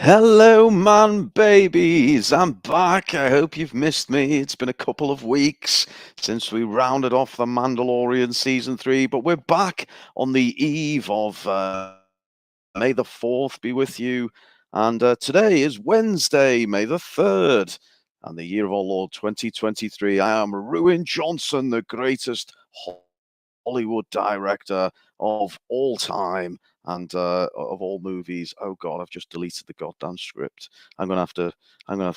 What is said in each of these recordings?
Hello, man babies. I'm back. I hope you've missed me. It's been a couple of weeks since we rounded off The Mandalorian Season 3, but we're back on the eve of May the 4th be with you. And today is Wednesday, May the 3rd, and the year of our Lord 2023. I am Ruin Johnson, the greatest Hollywood director of all time and of all movies. Oh God, I've just deleted the goddamn script. I'm gonna have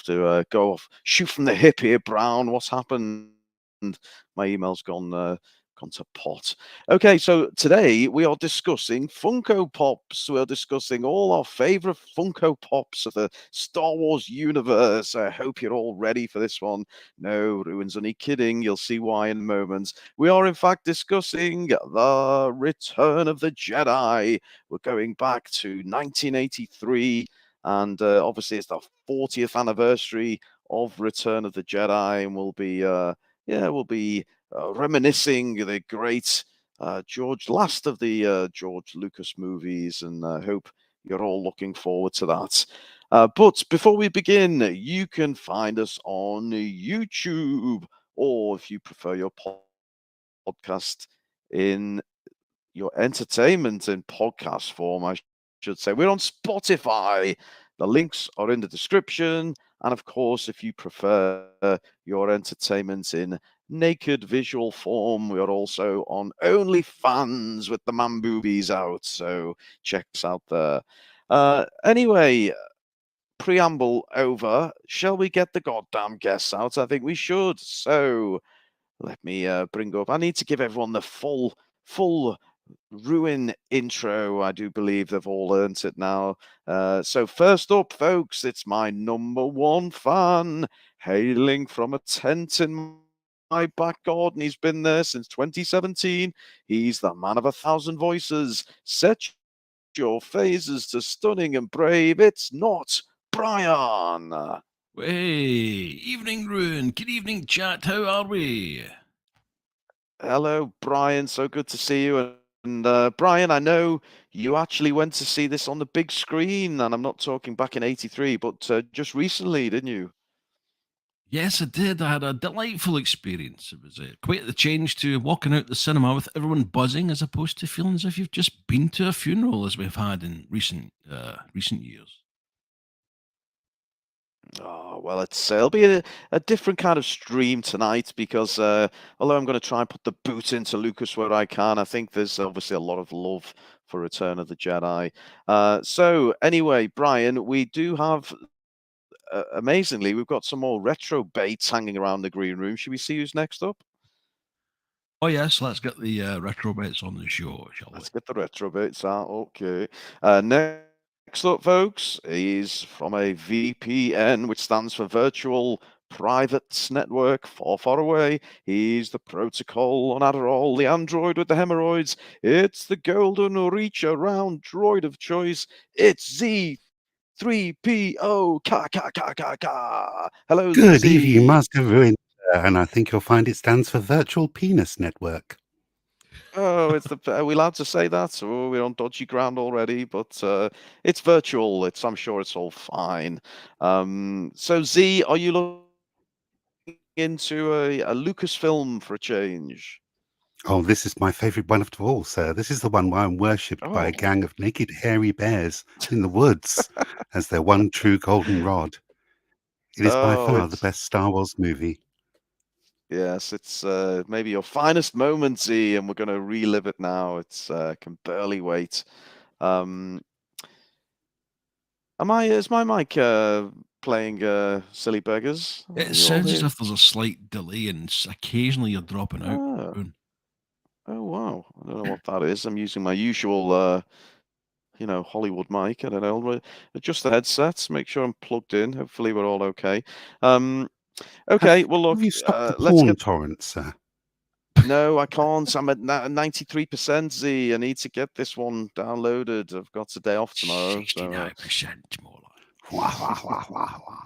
to go off, shoot from the hip here, Brown. What's happened? My email's gone to pot. Okay, so today we are discussing Funko Pops. We're discussing all our favorite Funko Pops of the Star Wars universe. I hope you're all ready for this one. No, Ruin's only kidding. You'll see why in a moment. We are, in fact, discussing The Return of the Jedi. We're going back to 1983, and obviously it's the 40th anniversary of Return of the Jedi, and we'll be reminiscing the great last of the George Lucas movies, and I hope you're all looking forward to that. But before we begin, you can find us on YouTube, or if you prefer your podcast in your entertainment in podcast form, I should say. We're on Spotify. The links are in the description. And of course, if you prefer your entertainment in naked visual form, we are also on OnlyFans with the man boobies out. So check us out there. Anyway, preamble over. Shall we get the goddamn guests out? I think we should. So let me bring up. I need to give everyone the full Ruin intro. I do believe they've all learnt it now. So first up, folks, it's my number one fan, hailing from a tent in my back garden. He's been there since 2017. He's the man of 1,000 voices. Set your phases to stunning and brave. It's not Brian. Hey, evening, Ruin. Good evening, chat. How are we? Hello, Brian. So good to see you. And Brian, I know you actually went to see this on the big screen, and I'm not talking back in '83, but just recently, didn't you? Yes, I did. I had a delightful experience. It was quite the change to walking out the cinema with everyone buzzing, as opposed to feeling as if you've just been to a funeral, as we've had in recent years. Oh, well, it'll be a different kind of stream tonight because although I'm going to try and put the boot into Lucas where I can, I think there's obviously a lot of love for Return of the Jedi. So anyway, Brian, we do have amazingly, we've got some more retro baits hanging around the green room. Should we see who's next up? Oh yes, let's get the retro bits on the show, shall we? Let's get the retro bits out. Okay. Next up, folks, is from a VPN, which stands for Virtual Private Network, far away. He's the protocol on Adderall, the android with the hemorrhoids. It's the golden reach around droid of choice. It's Zee-ThreePIO. Ka. Hello, Good evening, Z. Master Ruin, and I think you'll find it stands for Virtual Penis Network. Oh, are we allowed to say that? Oh, we're on dodgy ground already, but it's virtual. I'm sure it's all fine. So Z, are you looking into a Lucasfilm for a change? Oh, this is my favourite one of all, sir. This is the one where I'm worshipped by Oh, a gang of naked, hairy bears in the woods as their one true golden rod. It is by oh, far the it's best Star Wars movie. yes, it's maybe your finest moment, Z, and we're going to relive it now. It's can barely wait. Um, is my mic playing silly beggars? Are It you all sounds as here? if there's a slight delay, and occasionally you're dropping out, Oh. Ruin. Oh wow, I don't know what that is. I'm using my usual, Hollywood mic. I don't know. Adjust the headsets, make sure I'm plugged in. Hopefully, we're all okay. Um, Have, okay. Well, have look. you stopped the Let's porn get. torrent, sir? No, I can't. I'm at 93% Z. I need to get this one downloaded. I've got a day off tomorrow, so. 69% more Wah, wah, wah, wah, wah.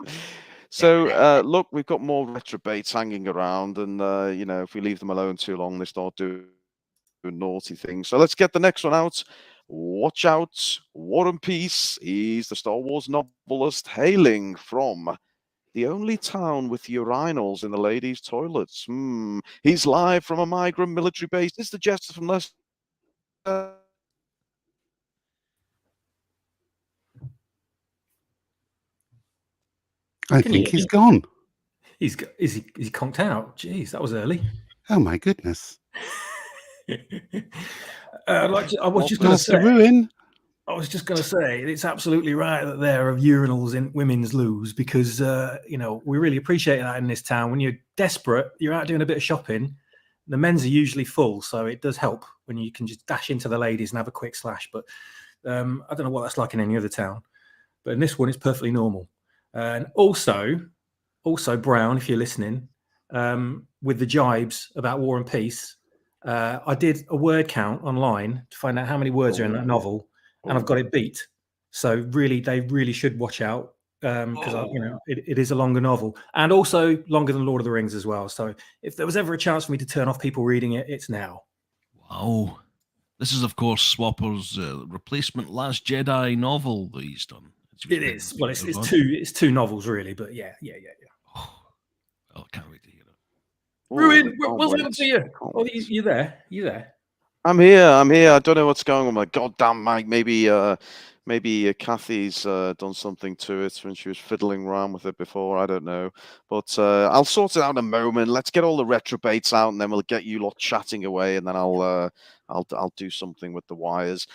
So look, we've got more retrobates hanging around, and if we leave them alone too long, they start doing naughty things. So let's get the next one out. Watch out, War and Peace. He's the Star Wars novelist hailing from the only town with urinals in the ladies' toilets. He's live from a migrant military base. It's the Jester from Leicester. I think he's gone. Is he conked out? Jeez, that was early. Oh my goodness. I was just going to say it's absolutely right that there are urinals in women's loos because we really appreciate that in this town. When you're desperate, you're out doing a bit of shopping. The men's are usually full, so it does help when you can just dash into the ladies and have a quick slash. But I don't know what that's like in any other town, but in this one, it's perfectly normal. And also Brown, if you're listening, with the jibes about War and Peace, I did a word count online to find out how many words are in that novel, and I've got it beat. So they really should watch out because it is a longer novel and also longer than Lord of the Rings as well. So if there was ever a chance for me to turn off people reading it, it's now. Wow. This is, of course, Swapper's replacement Last Jedi novel that he's done. It is. Well, it's two novels, really, but yeah. Oh, I can't wait to hear it. Ruin, what's happened to you? Oh, you there? You there? I'm here. I don't know what's going on with my goddamn mic. Maybe Kathy's done something to it when she was fiddling around with it before. I don't know, but I'll sort it out in a moment. Let's get all the retrobates out, and then we'll get you lot chatting away, and then I'll do something with the wires.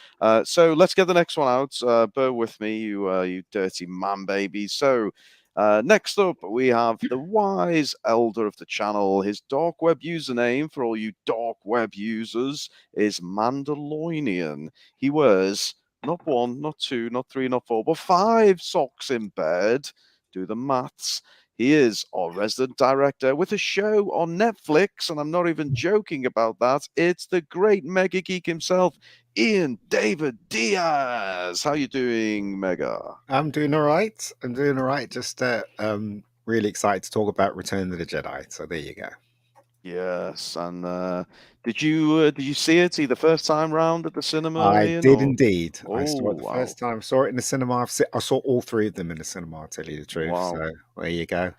So let's get the next one out. Bear with me, you dirty man babies. So. Next up, we have the wise elder of the channel. His dark web username for all you dark web users is Mandalorian. He wears not one, not two, not three, not four, but 5 socks in bed. Do the maths. He is our resident director with a show on Netflix, and I'm not even joking about that. It's the great Mega Geek himself, Ian David Diaz. How you doing, Mega? I'm doing all right. Just really excited to talk about Return of the Jedi. So there you go. Yes, and did you see it the first time round at the cinema? I Ian, did or? indeed. Oh, I saw it the first time. Saw it in the cinema. I saw all 3 of them in the cinema. I'll tell you the truth. Wow. So there you go.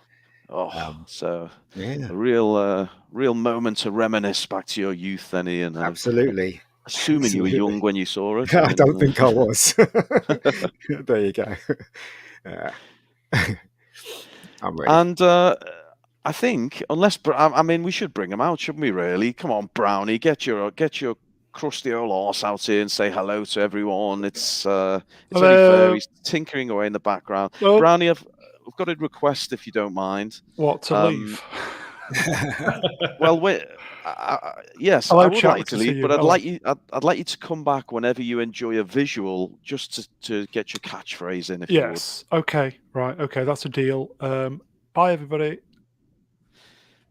So yeah, a real moment to reminisce back to your youth, then, Ian. Absolutely. Assuming you were young when you saw it. I don't think I was. There you go. I'm ready. And I think, we should bring him out, shouldn't we? Really? Come on, Brownie, get your crusty old arse out here and say hello to everyone. It's only fair. He's tinkering away in the background. Well, Brownie, I've got a request if you don't mind. What, to leave? Well, yes, Hello, I would chat, like good to to see leave, you. but I'd Hello. like you to come back whenever you enjoy a visual, just to get your catchphrase in. If you would. Yes. Okay. Right. Okay. That's a deal. Bye, everybody.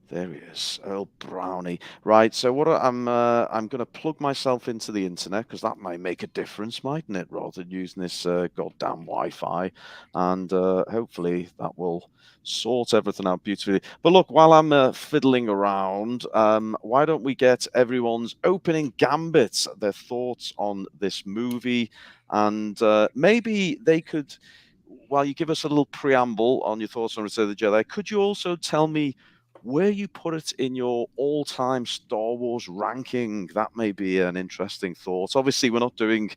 There he is, Earl Brownie. Right, so what I'm going to plug myself into the internet because that might make a difference, mightn't it? Rather than using this goddamn Wi-Fi, and hopefully that will sort everything out beautifully. But look, while I'm fiddling around, why don't we get everyone's opening gambits, their thoughts on this movie, and maybe they could, while you give us a little preamble on your thoughts on Return of the Jedi, could you also tell me where you put it in your all-time Star Wars ranking? That may be an interesting thought. Obviously, we're not doing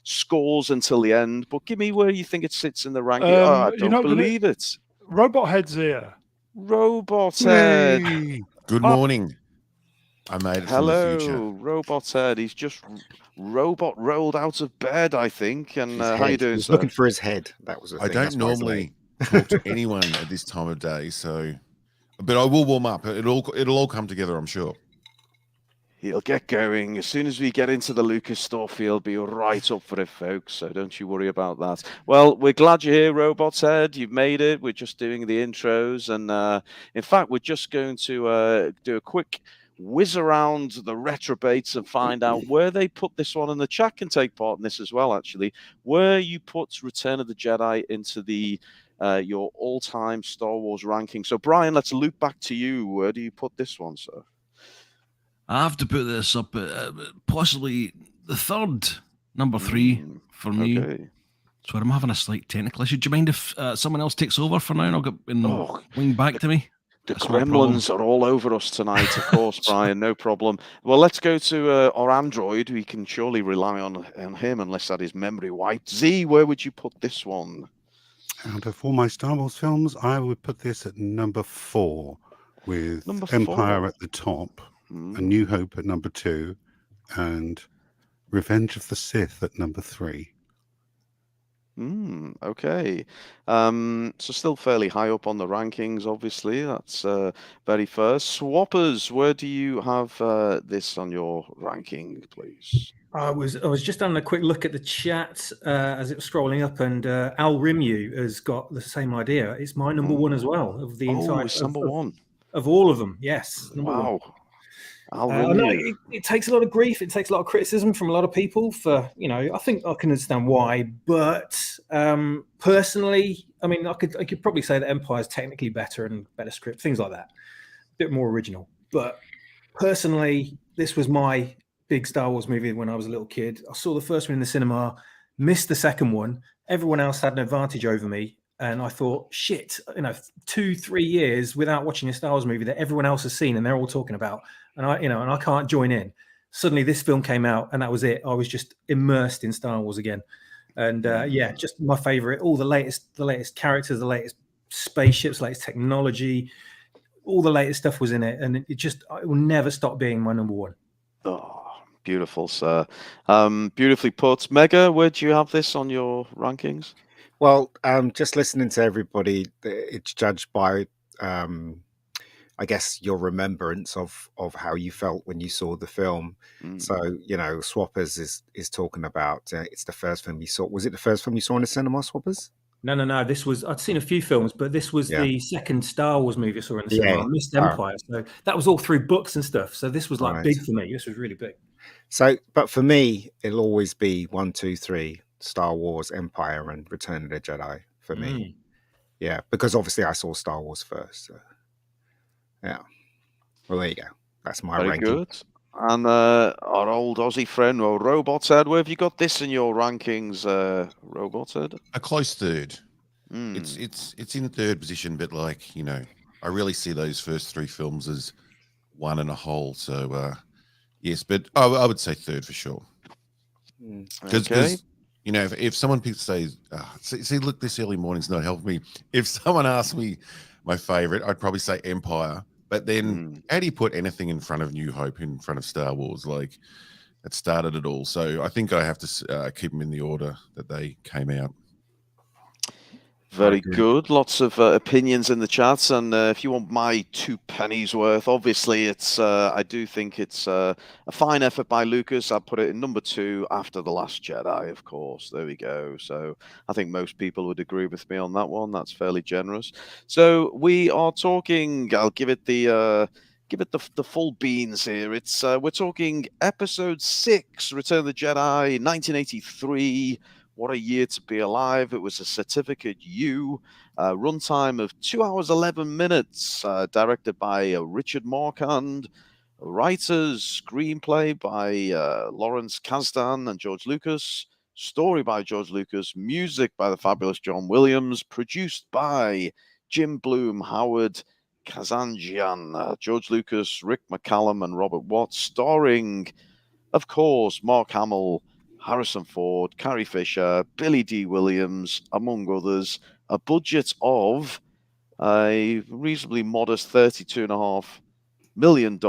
scores until the end, but give me where you think it sits in the ranking. I don't believe it. Robot Head's here. Robot Head. Good morning. I made it from the future. Hello, Robot Head. He's just robot rolled out of bed, I think. And how you doing, He was sir? looking for his head. That was the thing. I don't normally talk to anyone at this time of day, but I will warm up. It'll all come together, I'm sure. He'll get going. As soon as we get into the Lucas stuff, he'll be right up for it, folks. So don't you worry about that. Well, we're glad you're here, Robot's Head. You've made it. We're just doing the intros. And in fact, we're just going to do a quick whiz around the retrobates and find out where they put this one. And the chat can take part in this as well, actually. Where you put Return of the Jedi into your all-time Star Wars ranking. So, Brian, let's loop back to you. Where do you put this one, sir? I have to put this up at possibly the third Number 3 for me. Okay. Sorry, I'm having a slight technical issue. Do you mind if someone else takes over for now and I'll get wing back to me? The That's no problem. gremlins are all over us tonight, of course, Brian. No problem. Well, let's go to our android. We can surely rely on him unless that is memory wiped. Z, where would you put this one? Out of all my Star Wars films, I would put this at number 4, with Number Empire 4. at the top, A New Hope at number 2, and Revenge of the Sith at number 3. Okay. So still fairly high up on the rankings, obviously. That's very first. Swappers, where do you have this on your ranking, please? I was just having a quick look at the chat as it was scrolling up, and Al Rimyu has got the same idea. It's my number 1 as well of the entire. It's number 1 of all of them. Yes, number 1. I know it takes a lot of grief. It takes a lot of criticism from a lot of people for, I think I can understand why. But personally, I mean, I could probably say that Empire is technically better and better script, things like that, a bit more original. But personally, this was my big Star Wars movie when I was a little kid. I saw the first one in the cinema, missed the second one. Everyone else had an advantage over me. And I thought, shit, 2-3 years without watching a Star Wars movie that everyone else has seen and they're all talking about, and I can't join in. Suddenly, this film came out, and that was it. I was just immersed in Star Wars again, and just my favorite. All the latest characters, the latest spaceships, latest technology, all the latest stuff was in it, and it will never stop being my number 1. Oh, beautiful, sir. Beautifully put. Mega, where do you have this on your rankings? Well, just listening to everybody, it's judged by, I guess, your remembrance of how you felt when you saw the film. So, Swappers is talking about it's the first film you saw. Was it the first film you saw in the cinema, Swappers? No. I'd seen a few films, but this was the second Star Wars movie I saw in the cinema. I missed Empire, so that was all through books and stuff. So this was big for me. This was really big. So, but for me, it'll always be 1, 2, 3. Star Wars, Empire, and Return of the Jedi for me. Yeah, because obviously I saw Star Wars first. So. Yeah. Well, there you go. That's my ranking. Very good. And our old Aussie friend, Robot Ed, where have you got this in your rankings, Robot Ed? A close third. It's in third position, but I really see those first 3 films as one and a whole. So yes, but I would say third for sure. Because if someone says, see, look, this early morning's not helping me. If someone asks me my favorite, I'd probably say Empire. But then how do you put anything in front of New Hope, in front of Star Wars? Like, it started it all. So I think I have to keep them in the order that they came out. Very good. Lots of opinions in the chats, and if you want my 2 pennies worth, obviously it's. I do think it's a fine effort by Lucas. I'd put it in number 2 after The Last Jedi, of course. There we go. So I think most people would agree with me on that one. That's fairly generous. So we are talking. I'll give it the full beans here. It's we're talking Episode 6, Return of the Jedi, 1983. What a year to be alive. It was a Certificate U, runtime of 2 hours, 11 minutes, directed by Richard Marquand, writers, screenplay by Lawrence Kasdan and George Lucas, story by George Lucas, music by the fabulous John Williams, produced by Jim Bloom, Howard Kazanjian, George Lucas, Rick McCallum, and Robert Watts, starring, of course, Mark Hamill, Harrison Ford, Carrie Fisher, Billy D. Williams, among others. A budget of a reasonably modest $32.5 million,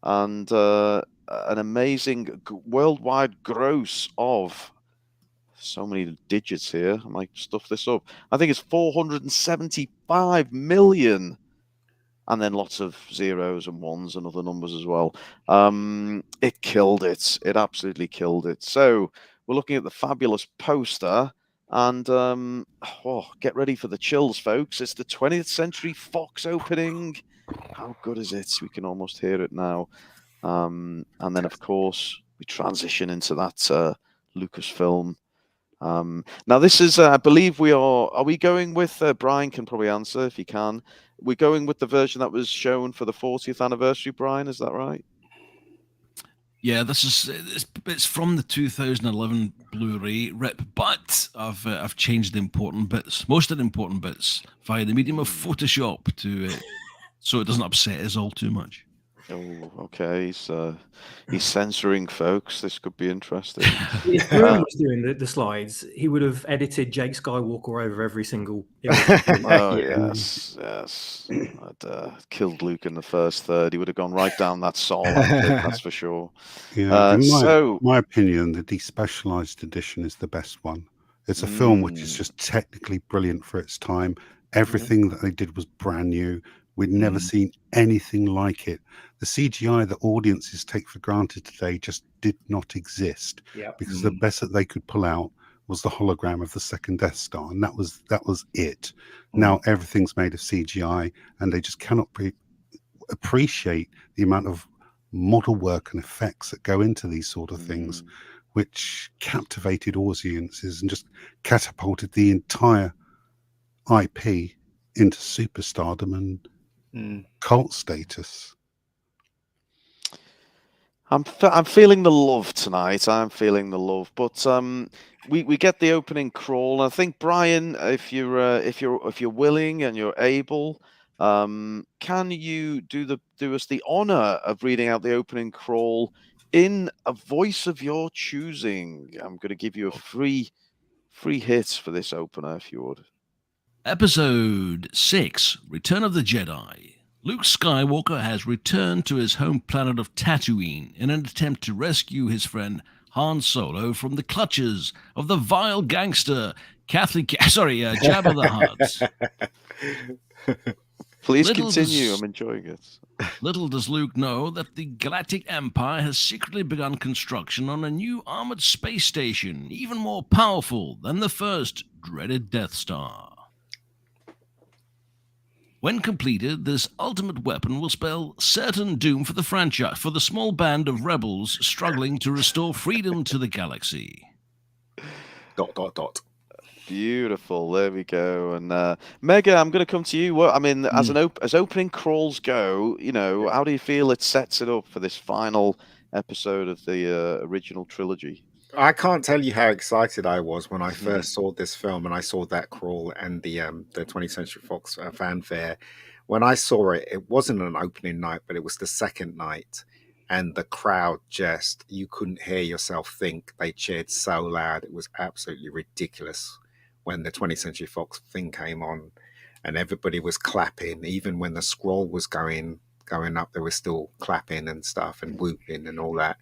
and an amazing worldwide gross of, so many digits here, I might stuff this up, I think it's 475 million. And then lots of zeros and ones and other numbers as well. It killed it. It absolutely killed it. So we're looking at the fabulous poster. And get ready for the chills, folks. It's the 20th Century Fox opening. How good is it? We can almost hear it now. And then, of course, we transition into that Lucasfilm. Now, this is, I believe are we going with, Brian can probably answer if he can. We're going with the version that was shown for the 40th anniversary, Brian, is that right? Yeah, it's from the 2011 Blu-ray rip, but I've changed the important bits, most of the important bits, via the medium of Photoshop to so it doesn't upset us all too much. Oh, okay. He's censoring, folks. This could be interesting. If Bruno was doing the slides, he would have edited Jake Skywalker over every single image. Oh, yes. I'd killed Luke in the first third. He would have gone right down that Saw line pit, that's for sure. Yeah, in my opinion, the despecialized edition is the best one. It's a film which is just technically brilliant for its time. Everything that they did was brand new. We'd never seen anything like it. The CGI that audiences take for granted today just did not exist, because the best that they could pull out was the hologram of the second Death Star, and that was it. Now everything's made of CGI, and they just cannot appreciate the amount of model work and effects that go into these sort of things, which captivated audiences and just catapulted the entire IP into superstardom and cult status. I'm feeling the love tonight. I'm feeling the love, but we get the opening crawl. And I think, Brian, if you're willing and you're able, can you do us the honor of reading out the opening crawl in a voice of your choosing? I'm going to give you a free hit for this opener, if you would. Episode 6, Return of the Jedi. Luke Skywalker has returned to his home planet of Tatooine in an attempt to rescue his friend Han Solo from the clutches of the vile gangster Jabba the Hutt. Please continue. I'm enjoying it. Little does Luke know that the Galactic Empire has secretly begun construction on a new armored space station, even more powerful than the first dreaded Death Star. When completed, this ultimate weapon will spell certain doom for the franchise, for the small band of rebels struggling to restore freedom to the galaxy. ... Beautiful. There we go. And Mega, I'm going to come to you. Well, I mean, as opening crawls go, how do you feel it sets it up for this final episode of the original trilogy? I can't tell you how excited I was when I first saw this film and I saw that crawl and the 20th Century Fox fanfare. When I saw it, it wasn't an opening night, but it was the second night. And the crowd you couldn't hear yourself think. They cheered so loud. It was absolutely ridiculous when the 20th Century Fox thing came on and everybody was clapping. Even when the scroll was going up, they were still clapping and stuff and whooping and all that.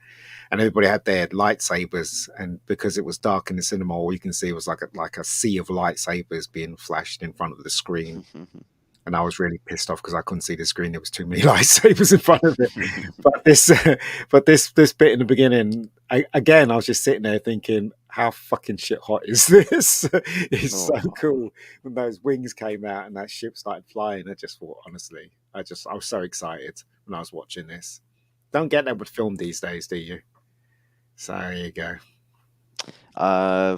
And everybody had their lightsabers, and because it was dark in the cinema, all you can see was like a sea of lightsabers being flashed in front of the screen. And I was really pissed off because I couldn't see the screen. There was too many lightsabers in front of it. But this bit in the beginning, I was just sitting there thinking, how fucking shit hot is this? It's so cool. When those wings came out and that ship started flying, I just thought, honestly, I was so excited when I was watching this. Don't get that with film these days, do you? So there you go.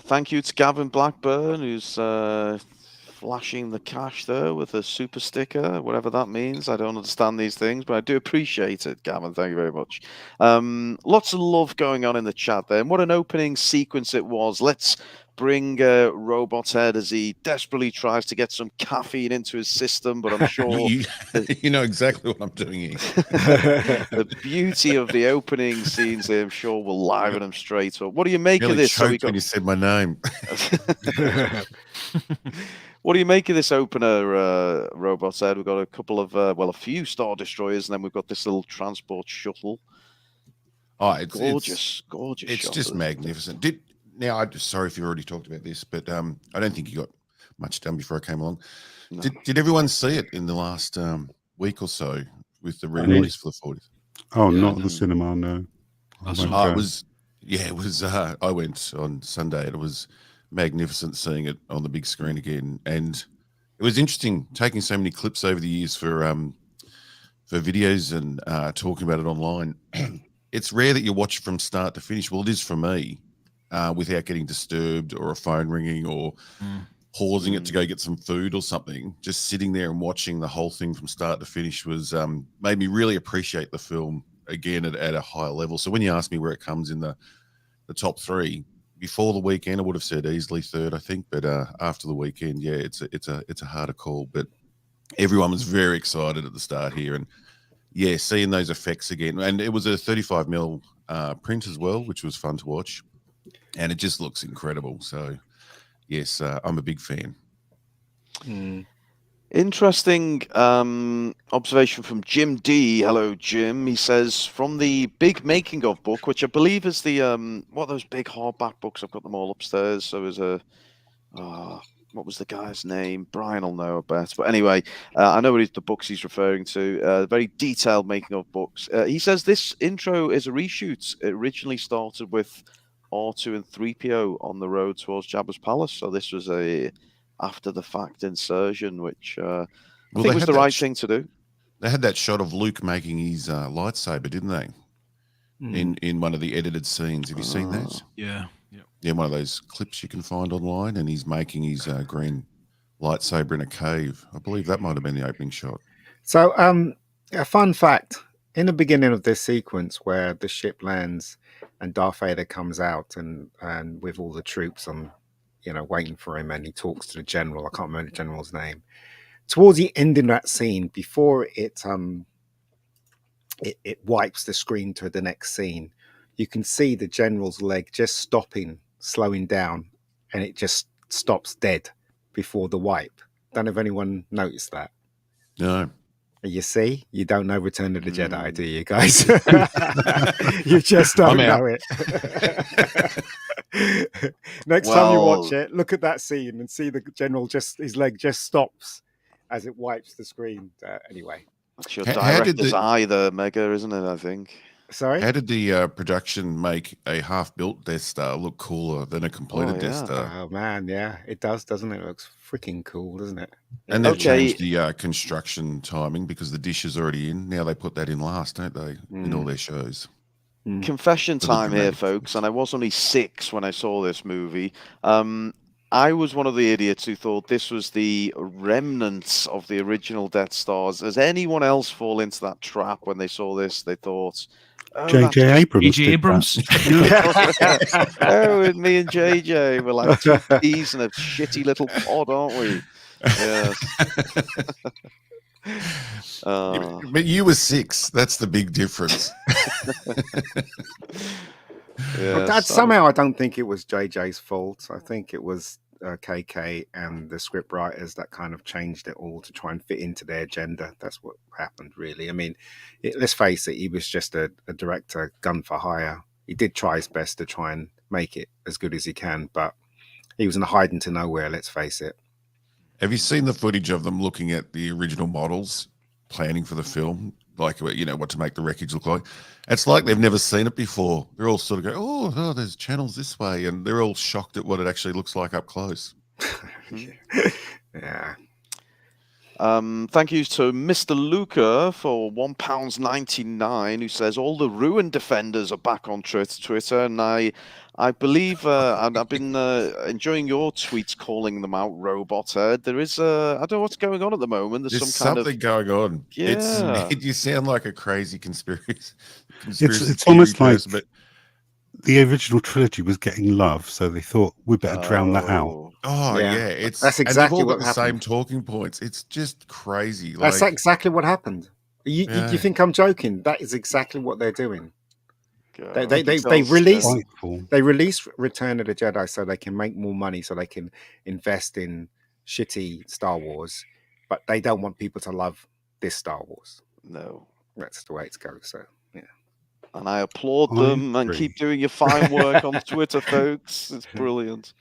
Thank you to Gavin Blackburn, who's flashing the cash there with a super sticker, whatever that means. I don't understand these things, but I do appreciate it, Gavin. Thank you very much. Lots of love going on in the chat there, and what an opening sequence it was. Let's bring Robot's head as he desperately tries to get some caffeine into his system, but I'm sure you know exactly what I'm doing here. The beauty of the opening scenes there, I'm sure, will liven him straight up. What do you make of this? When you said my name. What do you make of this opener, Robot's head? We've got a couple of, a few Star Destroyers, and then we've got this little transport shuttle. Oh, it's gorgeous. It's just magnificent. I'm just sorry if you already talked about this, but I don't think you got much done before I came along. No. Did everyone see it in the last week or so with the re-release for the 40th? Oh, not at the cinema, no. It was. I went on Sunday, and it was magnificent seeing it on the big screen again, and it was interesting taking so many clips over the years for videos and talking about it online. It's rare that you watch it from start to finish. Well, it is for me. Without getting disturbed or a phone ringing or pausing it to go get some food or something, just sitting there and watching the whole thing from start to finish was made me really appreciate the film again at a higher level. So when you ask me where it comes in the top 3, before the weekend, I would have said easily 3rd, I think. But after the weekend, yeah, it's a harder call. But everyone was very excited at the start here, and yeah, seeing those effects again. And it was a 35mm print as well, which was fun to watch, and it just looks incredible. So yes, I'm a big fan. Interesting observation from Jim D. Hello, Jim. He says, from the big making of book, which I believe is the what are those big hardback books? I've got them all upstairs. So there's a what was the guy's name? Brian will know, I bet. But anyway, I know what the books he's referring to. Very detailed making of books. He says this intro is a reshoot. It originally started with R2 and 3PO on the road towards Jabba's palace. So this was a after the fact insertion, which I think was the right thing to do. They had that shot of Luke making his lightsaber, didn't they? In one of the edited scenes. Have you seen that? Yeah. Yeah, one of those clips you can find online, and he's making his green lightsaber in a cave. I believe that might have been the opening shot. So, a fun fact: in the beginning of this sequence, where the ship lands and Darth Vader comes out, and with all the troops on, waiting for him, and he talks to the general. I can't remember the general's name. Towards the end of that scene, before it wipes the screen to the next scene, you can see the general's leg just slowing down, and it just stops dead before the wipe. Don't know if anyone noticed that. No. You see, you don't know Return of the Jedi, do you guys? You just don't know it. Next time you watch it, look at that scene and see the general his leg just stops as it wipes the screen. Anyway. That's your director's eye there, Mega, isn't it, I think? Sorry? How did the production make a half-built Death Star look cooler than a completed Death Star? Oh, man, yeah. It does, doesn't it? It looks freaking cool, doesn't it? And they've changed the construction timing because the dish is already in. Now they put that in last, don't they, in all their shows? Confession time here, folks, and I was only 6 when I saw this movie. I was one of the idiots who thought this was the remnants of the original Death Stars. Does anyone else fall into that trap when they saw this? They thought... J.J. Abrams. J.J. Abrams. Oh, and me and J.J. were like 2 peas in a shitty little pod, aren't we? Yes. But you were 6. That's the big difference. Yes. Somehow I don't think it was JJ's fault. I think it was KK and the script writers that kind of changed it all to try and fit into their agenda. That's what happened, really. I mean, let's face it, he was just a director gun for hire. He did try his best to try and make it as good as he can, but he was in hiding to nowhere, let's face it. Have you seen the footage of them looking at the original models, planning for the film? Like, what to make the wreckage look like. It's like they've never seen it before. They're all sort of go, oh, there's channels this way. And they're all shocked at what it actually looks like up close. Yeah. Thank you to Mr. Luca for £1.99, who says all the Ruin defenders are back on Twitter, and I believe, and I've been enjoying your tweets calling them out, Robot Head. There is, I don't know what's going on at the moment. There's something going on. Yeah. You sound like a crazy conspiracy. It's almost like the original trilogy was getting love, so they thought we better drown that out. Oh yeah, that's exactly what happened. The same talking points. It's just crazy. That's exactly what happened. You think I'm joking? That is exactly what they're doing. They release Return of the Jedi so they can make more money, so they can invest in shitty Star Wars, but they don't want people to love this Star Wars. No, that's the way it goes. So yeah, and I applaud them and keep doing your fine work on Twitter, folks. It's brilliant.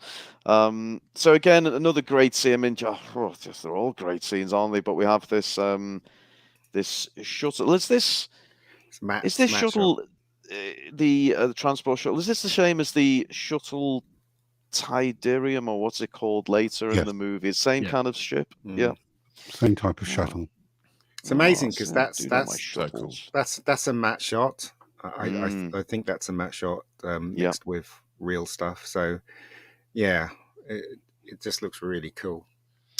So again, another great scene. I mean, they're all great scenes, aren't they? But we have this this shuttle. Is this shuttle? The transport shuttle, is this the same as the shuttle Tidarium, or what's it called later in the movie? It's same kind of ship. Same type of shuttle. It's amazing because that's a matte shot. I think that's a matte shot mixed with real stuff. So yeah, it just looks really cool.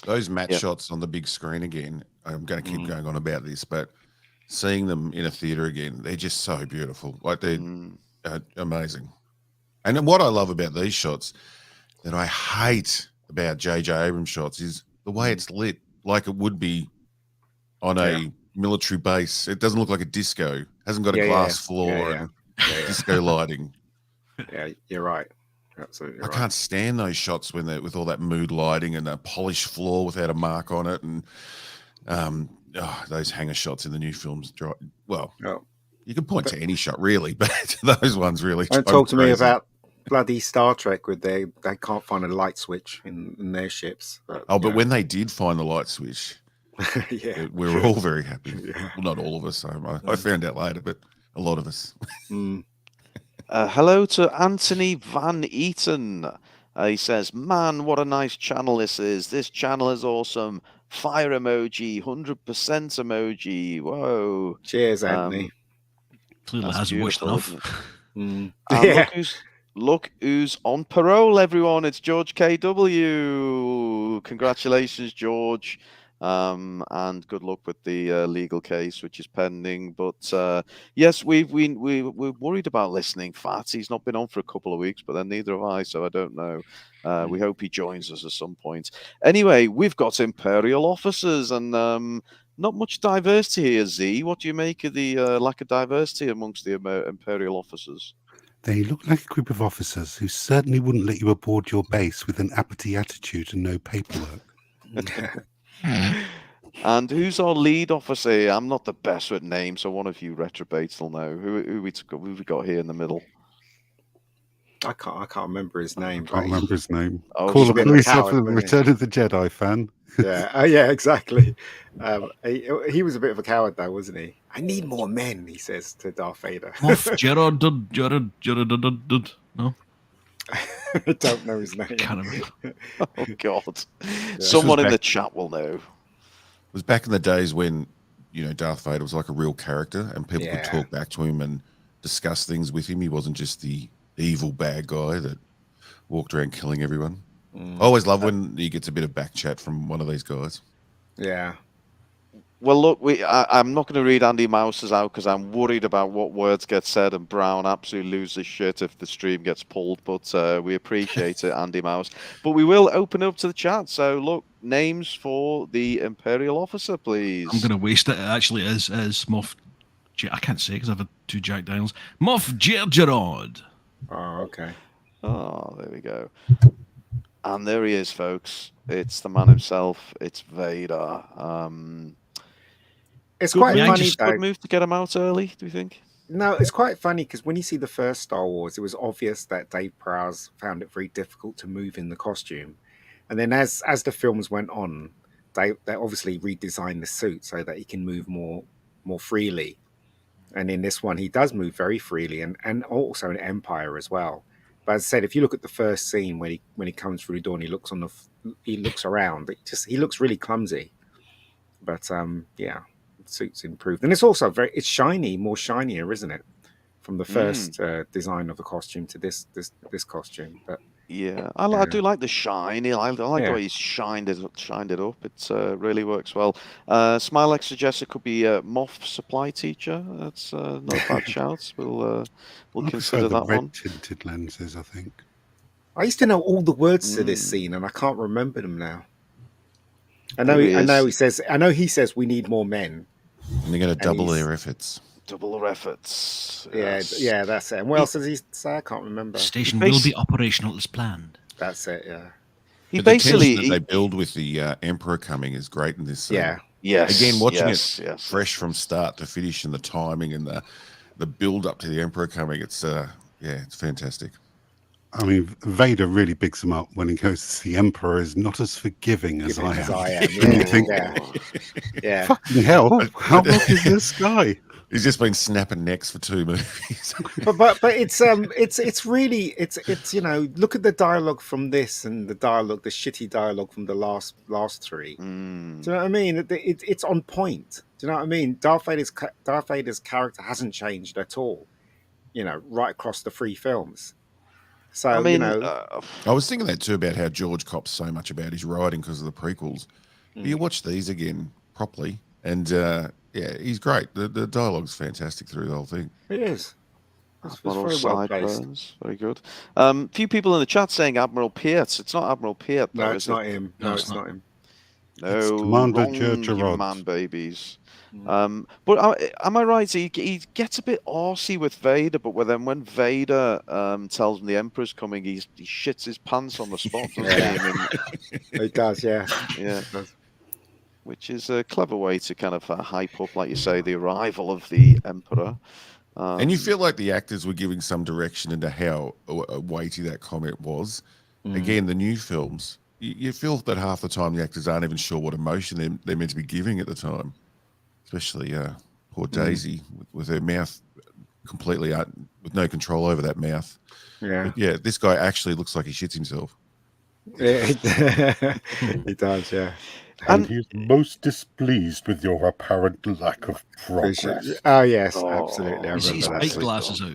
Those matte shots on the big screen again. I'm going to keep going on about this, but seeing them in a theater again, they're just so beautiful. Like they're amazing. And then what I love about these shots that I hate about J.J. Abrams shots is the way it's lit, like it would be on a military base. It doesn't look like a disco. Hasn't got a glass floor and disco lighting. Yeah, you're right. Absolutely right. I can't stand those shots when they're with all that mood lighting and a polished floor without a mark on it, and those hangar shots in the new films. Well, you can point to any shot really, but those ones really. Don't talk to me about bloody Star Trek with they can't find a light switch in their ships. But when they did find the light switch, we were all very happy. Yeah. Well, not all of us. I found out later, but a lot of us. Hello to Anthony Van Eaton. He says, man, what a nice channel this is. This channel is awesome. Fire emoji, 100% emoji. Whoa. Cheers, Anthony. Clearly hasn't watched enough. Look who's on parole, everyone. It's George KW. Congratulations, George. And good luck with the legal case, which is pending. But yes, we're worried about listening fat. He's not been on for a couple of weeks, but then neither have I, so I don't know. We hope he joins us at some point. Anyway, we've got Imperial officers and not much diversity here, Z. What do you make of the lack of diversity amongst the Imperial officers? They look like a group of officers who certainly wouldn't let you aboard your base with an uppity attitude and no paperwork. And who's our lead officer here? I'm not the best with names, so one of you retrobates will know. Who we got here in the middle? I can't remember his name. I can't remember his name. Oh, Call a police officer, Return of the Jedi fan. Yeah, yeah, exactly. He was a bit of a coward, though, wasn't he? I need more men, he says to Darth Vader. Jared. No, I don't know his name. Can't remember. Oh God! Yeah. Someone in the chat will know. It was back in the days when Darth Vader was like a real character, and people could talk back to him and discuss things with him. He wasn't just the evil bad guy that walked around killing everyone. I always love when he gets a bit of back chat from one of these guys. Yeah. Well, look, I'm not going to read Andy Mouse's out because I'm worried about what words get said, and Brown absolutely loses shit if the stream gets pulled. But we appreciate it, Andy Mouse. But we will open up to the chat. So, look, names for the Imperial officer, please. I'm going to waste it. It actually is Moff. I can't say because I've had two Jack Daniels. Moff Gerard. Oh, okay. Oh, there we go. And there he is, folks. It's the man himself. It's Vader. It's quite funny, though. Good move to get him out early, do you think? No, it's quite funny because when you see the first Star Wars, it was obvious that Dave Prowse found it very difficult to move in the costume. And then as the films went on, they obviously redesigned the suit so that he can move more freely. And in this one, he does move very freely, and also in Empire as well. But as I said, if you look at the first scene when he comes through the door and he looks around, he looks really clumsy. But yeah, the suit's improved, and it's also it's shiny, more shinier, isn't it? From the first design of the costume to this costume. But yeah, I do like the shine. I like the way he's shined it up. It really works well. Smilex suggests it could be a Moff supply teacher. That's not a bad shout. We'll consider that one. Red tinted lenses, I think. I used to know all the words to this scene, and I can't remember them now. I know he says we need more men, and they're going to double their efforts. Double their efforts. Yeah, that's it. And what else does he say? I can't remember. Station will be operational as planned. That's it. Yeah. He basically the tension that they build with the Emperor coming is great in this. Yes. Again, watching it fresh from start to finish, and the timing and the build up to the Emperor coming, it's it's fantastic. I mean, Vader really bigs him up when he goes to see the Emperor is not as forgiving as I am. Yeah, you think, fucking hell, how much is this guy? He's just been snapping necks for 2 movies. but it's really look at the dialogue from this and the shitty dialogue from the last 3. Do you know what I mean? It's on point. Do you know what I mean? Darth Vader's character hasn't changed at all. Right across the 3 films. So I mean, I was thinking that too about how George cops so much about his writing because of the prequels. But you watch these again properly, and Yeah, he's great. The dialogue's fantastic through the whole thing. It is. It's very well placed. Very good. Few people in the chat saying Admiral Peart. It's not Admiral Peart, though. No, it's not him. No, it's not him. No, it's Commander wrong, you man babies. But am I right? He gets a bit arsey with Vader, but then when Vader tells him the Emperor's coming, he shits his pants on the spot, doesn't he? He does, yeah. Yeah. Which is a clever way to kind of hype up, like you say, the arrival of the Emperor. And you feel like the actors were giving some direction into how weighty that comment was. Again, the new films, you feel that half the time the actors aren't even sure what emotion they're meant to be giving at the time. Especially poor Daisy with her mouth completely out, with no control over that mouth. Yeah. But yeah, this guy actually looks like he shits himself. Yeah, he does, yeah. And he's most displeased with your apparent lack of progress. Oh, yes, absolutely. I His remember big that. glasses out.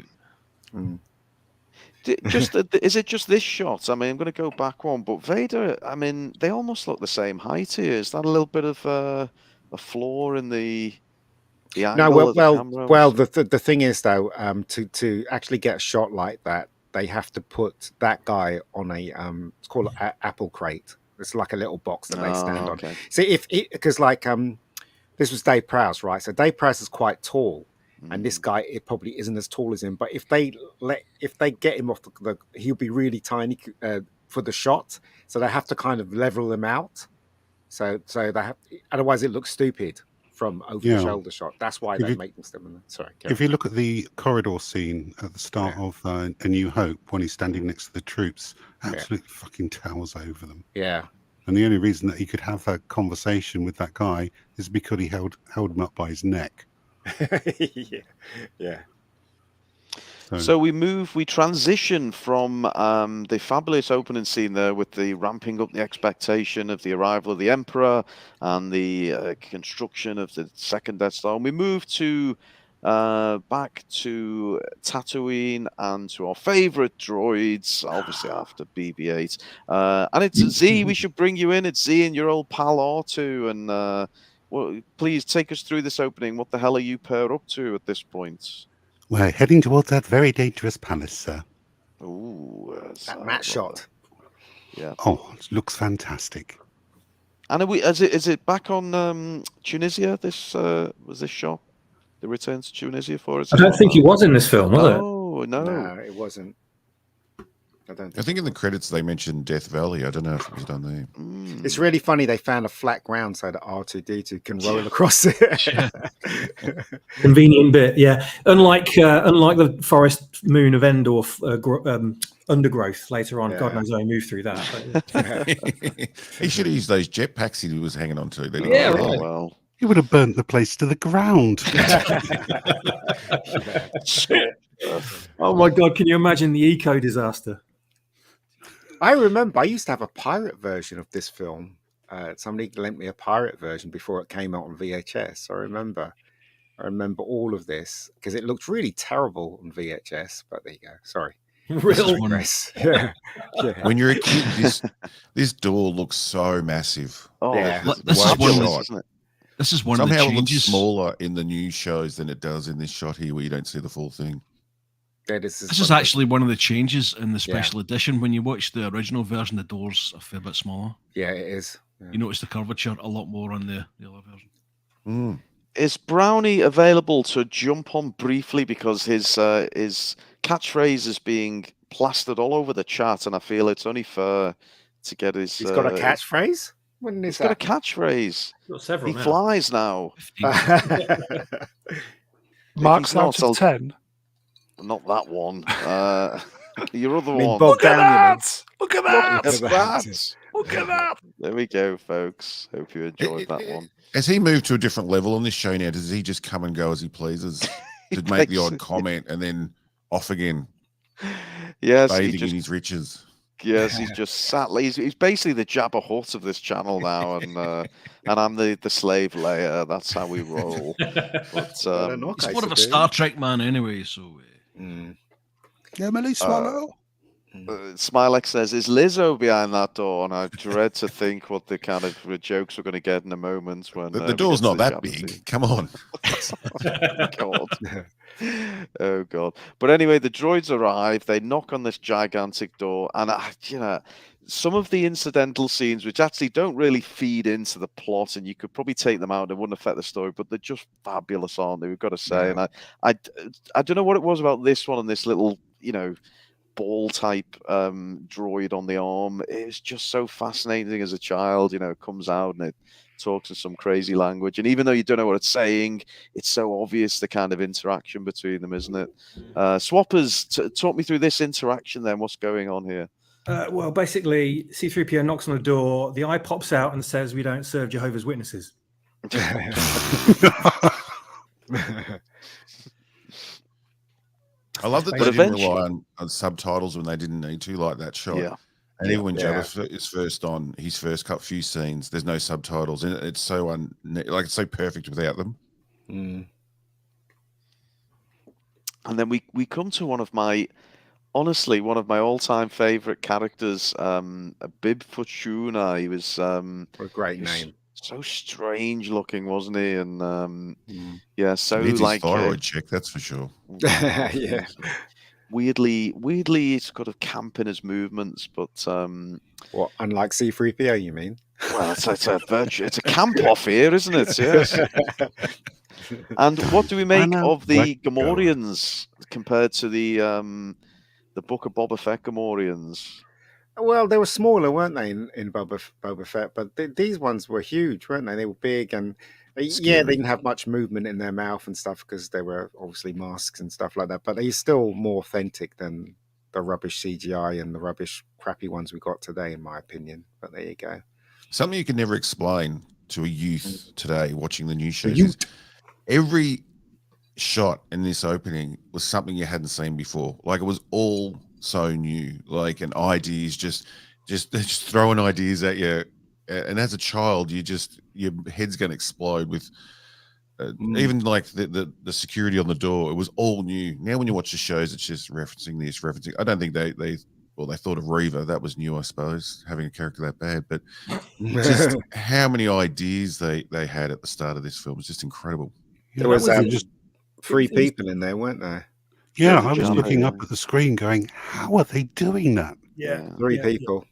Is it just this shot? I mean, I'm going to go back one, but Vader, I mean, they almost look the same height here. Is that a little bit of a flaw in the angle of the camera? Well, the thing is, though, to actually get a shot like that, they have to put that guy on a it's called an apple crate. It's like a little box that they stand on. See, because this was Dave Prowse, right? So Dave Prowse is quite tall, and this guy it probably isn't as tall as him. But if they get him off he'll be really tiny for the shot. So they have to kind of level them out. So they otherwise it looks stupid from over the shoulder shot. That's why they make them similar. Sorry. If you look at the corridor scene at the start of A New Hope, when he's standing next to the troops, absolutely fucking towers over them. Yeah. And the only reason that he could have that conversation with that guy is because he held him up by his neck. Yeah. So we transition from the fabulous opening scene there with the ramping up the expectation of the arrival of the Emperor and the construction of the second Death Star. And we move to back to Tatooine and to our favorite droids, obviously after BB-8. And it's Zee. We should bring you in. It's Zee and your old pal R2. And well, please take us through this opening. What the hell are you paired up to at this point? We're heading towards that very dangerous palace, sir. Ooh, that matte shot. Yeah. Oh, it looks fantastic. And is it back on Tunisia? This was this shot. The return to Tunisia for us. I don't think he was in this film, was it? Oh no, it wasn't. I think in the credits they mentioned Death Valley. I don't know if it was done there. It's really funny they found a flat ground so that R2-D2 can roll across it. Convenient bit, yeah. Unlike the forest moon of Endor undergrowth later on. God knows how he moved through that. He should have used those jetpacks he was hanging on to. Yeah, right. Well, he would have burnt the place to the ground. Oh my God! Can you imagine the eco disaster? I remember I used to have a pirate version of this film. Somebody lent me a pirate version before it came out on VHS. I remember all of this because it looked really terrible on VHS. But there you go. Sorry. Real yeah. When you're a kid, this door looks so massive. Oh, yeah. This is one, isn't it? This is one Somehow of the it looks changes. smaller in the new shows than it does in this shot here, where you don't see the full thing. This is actually one of the changes in the special edition. When you watch the original version, the door's a fair bit smaller. Yeah, it is. Yeah. You notice the curvature a lot more on the other version. Is Brownie available to jump on briefly, because his catchphrase is being plastered all over the chat, and I feel it's only fair to get his. He's got a catchphrase. When is he's got a catchphrase. Got several. He flies now. Marks out of 10. Not that one. Your other one. Look at that! Look at that! Look at that! There we go, folks. Hope you enjoyed that one. Has he moved to a different level on this show now? Does he just come and go as he pleases? To make the odd comment and then off again? Yes, bathing in his riches. Yes, he's just sat. He's basically the Jabba Hutt of this channel now, and I'm the slave layer. That's how we roll. But he's more of a Star Trek man anyway. So Emily Swallow. Smilex says, "Is Lizzo behind that door?" And I dread to think what the kind of jokes we're going to get in a moment when The door's not that big. Come on. God. Oh God. But anyway, the droids arrive. They knock on this gigantic door, and some of the incidental scenes, which actually don't really feed into the plot, and you could probably take them out, and it wouldn't affect the story, but they're just fabulous, aren't they? We've got to say. Yeah. And I don't know what it was about this one and this little, ball type droid on the arm. It's just so fascinating as a child. It comes out and it talks in some crazy language, and even though you don't know what it's saying, it's so obvious the kind of interaction between them, isn't it? Swappers, talk me through this interaction then. What's going on here? Well, basically, C-3PO knocks on the door, the eye pops out and says, "We don't serve Jehovah's Witnesses." I love that they didn't rely on subtitles when they didn't need to, like that shot. Yeah. And even when Jabba is first on, his first cut few scenes, there's no subtitles, and it's so it's so perfect without them. And then we come to one of my all-time favorite characters, Bib Fortuna. He was what a great name. So strange looking, wasn't he? And so needs like his thyroid check, that's for sure. Yeah. Weirdly, he's got a camp in his movements, but what, unlike C-3PO, you mean? Well, it's a virtue. It's a camp off here, isn't it? Yes. And what do we make of the Gamorreans compared to the Book of Boba Fett Gamorreans? Well, they were smaller, weren't they, in Boba Fett? But these ones were huge, weren't they? They were big, and they didn't have much movement in their mouth and stuff because they were obviously masks and stuff like that. But they're still more authentic than the rubbish CGI and the rubbish, crappy ones we got today, in my opinion. But there you go. Something you can never explain to a youth today watching the new shows is every shot in this opening was something you hadn't seen before. Like, it was all so new, like, an ideas, just throwing ideas at you, and as a child, your head's going to explode with even like the security on the door. It was all new. Now when you watch the shows, it's just referencing. I don't think they thought of Reva. That was new, I suppose, having a character that bad. But just how many ideas they had at the start of this film was just incredible. There was just 3 people in there, weren't there? Yeah, I was looking up at the screen going, how are they doing that? Yeah. 3 people.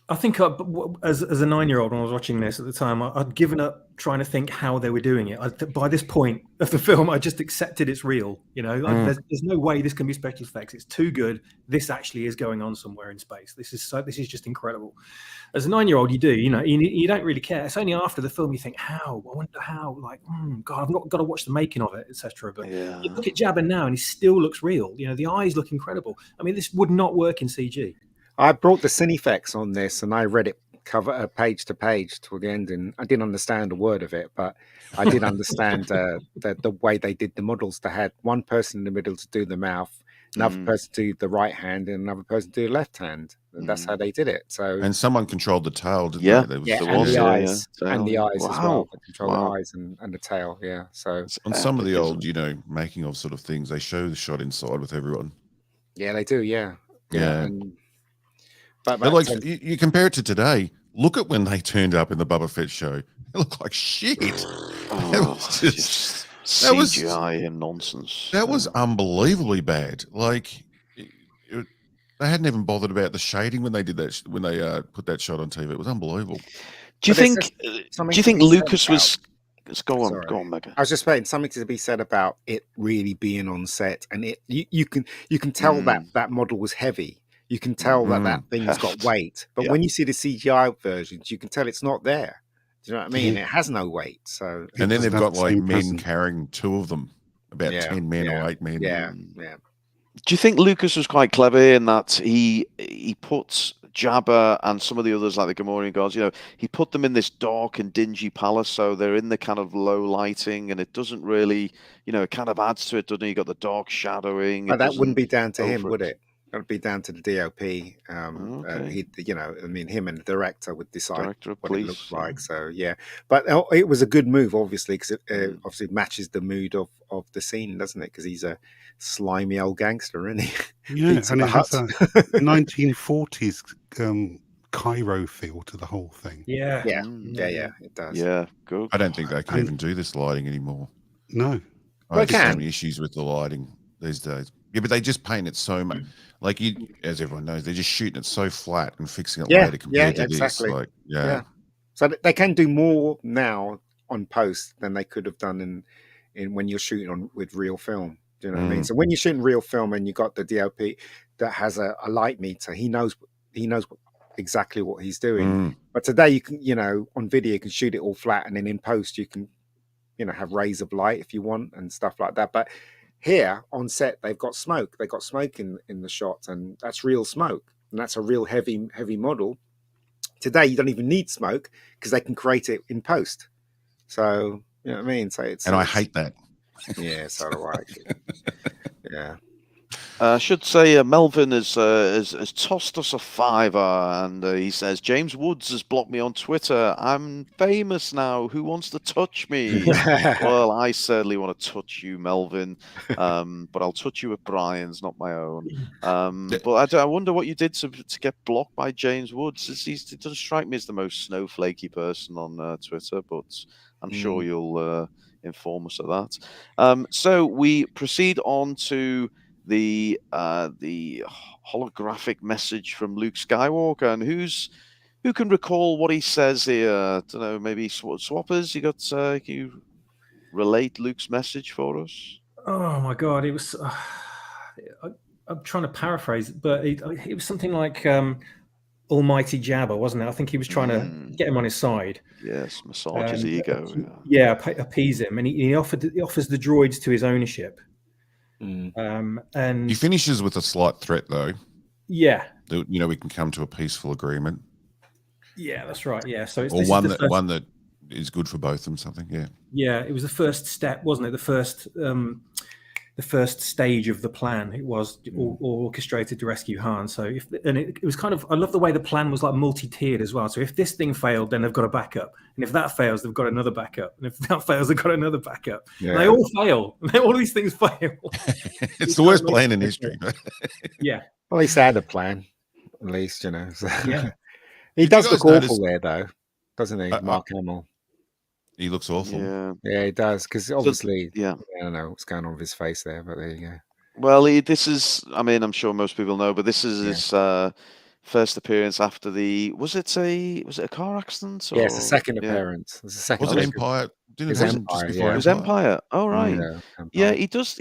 I think as a 9-year-old, when I was watching this at the time, I'd given up trying to think how they were doing it. By this point of the film, I just accepted it's real. There's no way this can be special effects. It's too good. This actually is going on somewhere in space. This is just incredible. As a 9-year-old, you do, you don't really care. It's only after the film you think, how? I wonder how. Like, God, I've got to watch the making of it, etc. But you look at Jabba now, and he still looks real. The eyes look incredible. I mean, this would not work in CG. I brought the Cinefex on this, and I read it page to page till the end, and I didn't understand a word of it, but I did understand the way they did the models. They had one person in the middle to do the mouth, another person to do the right hand, and another person to do the left hand. And that's how they did it. So, and someone controlled the tail, didn't they? The eyes as well. They control the eyes and the tail. Yeah. So on some of the old, making of sort of things, they show the shot inside with everyone. Yeah, they do. Yeah. But like, you compare it to today. Look at when they turned up in the Boba Fett show. They look like shit. That was just CGI and nonsense. That was unbelievably bad. Like, they hadn't even bothered about the shading when they did that. When they put that shot on TV, it was unbelievable. Do you think Lucas was? Go on, Mega. I was just saying something to be said about it really being on set, and you can tell that model was heavy. You can tell that thing's got weight, but when you see the CGI versions, you can tell it's not there. Do you know what I mean? It has no weight. So, and then they've got like men carrying 2 of them, about 10 men or 8 men. Yeah. Do you think Lucas was quite clever in that he puts Jabba and some of the others, like the Gamorrean guards, he put them in this dark and dingy palace, so they're in the kind of low lighting, and it doesn't really, it kind of adds to it, doesn't it? You got the dark shadowing. But that wouldn't be down to him, would it? That'd be down to the DOP. Okay. I mean, him and the director would decide Director of what police, it looks like. So yeah, but it was a good move, obviously, because it obviously matches the mood of the scene, doesn't it? Because he's a slimy old gangster, isn't he? Yeah, and it has a 1940s Cairo feel to the whole thing. Yeah, it does. Yeah, good. I don't think they can even do this lighting anymore. No, I have so many issues with the lighting these days. Yeah, but they just paint it so much. Like as everyone knows, they're just shooting it so flat and fixing it later compared to exactly. this. Like, yeah. So they can do more now on post than they could have done in when you're shooting with real film. Do you know what I mean? So when you're shooting real film and you got the DOP that has a light meter, he knows exactly what he's doing. But today you can, on video you can shoot it all flat, and then in post you can, have rays of light if you want and stuff like that. But here on set, they've got smoke. They've got smoke in the shots, and that's real smoke, and that's a real heavy model. Today, you don't even need smoke because they can create it in post. So you know what I mean. So I hate that. Yeah, so do I. Yeah. I should say Melvin has tossed us a £5, and he says, James Woods has blocked me on Twitter. I'm famous now. Who wants to touch me? Well, I certainly want to touch you, Melvin, but I'll touch you with Brian's, not my own. But I wonder what you did to get blocked by James Woods. It doesn't strike me as the most snowflakey person on Twitter, but I'm sure you'll inform us of that. So we proceed on to the holographic message from Luke Skywalker, and who can recall what he says here? I don't know, maybe Swappers. Can you relate Luke's message for us? Oh my God, it was. I'm trying to paraphrase it, but it was something like Almighty Jabba, wasn't it? I think he was trying to get him on his side. Yes, massage his ego. Appease him, and he offers the droids to his ownership. And he finishes with a slight threat, though. Yeah, we can come to a peaceful agreement. Yeah, that's right. Yeah, so it's one that is good for both of them. Something. Yeah. Yeah, it was the first step, wasn't it? The first stage of the plan. It was all orchestrated to rescue Han. So it was kind of, I love the way the plan was like multi-tiered as well. So if this thing failed, then they've got a backup, and if that fails, they've got another backup, and if that fails, they've got another backup. Yeah. They all fail. All these things fail. It's the worst plan in history. Yeah. Well, at least they had a plan. At least, So. Yeah. He does look awful there, though, doesn't he, Mark Hamill? He looks awful. Yeah, he does. Because obviously, I don't know what's going on with his face there, but there you go. Well, this is, I'm sure most people know, but this is his first appearance after was it a car accident? Or? Yeah, it's a second appearance. It was a second. Was it Empire? It was Empire. It was Empire. Oh, right. Yeah, he does.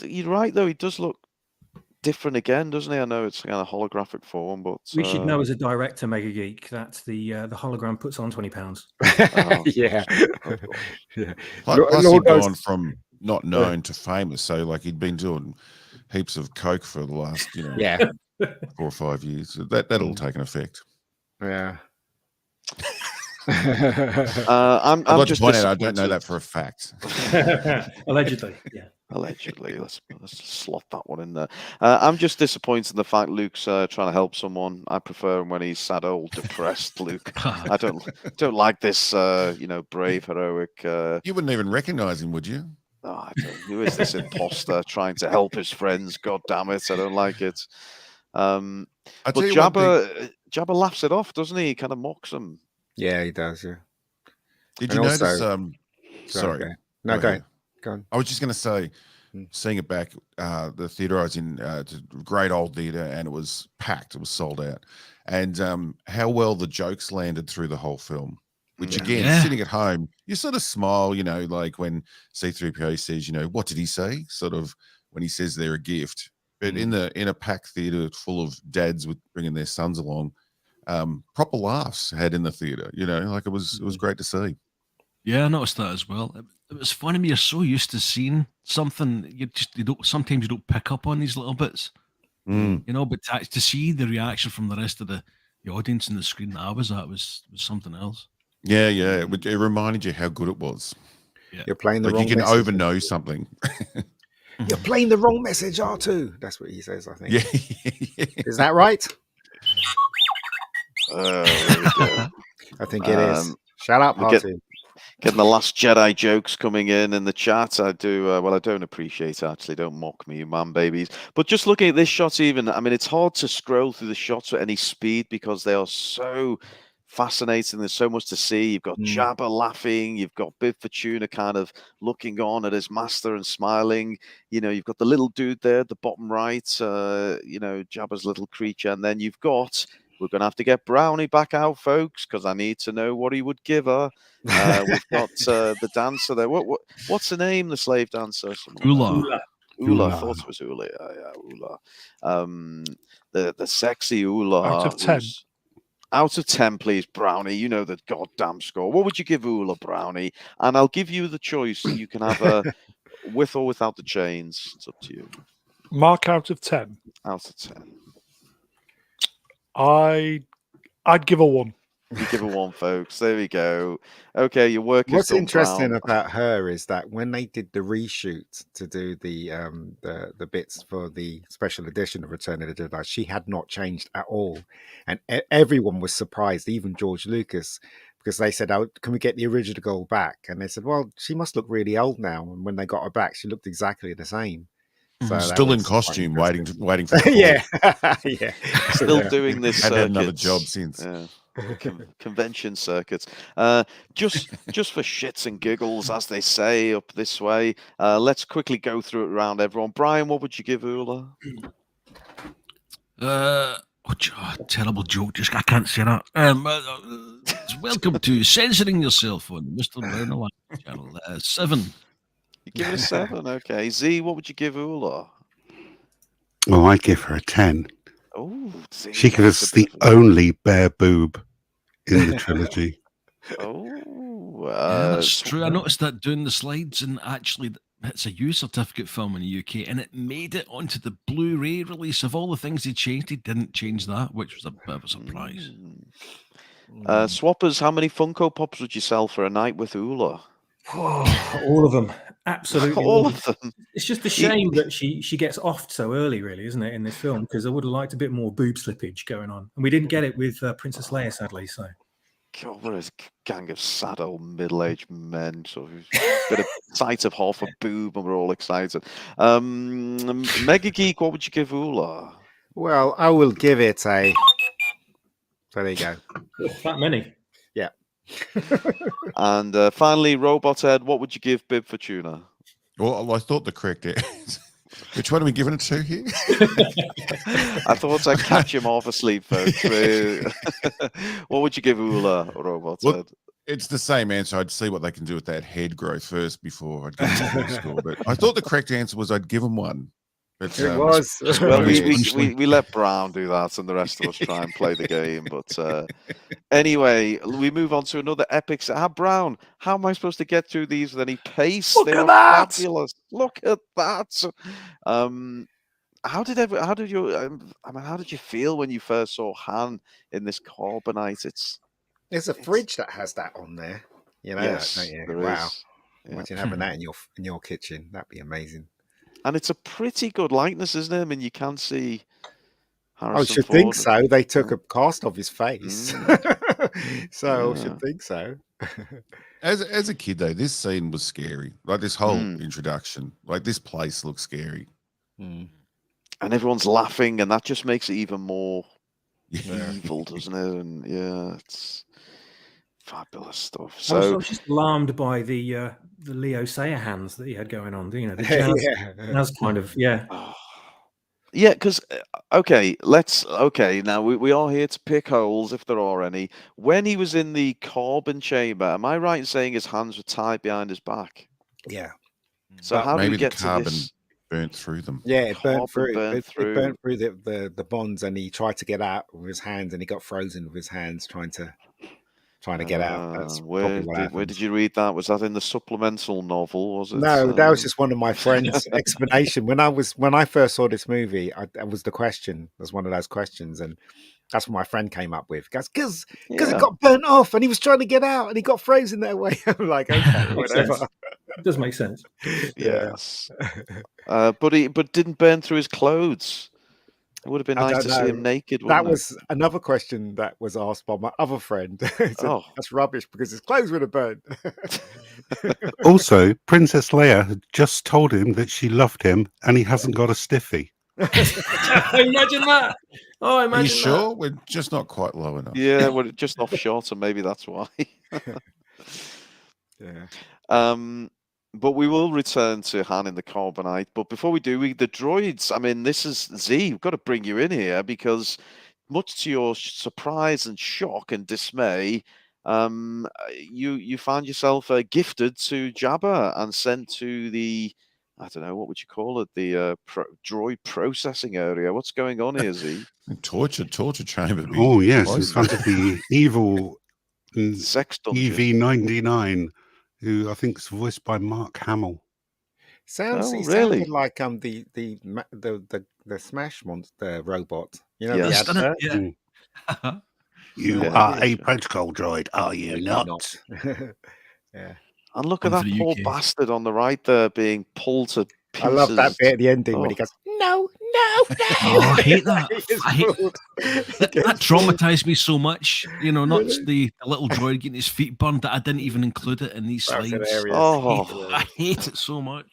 You're right, though. He does look different again, doesn't he? I know it's kind of holographic form, but we should know as a director, Mega Geek, that the hologram puts on £20. Yeah. Plus, he'd gone from not known to famous, so like he'd been doing heaps of coke for the last 4 or 5 years. So that'll take an effect. Yeah. I'm just point out, I don't know that for a fact. Allegedly, yeah. Allegedly, let's slot that one in there. I'm just disappointed in the fact Luke's trying to help someone. I prefer him when he's sad, old, depressed. Luke, I don't like this. Brave, heroic. You wouldn't even recognize him, would you? Oh, who is this imposter trying to help his friends? God damn it! I don't like it. But Jabba laughs it off, doesn't he? He kind of mocks him. Yeah, he does. Yeah. Did you notice? Sorry. No, go ahead. Go on. I was just going to say, seeing it back, the theater I was in, it's a great old theater, and it was packed. It was sold out, and how well the jokes landed through the whole film. Which again, sitting at home, you sort of smile, like when Zee-ThreePIO says, what did he say? Sort of when he says they're a gift. But in a packed theater full of dads with bringing their sons along, proper laughs had in the theater. Like it was great to see. Yeah, I noticed that as well. It was funny. You're so used to seeing something, sometimes you don't pick up on these little bits. But to see the reaction from the rest of the audience in the screen that I was at was something else. Yeah. It reminded you how good it was. Yeah. You're playing the wrong you can message. overknow something. You're playing the wrong message, R2. That's what he says, I think. Yeah. Is that right? There we go. I think it is. Shut up, R2. Getting the Last Jedi jokes coming in the chat. I do. Well, I don't appreciate it, actually. Don't mock me, you man babies. But just looking at this shot, even, I mean, it's hard to scroll through the shots at any speed because they are so fascinating. There's so much to see. You've got Jabba laughing. You've got Bib Fortuna kind of looking on at his master and smiling. You know, you've got the little dude there at the bottom right. You know, Jabba's little creature, and then you've got. We're going to have to get Brownie back out, folks, because I need to know what he would give her. We've got the dancer there. What's the name? The slave dancer? Ula. Ula. I thought it was Ula. Yeah, Ula. The sexy Ula. Out of 10. Out of 10, please, Brownie. You know the goddamn score. What would you give Ula, Brownie? And I'll give you the choice. You can have her with or without the chains. It's up to you. Mark out of 10. Out of 10. I'd give her 1. You give her 1, folks. There we go. Okay, your work is What's done, interesting Brown. about her is that when they did the reshoot to do the bits for the special edition of Return of the Jedi, she had not changed at all, and everyone was surprised, even George Lucas, because they said, "Oh, can we get the original girl back?" And they said, "Well, she must look really old now." And when they got her back, she looked exactly the same. So still in costume, waiting for the yeah. Still doing this. Had another job since. Yeah. Convention circuits. Just for shits and giggles, as they say up this way. Let's quickly go through it around everyone. Brian, what would you give Ula? Terrible joke. I can't say that. Welcome to Censoring Yourself on Mr. Brown Alive channel. 7. You give it a 7, okay. Z, what would you give Ula? Well, I'd give her a 10. Oh, she was the only bare boob in the trilogy. That's true. I noticed that doing the slides, and actually, it's a U certificate film in the UK, and it made it onto the Blu-ray release. Of all the things he changed, he didn't change that, which was a bit of a surprise. Swappers, how many Funko Pops would you sell for a night with Ula? Oh, all of them. Absolutely. All of them. It's just a shame that she gets offed so early, really, isn't it, in this film? Because I would have liked a bit more boob slippage going on. And we didn't get it with Princess Leia, sadly. So, God, we're a gang of sad old middle-aged men. So bit of sight of half a boob and we're all excited. Mega Geek, what would you give Ula? Well, I will give it a... So there you go. That many. Yeah. And finally, Robot Head, what would you give Bib Fortuna? Well, I thought the correct answer. Which one are we giving it to here? I thought I'd catch him half asleep, folks. What would you give Ula, Robot Head? It's the same answer. I'd see what they can do with that head growth first before I'd give them a score. But I thought the correct answer was I'd give them 1. But, it was. Well, we let Brown do that and the rest of us try and play the game. But anyway, we move on to another epic. Brown, how am I supposed to get through these with any pace? Look at that! Fabulous. Look at that. How did you feel when you first saw Han in this carbonite? There's a fridge that has that on there. You know, yes, don't you? There wow. is. Yeah. Imagine having that in your kitchen. That'd be amazing. And it's a pretty good likeness, isn't it? I mean, you can see Harrison I should Ford. think so. They took a cast of his face. So I should think so. As a kid, though, this scene was scary. Like this whole introduction. Like this place looks scary. And everyone's laughing, and that just makes it even more evil, doesn't it? And yeah, it's fabulous stuff. So I was just alarmed by the Leo Sayer hands that he had going on. You know, the jazz kind of yeah, because now we are here to pick holes if there are any. When he was in the carbon chamber, am I right in saying his hands were tied behind his back? Yeah. So how do we get the carbon to this? burnt through them? Yeah, it burnt through. It burnt through the bonds, and he tried to get out with his hands, and he got frozen with his hands trying to get out. That's where did you read that? Was that in the supplemental novel? Was it? No, that was just one of my friends' explanation. When I first saw this movie, that was the question. It was one of those questions, and that's what my friend came up with. Because it got burnt off, and he was trying to get out, and he got frozen that way. I'm like, okay, whatever. It does make sense. Yes. But didn't burn through his clothes. It would have been nice to see him naked, wouldn't That was another question that was asked by my other friend. Said, that's rubbish because his clothes would have burned. Also, Princess Leia had just told him that she loved him and he hasn't got a stiffy. Imagine that. Oh, imagine Are you sure? We're just not quite low enough. Yeah, we're just off short, so maybe that's why. Yeah. But we will return to Han in the Carbonite. But before we do, the droids. I mean, this is Zee. We've got to bring you in here because, much to your surprise and shock and dismay, you found yourself gifted to Jabba and sent to the, I don't know, what would you call it? The droid processing area. What's going on here, Zee? Torture chamber. Oh yes, in front of the evil sex dungeon. EV-99. Who I think is voiced by Mark Hamill. Sounded like the Smash monster robot. You know, yes. the advert? Yeah. You are a protocol droid, are you not? Yeah. And look at that poor bastard on the right there being pulled to pieces. I love that bit at the ending when he goes, no. Oh, I hate that. That traumatized me so much. You know, not the little droid getting his feet burned, that I didn't even include it in these slides. I hate it so much.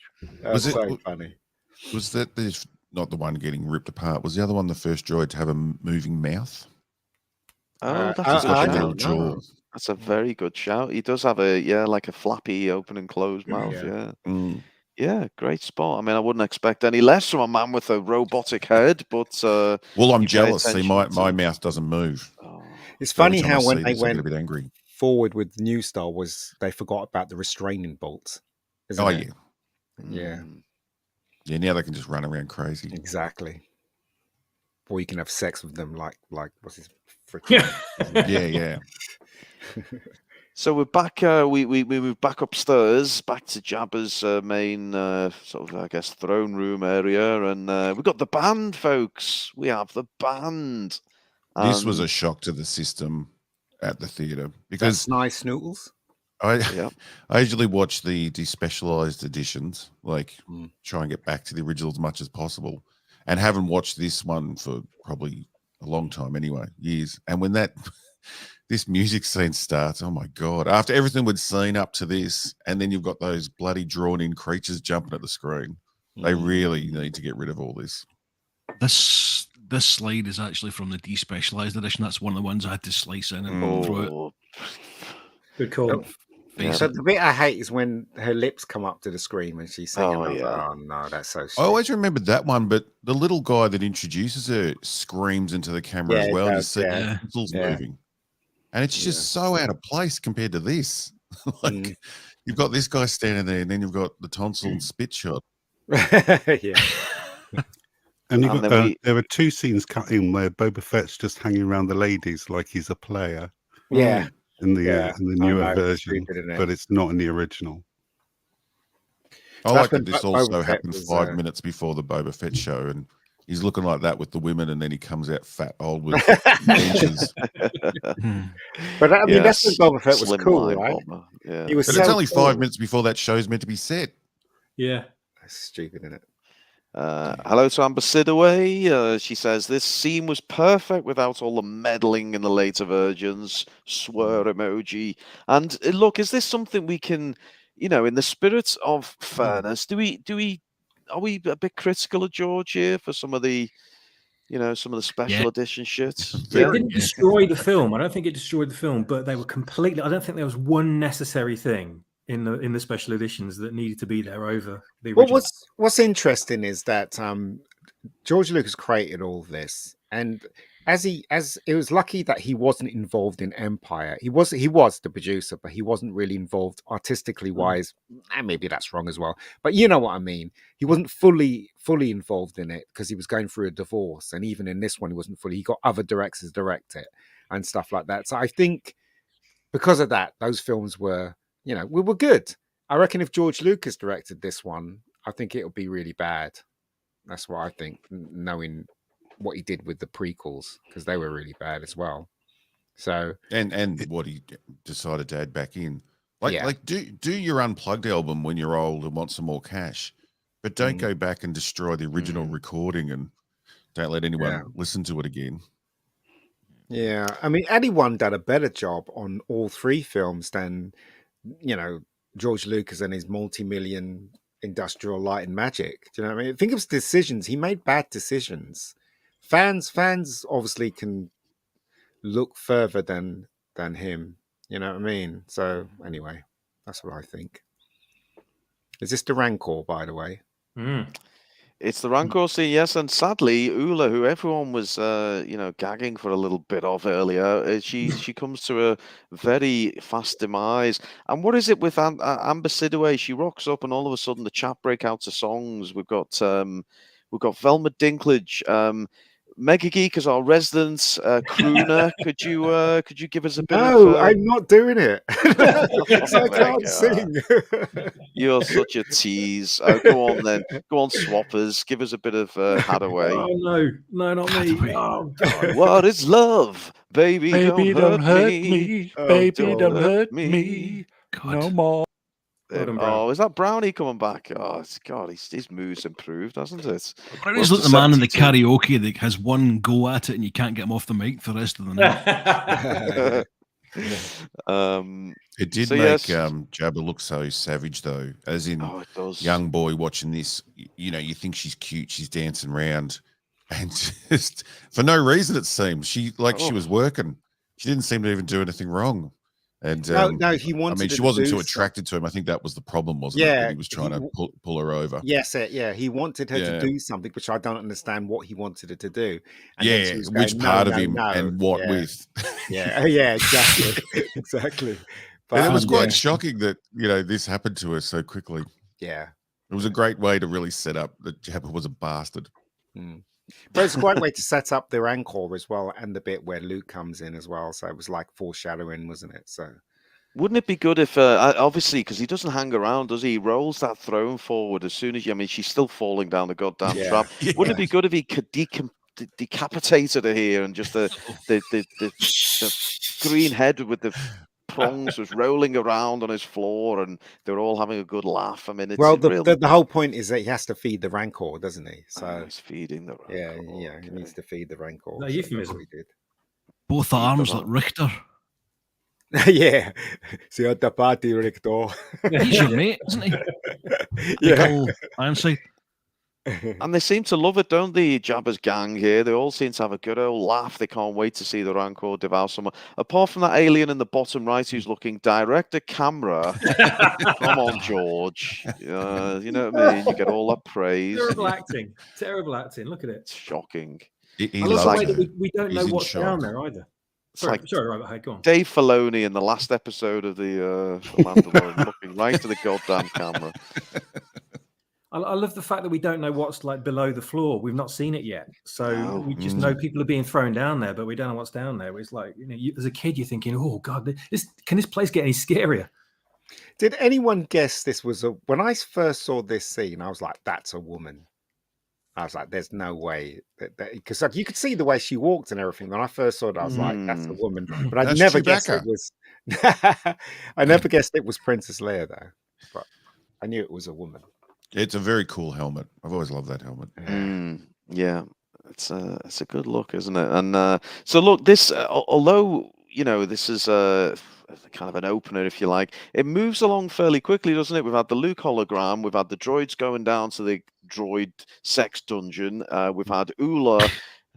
Was it so funny? Was that not the one getting ripped apart? Was the other one the first droid to have a moving mouth? Oh, that's a jaw. That's a very good shout. He does have like a flappy open and closed mouth. Yeah. Yeah, great spot. I mean, I wouldn't expect any less from a man with a robotic head, but well, I'm jealous. See, my mouth doesn't move. It's funny how when they went a bit angry forward with the new Star Wars, they forgot about the restraining bolts. Yeah. Yeah. Yeah, now they can just run around crazy. Exactly. Or you can have sex with them like what's his yeah. So we're back. We move back upstairs, back to Jabba's main sort of, I guess, throne room area, and we've got the band, folks. We have the band. This was a shock to the system at the theater because that's nice noodles. I usually watch the despecialized editions, like try and get back to the original as much as possible, and haven't watched this one for probably a long time anyway, years. And when this music scene starts, oh my God, after everything we'd seen up to this, and then you've got those bloody drawn-in creatures jumping at the screen. They really need to get rid of all this. This slide is actually from the despecialized edition. That's one of the ones I had to slice in and throw it. Good call. So the bit I hate is when her lips come up to the screen when she's singing. Oh no, that's so stupid. I always remembered that one, but the little guy that introduces her screams into the camera as well. You see the pencils moving. And it's just so out of place compared to this. Like you've got this guy standing there, and then you've got the tonsil and spit shot. And you've got there were two scenes cut in where Boba Fett's just hanging around the ladies like he's a player. Yeah. In the newer version, but it's not in the original. I like that this also happened 5 minutes before the Boba Fett show, and he's looking like that with the women, and then he comes out fat old with inches. But I mean, that's when Boba Fett was cool, right? Yeah. He was but it's only 5 minutes before that show's meant to be set. Yeah, that's stupid, isn't it? Hello to Amber Sidaway. She says this scene was perfect without all the meddling in the later versions. Swear emoji. And look, is this something we can, in the spirit of fairness, are we a bit critical of George here for some of the, some of the special edition shit? It didn't destroy the film. I don't think it destroyed the film, but they were completely. I don't think there was one necessary thing in the special editions that needed to be there over the original. What's interesting is that George Lucas created all this, and as it was lucky that he wasn't involved in Empire. He was the producer, but he wasn't really involved artistically wise. And maybe that's wrong as well, but you know what I mean. He wasn't fully involved in it because he was going through a divorce, and even in this one, he wasn't fully. He got other directors direct it and stuff like that. So I think because of that, those films were. We were good. I reckon if George Lucas directed this one, I think it'll be really bad. That's what I think, knowing what he did with the prequels, because they were really bad as well. So and what he decided to add back in. Like do your unplugged album when you're old and want some more cash, but don't go back and destroy the original recording and don't let anyone listen to it again. Yeah, I mean, anyone done a better job on all three films than, George Lucas and his multi-million industrial light and magic. Do you know what I mean? Think of his decisions. He made bad decisions. Fans obviously can look further than him. You know what I mean? So anyway, that's what I think. Is this the Rancor, by the way? It's the Rancor scene, yes, and sadly, Ula, who everyone was, gagging for a little bit of earlier, she comes to a very fast demise. And what is it with Amber Sidaway? She rocks up, and all of a sudden, the chat break out to songs. We've got Velma Dinklage, Mega Geek as our resident crooner. Could you give us a bit of? No, I'm not doing it. So I can't sing. You're such a tease. Oh, go on then. Go on, swappers. Give us a bit of Hadaway. Oh no, not me. Oh God. What is love, baby? Baby, don't hurt me. Baby, don't hurt me. God. No more. Is that Brownie coming back? Oh God, his move's improved, hasn't it? Brownie's like the man in the karaoke that has one go at it and you can't get him off the mic for the rest of the night. It did make Jabba look so savage, though. As in, young boy watching this, you think she's cute, she's dancing around, and just for no reason it seemed she was working. She didn't seem to even do anything wrong. And no, he wanted. I mean, she wasn't too attracted to him. I think that was the problem, wasn't it? He was trying to pull her over. Yes, he wanted her to do something, which I don't understand what he wanted her to do. And which part of him and what with? Exactly. But, and it was quite shocking that this happened to her so quickly. Yeah, it was a great way to really set up that Jabba was a bastard. But it's a great way to set up the Rancor as well, and the bit where Luke comes in as well. So it was like foreshadowing, wasn't it? So wouldn't it be good if, obviously, because he doesn't hang around, does he? He rolls that throne forward as soon as she's still falling down the goddamn trap. Yeah. Wouldn't it be good if he could decapitated her here and just the green head with the prongs was rolling around on his floor and they were all having a good laugh. I mean, it's the whole point is that he has to feed the Rancor, doesn't he? So he's feeding the Rancor. Yeah, he needs to feed the Rancor. No, euphemism. He did. Both arms like Richter. Yeah, see at the party, Richter. He's your mate, isn't he? Yeah, Ironside. And they seem to love it, don't they? Jabba's gang here. They all seem to have a good old laugh. They can't wait to see the Rancor devour someone. Apart from that alien in the bottom right who's looking direct at camera. Come on, George. You know what I mean? You get all that praise. Terrible acting. Look at it. It's shocking. I love the way that we don't know what's down there either. Sorry, Robert, go on. Dave Filoni in the last episode of the Mandalorian looking right to the goddamn camera. I love the fact that we don't know what's like below the floor. We've not seen it yet. So we just know people are being thrown down there, but we don't know what's down there. It's like, as a kid, you're thinking, oh, God, can this place get any scarier? Did anyone guess this was when I first saw this scene, I was like, that's a woman. I was like, there's no way. Because you could see the way she walked and everything. When I first saw it, I was like, that's a woman. But I never guessed it was... I never guessed it was Princess Leia, though. But I knew it was a woman. It's a very cool helmet. I've always loved that helmet. Yeah, it's a good look, isn't it? And so look, this although this is kind of an opener, if you like, it moves along fairly quickly, doesn't it? We've had the Luke hologram, we've had the droids going down to the droid sex dungeon, we've had Ula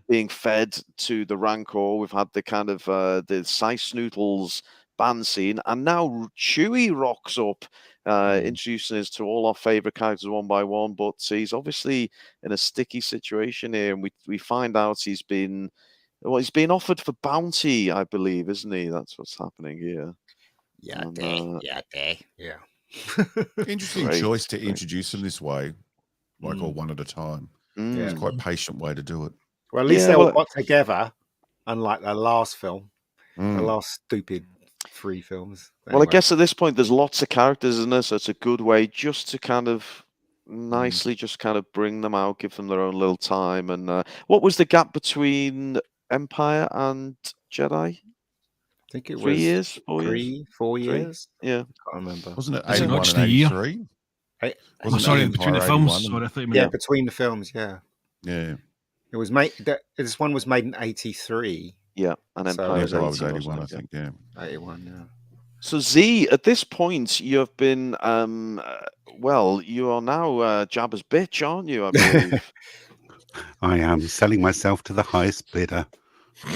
being fed to the Rancor, we've had the kind of the Sice Snootles band scene, and now Chewie rocks up. Introducing us to all our favorite characters one by one, but he's obviously in a sticky situation here, and we find out he's been offered for bounty, I believe, isn't he? That's what's happening here. Yeah. Interesting choice to introduce him this way, like all one at a time. It's quite a patient way to do it. Well, at least they all got together, unlike the last film, the last stupid 3 films. Anyway. Well, I guess at this point there's lots of characters in there, so it's a good way just to kind of nicely just kind of bring them out, give them their own little time. And what was the gap between Empire and Jedi? think it 3 was years, 4 years, 4 3. years. Yeah, I can't remember. Wasn't it Is it 81 not just and a year? 83? Oh, Wasn't sorry, Empire between the films. 81 Sorry, I thought you meant. Yeah, between the films. Yeah, Yeah. it was made. This one was made in 83. yeah, and So- Empire's Empire 80 was or 81, I something, think. Yeah. 81. Yeah. So Z, at this point, you have been, well, you are now Jabba's bitch, aren't you? I believe. I am selling myself to the highest bidder.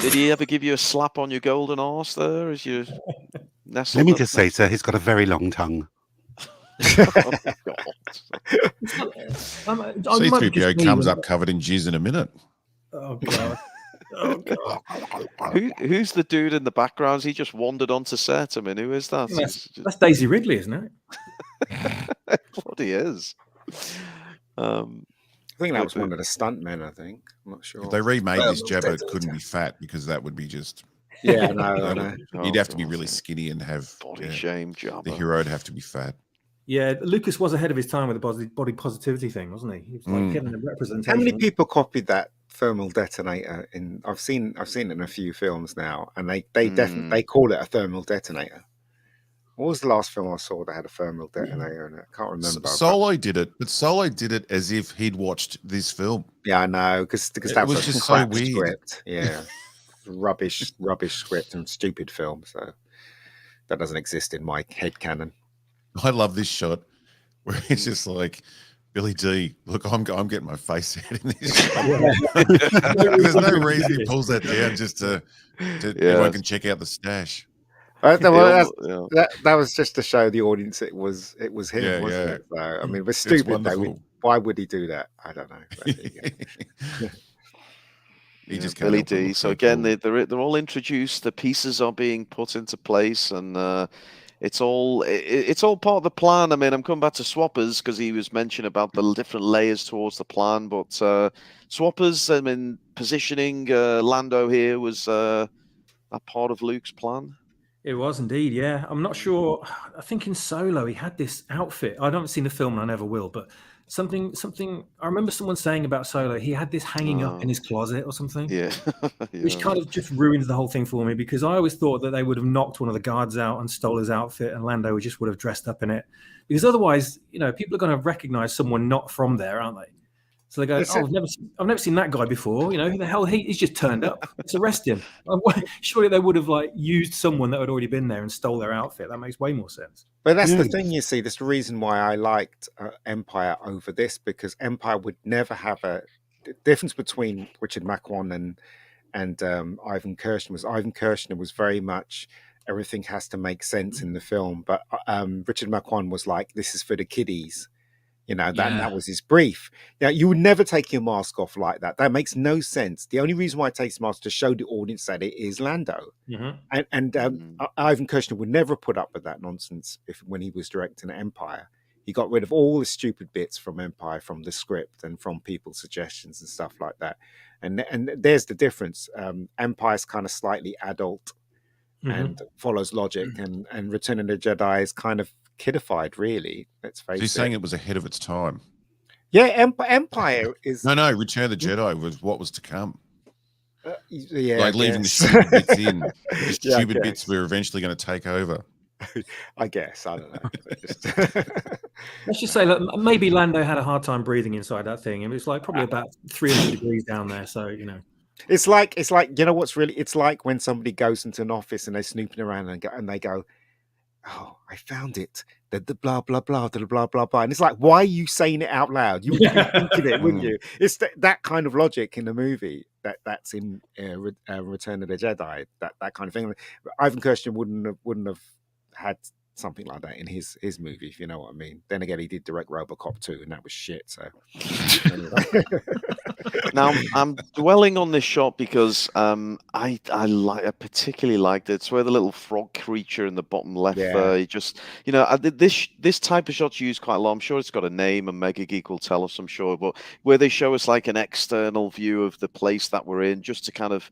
Did he ever give you a slap on your golden arse there as you nestled? Let me just say, sir, he's got a very long tongue. Oh, God. C-3PO comes up covered in jizz in a minute. Oh God. Oh God. Who's the dude in the background? He just wandered onto set. I mean, who is that? That's Daisy Ridley, isn't it? What he is. I think that was one of the stuntmen. I think. I'm not sure. If they remade this, Jabba couldn't be fat because that would be just. Yeah, I know. He'd have to be really skinny and have body shame. Jabba. The hero would have to be fat. Yeah, Lucas was ahead of his time with the body positivity thing, wasn't he? He was like getting a representation. How many people copied that thermal detonator? I've seen it in a few films now, and they definitely call it a thermal detonator. What was the last film I saw that had a thermal detonator in it? I can't remember. Solo did it, but Solo did it as if he'd watched this film. Yeah, I know, because that was just so weird. Script. Yeah, rubbish script and stupid film. So that doesn't exist in my head canon. I love this shot where it's just like, Billy D, look, I'm getting my face out in this shot. There's no reason he pulls that down just to everyone can check out the stash. That was just to show the audience it was him, wasn't it? So, I mean, it was stupid though. Why would he do that? I don't know. He just Billy D. So again, they're all introduced. The pieces are being put into place, and it's all part of the plan. I mean, I'm coming back to Swappers because he was mentioning about the different layers towards the plan. But Swappers, I mean, positioning Lando here was that part of Luke's plan. It was indeed, yeah. I'm not sure. I think in Solo he had this outfit. I haven't seen the film and I never will, but something. I remember someone saying about Solo he had this hanging up in his closet or something. Yeah. Which kind of just ruins the whole thing for me, because I always thought that they would have knocked one of the guards out and stole his outfit, and Lando just would have dressed up in it. Because otherwise, people are going to recognize someone not from there, aren't they? So they go, I've never seen that guy before. Who the hell? He's just turned up. Let's arrest him. Surely they would have used someone that had already been there and stole their outfit. That makes way more sense. But that's the thing, you see. That's the reason why I liked Empire over this, because Empire would never have the difference between Richard Marquant and Ivan Kershner was very much everything has to make sense in the film. But Richard Marquand was like, this is for the kiddies. That was his brief. Now, you would never take your mask off like that. That makes no sense. The only reason why it takes mask to show the audience that it is Lando. Mm-hmm. And Ivan Kershner would never put up with that nonsense when he was directing Empire. He got rid of all the stupid bits from Empire, from the script and from people's suggestions and stuff like that. And there's the difference. Empire's kind of slightly adult and follows logic, and Return of the Jedi is kind of kidified, really. Let's face it. He's saying it was ahead of its time. Yeah, Empire is... No, Return of the Jedi was what was to come. Yeah, leaving the stupid bits in. The stupid bits were eventually going to take over. I guess. I don't know. Let's just say that maybe Lando had a hard time breathing inside that thing. It was probably about 300 degrees down there, so, It's like what's really... It's like when somebody goes into an office and they're snooping around and they go, oh, I found it. The blah, blah, blah, the blah, blah, blah. And it's like, why are you saying it out loud? You would be thinking it, wouldn't you? It's that kind of logic in the movie that's in Return of the Jedi, that kind of thing. Ivan Kershner wouldn't have had something like that in his movie, if you know what I mean. Then again, he did direct RoboCop 2, and that was shit. So anyway. Now I'm dwelling on this shot because I particularly liked it. It's where the little frog creature in the bottom left there. Just this type of shot's used quite a lot. I'm sure it's got a name, and Mega Geek will tell us, I'm sure. But where they show us an external view of the place that we're in, just to kind of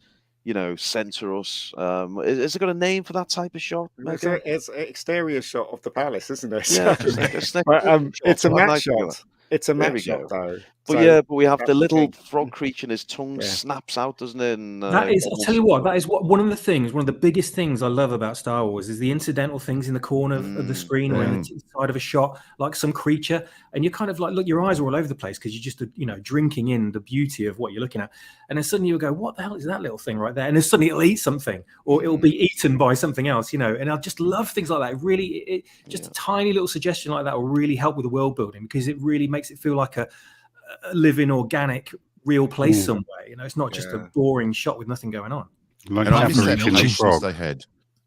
center us. Has it got a name for that type of shot? It's an exterior shot of the palace, isn't it? Yeah, it's a matte shot. It's a There map we shot, go. though. But So yeah, but we have the that's little thing. frog creature and his tongue Yeah. snaps out, doesn't it? And, That is, I'll tell you what, that is one of the biggest things I love about Star Wars is the incidental things in the corner of the screen or in the side of a shot, like some creature. And you're kind of like, look, your eyes are all over the place because you're just, drinking in the beauty of what you're looking at. And then suddenly you'll go, what the hell is that little thing right there? And then suddenly it'll eat something or it'll be eaten by something else, and I just love things like that. Really, just a tiny little suggestion like that will really help with the world building because it really makes it feel like a living, organic, real place somewhere. It's not just a boring shot with nothing going on. Like and I miss that the patience they had.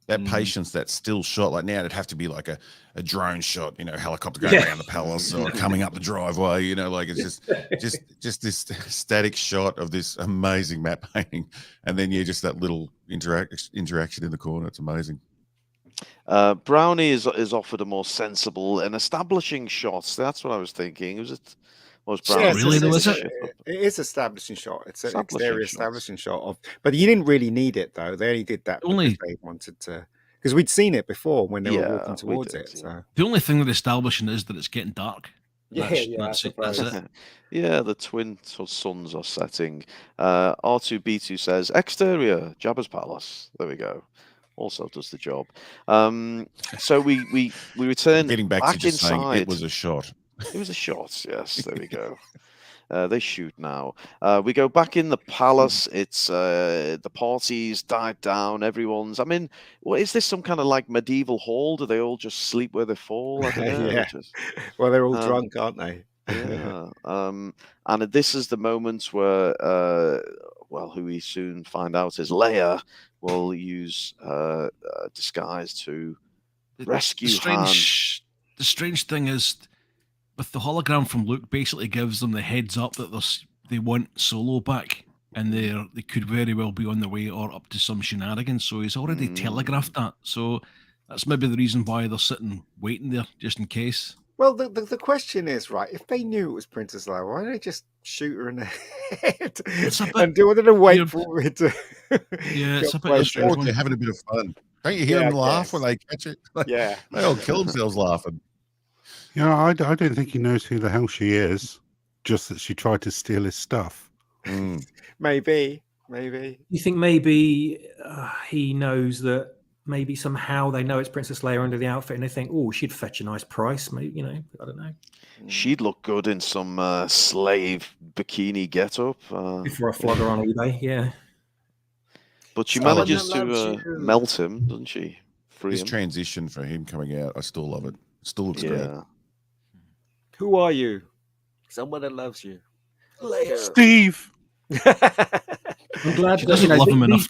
That patience, that still shot. Like now, it'd have to be like a drone shot. Helicopter going around the palace or coming up the driveway. Like it's just this static shot of this amazing map painting, and then just that little interaction in the corner. It's amazing. Brownie is offered a more sensible and establishing shot. That's what I was thinking. Was Brownie really? It is establishing shot. It's an exterior establishing shot of, but you didn't really need it though. They only did that because they wanted to, because we'd seen it before when they were walking towards it. So the only thing they're establishing is that it's getting dark. That's it. Yeah, the twin suns are setting. R2B2 says exterior Jabba's palace. There we go. Also does the job. So we return getting back to just inside. Saying it was a shot. It was a shot, yes. There we go. They shoot now. We go back in the palace. It's the party's died down. Everyone's. I mean, what is this? Some kind of like medieval hall? Do they all just sleep where they fall? I don't know. Yeah. Well, they're all drunk, aren't they? Yeah. And this is the moment where, who we soon find out is Leia will use disguise to rescue Han. The strange thing is, with the hologram from Luke, basically gives them the heads up that they want Solo back, and they could very well be on their way or up to some shenanigans. So he's already telegraphed that. So that's maybe the reason why they're sitting waiting there, just in case. Well, the question is, right, if they knew it was Princess Leia, why don't they just shoot her in the head and do it and wait for it to... Yeah, it's a bit strange. They're having a bit of fun. Don't you hear them laugh when they catch it? Yeah. They all kill themselves laughing. Yeah, I don't think he knows who the hell she is, just that she tried to steal his stuff. Maybe. You think maybe he knows that maybe somehow they know it's Princess Leia under the outfit and they think, oh, she'd fetch a nice price. Maybe, I don't know. She'd look good in some slave bikini get-up. Before I flog her on eBay, yeah. But she manages to melt him, doesn't she? This transition for him coming out, I still love it. Still looks great. Who are you? Someone that loves you. Leia. Steve. I'm glad she doesn't love him enough.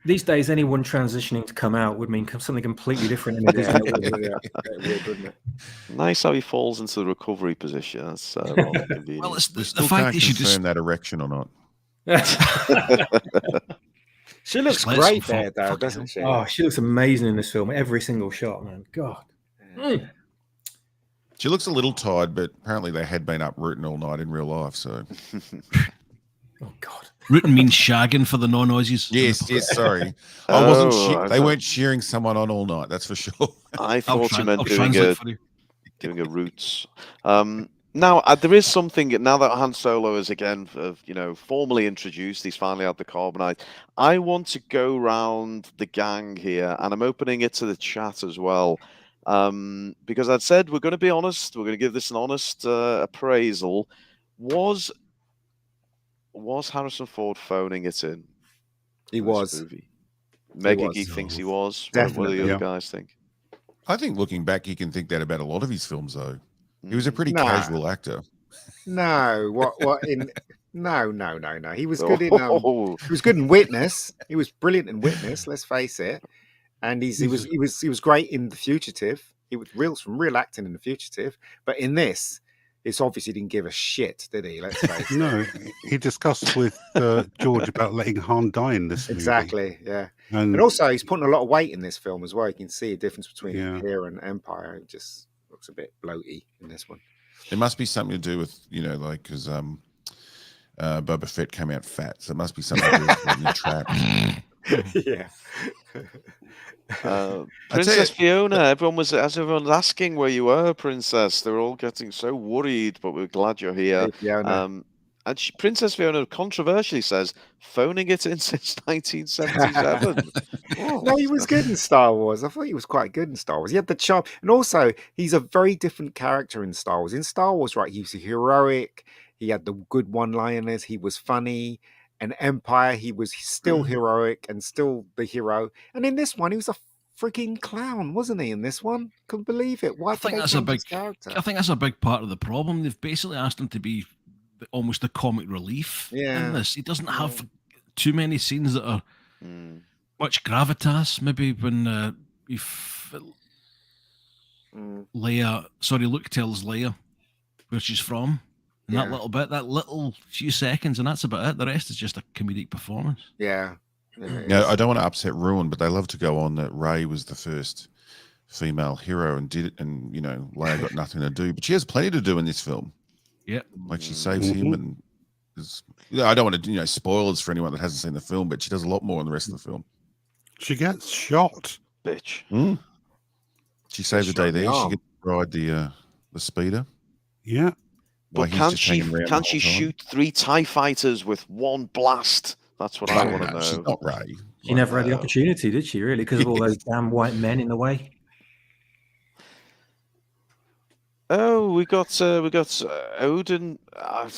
These days, anyone transitioning to come out would mean something completely different. In weird, wouldn't it? Nice how he falls into the recovery position. That's rather convenient. Well, it's the fact that she confirm that erection or not. She looks great there, though, doesn't she? Oh, she looks amazing in this film. Every single shot, man. God. She looks a little tired, but apparently they had been up rooting all night in real life. So, oh God, rooting means shagging for the non-Aussies. Yes. Sorry, I wasn't. They weren't cheering someone on all night. That's for sure. I thought you meant doing a roots. Now there is something. Now that Han Solo is again, formally introduced, he's finally had the carbonite. I want to go round the gang here, and I'm opening it to the chat as well. Because I'd said we're going to be honest, we're going to give this an honest appraisal. Was Harrison Ford phoning it in? He was. Mega Geek thinks he was. Definitely. What do the other guys think? I think looking back, you can think that about a lot of his films, though. He was a pretty casual actor. No, No. He was good in. He was good in Witness. He was brilliant in Witness. Let's face it. And he was great in The Fugitive. He was some real acting in The Fugitive. But in this, it's obviously didn't give a shit, did he? Let's face it. No, he discussed with George about letting Han die in this movie. Exactly, yeah. And also, he's putting a lot of weight in this film as well. You can see a difference between here and Empire. It just looks a bit bloaty in this one. It must be something to do with, because Boba Fett came out fat. So it must be something to do with the trap. Yeah. Princess Fiona, everyone's asking where you were, Princess. They're all getting so worried, but we're glad you're here. And Princess Fiona controversially says, phoning it in since 1977. No, he was good in Star Wars. I thought he was quite good in Star Wars. He had the charm. And also, he's a very different character in Star Wars. In Star Wars, right, he was heroic. He had the good one-liners. He was funny. And Empire, he was still heroic and still the hero. And in this one, he was a freaking clown, wasn't he? In this one, couldn't believe it. Why did they change his character? I think that's a big part of the problem. They've basically asked him to be almost the comic relief in this. He doesn't have too many scenes that are much gravitas. Maybe when Luke tells Leia where she's from. And that little few seconds, and that's about it. The rest is just a comedic performance. Yeah. No, I don't want to upset Ruin, but they love to go on that Rey was the first female hero and did it, and Leia got nothing to do, but she has plenty to do in this film. Yeah, like she saves him, and I don't want to spoilers for anyone that hasn't seen the film, but she does a lot more in the rest of the film. She gets shot, bitch. She saves the day there. She gets to ride the speeder. Yeah. But can't she shoot 3 TIE fighters with one blast? That's what I want to know. She's not Rey. She never had the opportunity, did she, really? Because of all those damn white men in the way? Oh, we got Odin. I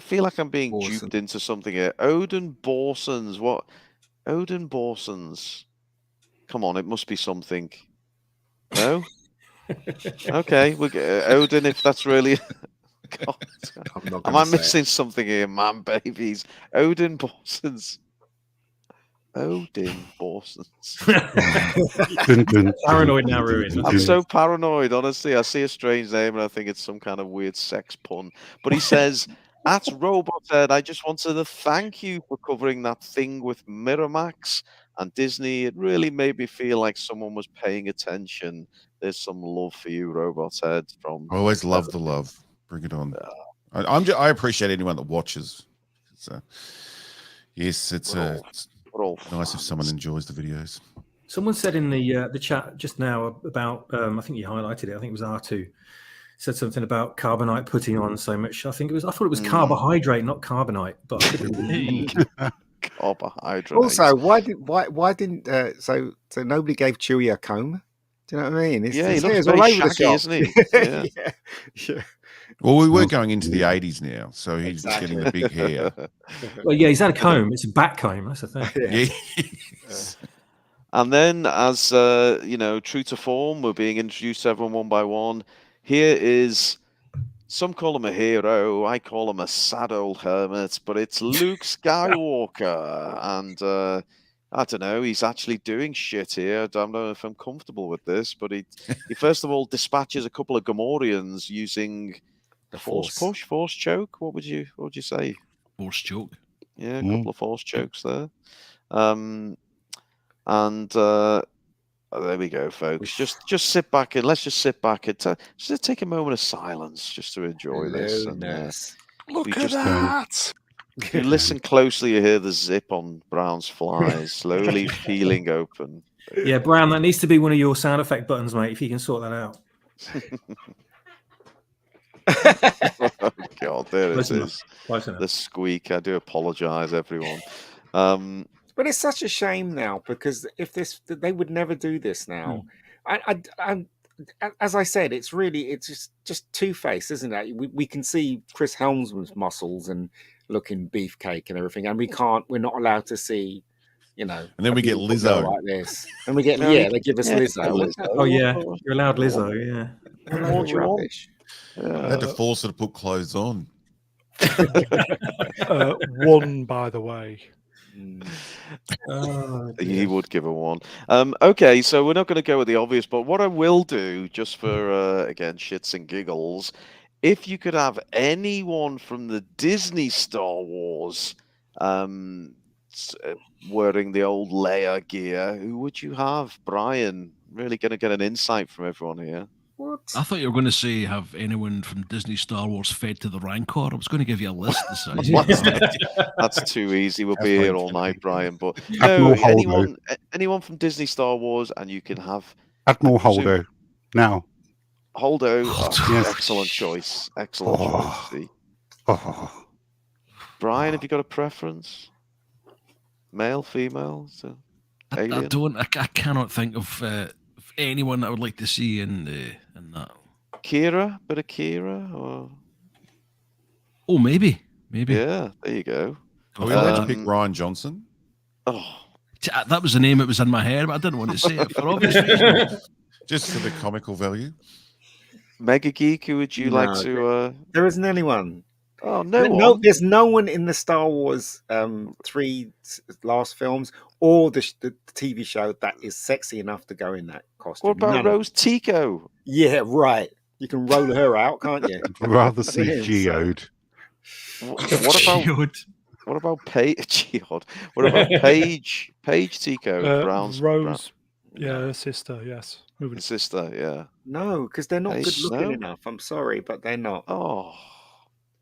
feel like I'm being duped into something here. Odin Borsons. What? Odin Borsons. Come on, it must be something. No? Okay, Odin, if that's really... God. Am I missing something here, man, babies? Odin Borsons. Odin Borsons. Paranoid now, Ruin. I'm so paranoid, honestly. I see a strange name and I think it's some kind of weird sex pun. But he says, at Robothead, I just wanted to thank you for covering that thing with Miramax and Disney. It really made me feel like someone was paying attention. There's some love for you, Robothead. From I always love the love. Bring it on. I appreciate anyone that watches. Yes, it's nice if someone enjoys the videos. Someone said in the chat just now about I think you highlighted it. I think it was R2 said something about carbonite putting on so much. I thought it was carbohydrate, not carbonite. But carbohydrate. Also, why didn't so nobody gave Chewie a comb? Do you know what I mean? He looks very shaggy, isn't he? Yeah. Well, we were going into the 80s now, so he's getting the big hair. Well, yeah, he's had a comb. It's a back comb. That's the thing. And then, as true to form, we're being introduced to everyone one by one. Here is, some call him a hero, I call him a sad old hermit, but it's Luke Skywalker, and I don't know, he's actually doing shit here. I don't know if I'm comfortable with this, but he first of all dispatches a couple of Gamorreans using the force choke. What would you say? Force choke. Yeah, a couple of force chokes there. There we go, folks. Just sit back and let's just sit back and just take a moment of silence just to enjoy this. And, look at that. If you listen closely, you hear the zip on Brown's flies slowly peeling open. Yeah, Brown, that needs to be one of your sound effect buttons, mate, if you can sort that out. Oh, God, there it is. The squeak. I do apologize, everyone. But it's such a shame now, because they would never do this now. As I said, it's just two-faced, isn't it? We can see Chris Helmsman's muscles and looking beefcake and everything, and we're not allowed to see, And then we get Lizzo like this, and we get they give us Lizzo. Oh yeah, you're allowed Lizzo. Yeah, rubbish. I had to force her to put clothes on. One, by the way. He would give a 1. Okay, so we're not going to go with the obvious, but what I will do, just for again shits and giggles, if you could have anyone from the Disney Star Wars wearing the old Leia gear, who would you have? Brian, really going to get an insight from everyone here. What? I thought you were going to say, have anyone from Disney Star Wars fed to the Rancor? I was going to give you a list this size. That's too easy. We'll be here all night, Brian. But Admiral no, anyone from Disney Star Wars, and you can have Admiral Holdo. Now. Holdo, yes. Excellent choice. Excellent choice. See? Brian, have you got a preference? Male, female? I cannot think of anyone that I would like to see in that. Kira, bit of Kira, or maybe. Yeah, there you go. Are we allowed to pick Ryan Johnson? Oh, that was the name that was in my head, but I didn't want to say it for obvious reasons. Just for the comical value. Mega Geek, who would you like to? There isn't anyone. Oh, no, there's no one in the Star Wars 3 last films or the TV show that is sexy enough to go in that costume. What about Rose Tico? Yeah, right. You can roll her out, can't you? I'd rather see Geode. What about Paige? Geode. What about Paige? Paige Tico, Rose. Brown. Yeah, sister. Yes, sister. Yeah. No, because they're not good looking enough. I'm sorry, but they're not. Oh.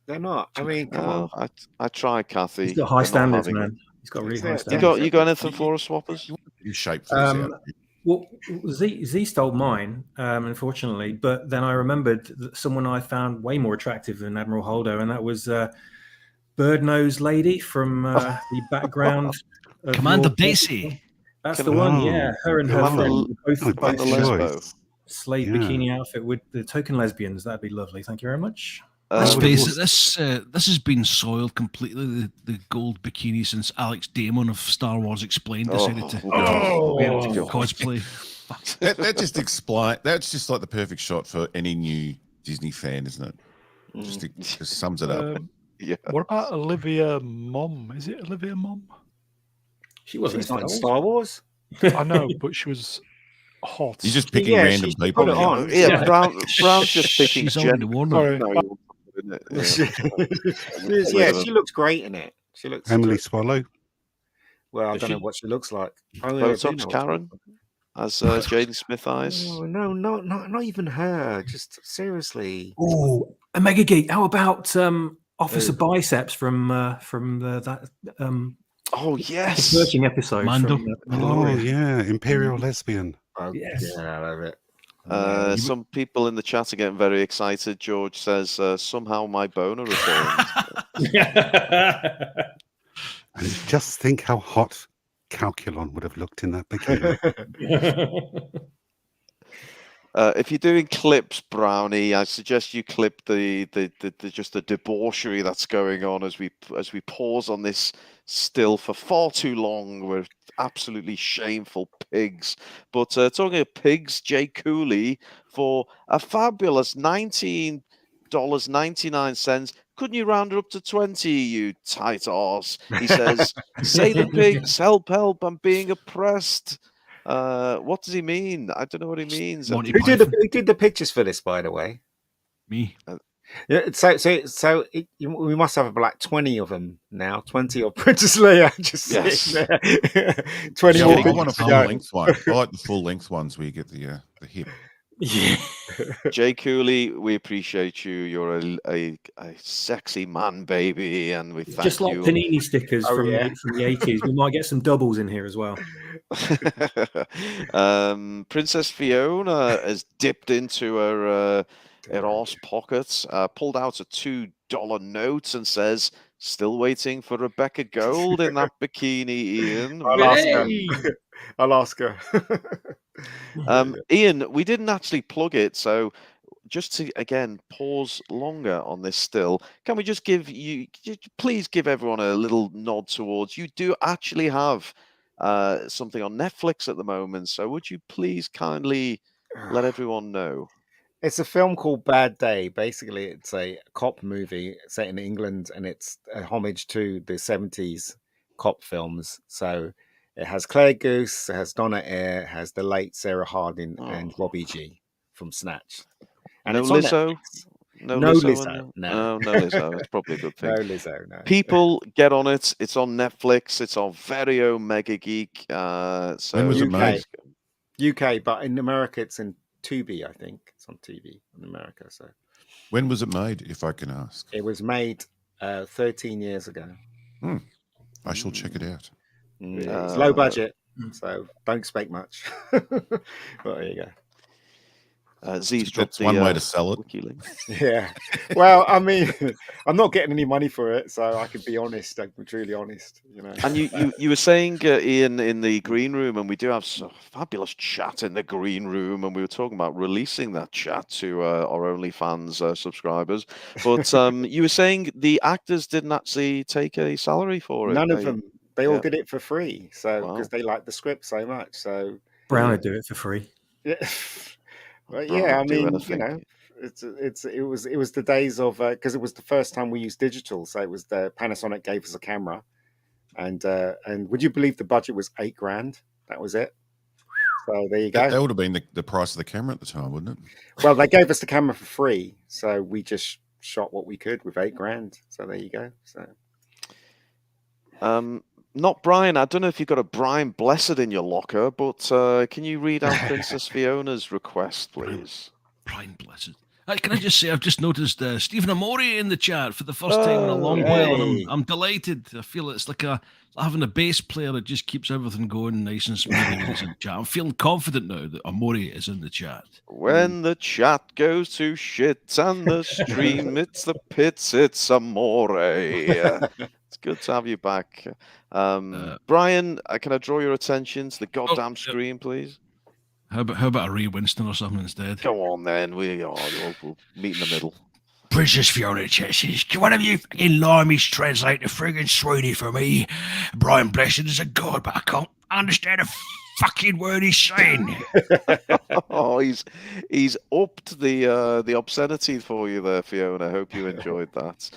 They're not. I mean, come on. I try, Kathy. He's got high standards, man. He's got really high standards. You got anything for us, Swappers? You shape this well, Z stole mine, unfortunately. But then I remembered that someone I found way more attractive than Admiral Holdo, and that was Bird-Nosed Lady from the background. Of Commander Daisy. That's the one, yeah. Her and her friend, both lesbo. Slave bikini outfit with the token lesbians. That'd be lovely. Thank you very much. Let's face it, this has been soiled completely, the gold bikini, since Alex Damon of Star Wars Explained decided to cosplay. That's just like the perfect shot for any new Disney fan, isn't it? Just sums it up. Yeah. What about Olivia Mom? Is it Olivia Mom? She's not in Star Wars. I know, but she was hot. You're just picking random people. Yeah, Brown's just picking. She's already worn it. Yeah, she looks great in it. She looks Emily Swallow. Well, I don't know what she looks like. Botox Karen as Jaden Smith eyes. Oh, no, not even her. Just seriously. Oh, a Mega Geek. How about Officer Biceps from that? Oh yes, the searching episode. Mando. Yeah, Imperial Lesbian. Oh, yes. Yeah, I love it. Some people in the chat are getting very excited. George says, somehow my boner returned. And just think how hot Calculon would have looked in that bikini. If you're doing clips, Brownie, I suggest you clip the just the debauchery that's going on as we pause on this still for far too long. We're absolutely shameful pigs. But talking of pigs, Jay Cooley for a fabulous $19.99. Couldn't you round it up to 20, you tight arse? He says, say the pigs, help, I'm being oppressed. What does he mean? I don't know what he means. Who did the pictures for this, by the way? Me. Yeah, so we must have like 20 of them now. 20 of Princess Leia just sitting there. 20 more. I want a full length one. I like the full length ones where you get the hip. Yeah. Jay Cooley, we appreciate you. You're a sexy man, baby, and we thank just like you. Panini stickers from the 80s. We might get some doubles in here as well. Princess Fiona has dipped into her arse pockets, pulled out a $2 note, and says, "Still waiting for Rebecca Gold in that bikini, Ian." I'll ask her. Ian, we didn't actually plug it, so just to again pause longer on this still, can we just please give everyone a little nod towards, you do actually have something on Netflix at the moment, so would you please kindly let everyone know? It's a film called Bad Day. Basically, it's a cop movie set in England, and it's a homage to the 70s cop films. So it has Claire Goose, it has Donna Eyre, it has the late Sarah Harding and Robbie G from Snatch. And no Lizzo? No Lizzo. No Lizzo. It's probably a good thing. No Lizzo, no. People, get on it. It's on Netflix. It's our very own Mega Geek. When was it made? UK, but in America it's in Tubi, I think. It's on TV in America. So when was it made, if I can ask? it was made 13 years ago. I shall check it out. It's low budget, so don't expect much. But there you go. Zee's That's one way to sell it. Yeah. Well, I mean, I'm not getting any money for it, so I can be honest. I'm truly honest, you know. And you were saying, Ian, in the green room, and we do have some fabulous chat in the green room, and we were talking about releasing that chat to our OnlyFans subscribers. But you were saying the actors didn't actually take a salary for it. None of them. They all did it for free. So because they like the script so much. So Brown would do it for free. Yeah. Well, yeah, I mean, you know, it was the days of because it was the first time we used digital, so it was the Panasonic gave us a camera, and would you believe the budget was $8,000? That was it. So there you go. That would have been the price of the camera at the time, wouldn't it? Well, they gave us the camera for free, so we just shot what we could with $8,000. So there you go. So. Not Brian. I don't know if you've got a Brian Blessed in your locker, but can you read out Princess Fiona's request, please? Brian Blessed. Can I just say, I've just noticed Stephen Amore in the chat for the first time in a long while, and I'm delighted. I feel it's like having a bass player that just keeps everything going nice and smooth when he's in the chat. I'm feeling confident now that Amore is in the chat. When the chat goes to shit and the stream, it's the pits, it's Amore. It's good to have you back. Brian, can I draw your attention to the goddamn screen, please? How about a Ray Winston or something instead? Go on then. We'll meet in the middle. Princess Fiona says, can one of you fucking limeys translate the friggin' Sweeney for me? Brian Blessed is a god, but I can't understand a fucking word he's saying. Oh, he's upped the obscenity for you there, Fiona. Hope you enjoyed that.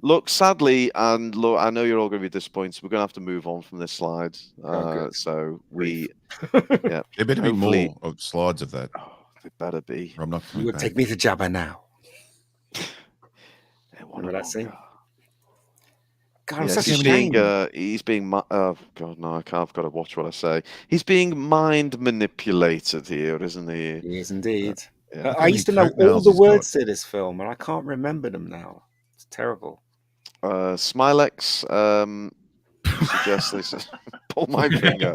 Look, sadly, and look, I know you're all going to be disappointed. We're going to have to move on from this slide. So we, there better be more of slides of that. Oh, there better be. Or I'm not. You would take me to Jabba now. Remember that scene? God, I'm such a shame. He's being. Oh God, no! I've got to watch what I say. He's being mind manipulated here, isn't he? He is indeed. I used to know all the words to this film, and I can't remember them now. It's terrible. Smilex suggests this. Pull my finger.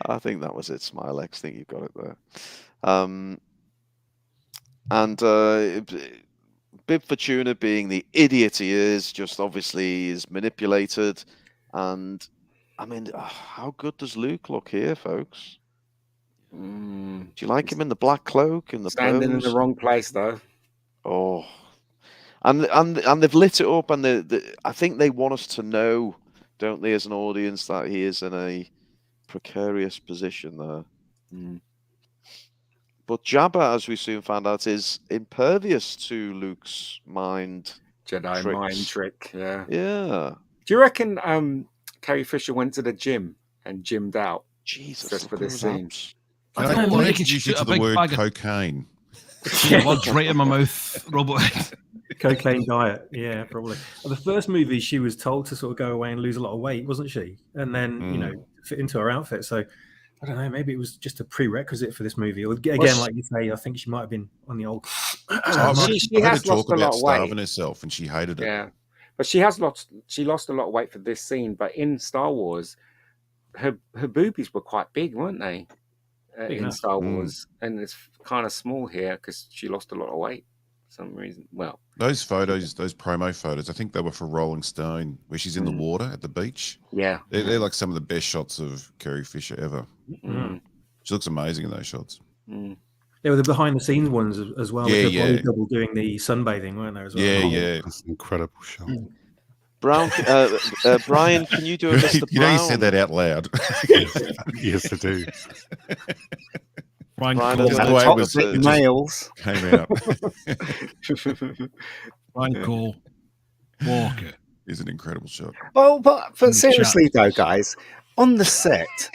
I think that was it. Smilex. I think you got it there. Bib Fortuna, being the idiot he is, just obviously is manipulated. And I mean, how good does Luke look here, folks? Do you like him in the black cloak and the standing in the wrong place, though? Oh, and they've lit it up, and I think they want us to know, don't they, as an audience, that he is in a precarious position there. But Jabba, as we soon found out, is impervious to Luke's mind Jedi tricks. Mind trick. Yeah. Yeah. Do you reckon Carrie Fisher went to the gym and gymmed out? Jesus, just for this scene. I introduce you to the word cocaine. Blood's right in my mouth, Robert. Cocaine diet, yeah, probably. Well, the first movie, she was told to sort of go away and lose a lot of weight, wasn't she? And then, fit into her outfit. So, I don't know, maybe it was just a prerequisite for this movie. Or again, like you say, I think she might have been on the old. She has lost a lot of weight. Starving herself, and she hated it. Yeah, but she lost a lot of weight for this scene. But in Star Wars, her boobies were quite big, weren't they? In Star Wars, and it's kind of small here because she lost a lot of weight for some reason. Well, those photos, those promo photos, I think they were for Rolling Stone, where she's in the water at the beach. Yeah, they're like some of the best shots of Carrie Fisher ever. She looks amazing in those shots. They were the behind the scenes ones as well. Yeah, with her body double doing the sunbathing, weren't there as well? Yeah. That's an incredible shot. Brian, can you do a Mr. Brown? You know you said that out loud. Yes, I do. Brian nails came out. Brian Cole Walker is an incredible shot. Oh, but seriously though, guys, on the set,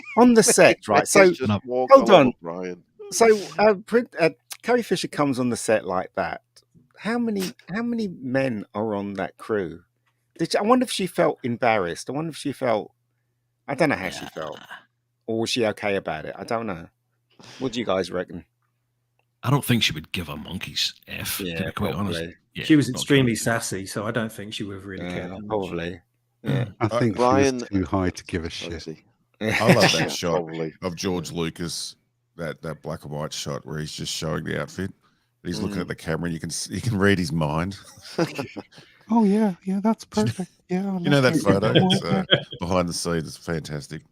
right? So hold on, Brian. So Carrie Fisher comes on the set like that. How many men are on that crew? I wonder if she felt embarrassed. I wonder if she felt. I don't know how she felt, or was she okay about it? I don't know. What do you guys reckon? I don't think she would give a monkey's F, to be quite honest. Yeah, she was extremely sassy, so I don't think she would have really cared. Probably. Yeah. I think Brian, she was too high to give a shit. I love that shot probably. of George Lucas, that black and white shot where he's just showing the outfit. He's looking at the camera, and you can read his mind. Oh yeah, that's perfect. Yeah, you know that photo behind the scenes. It's fantastic.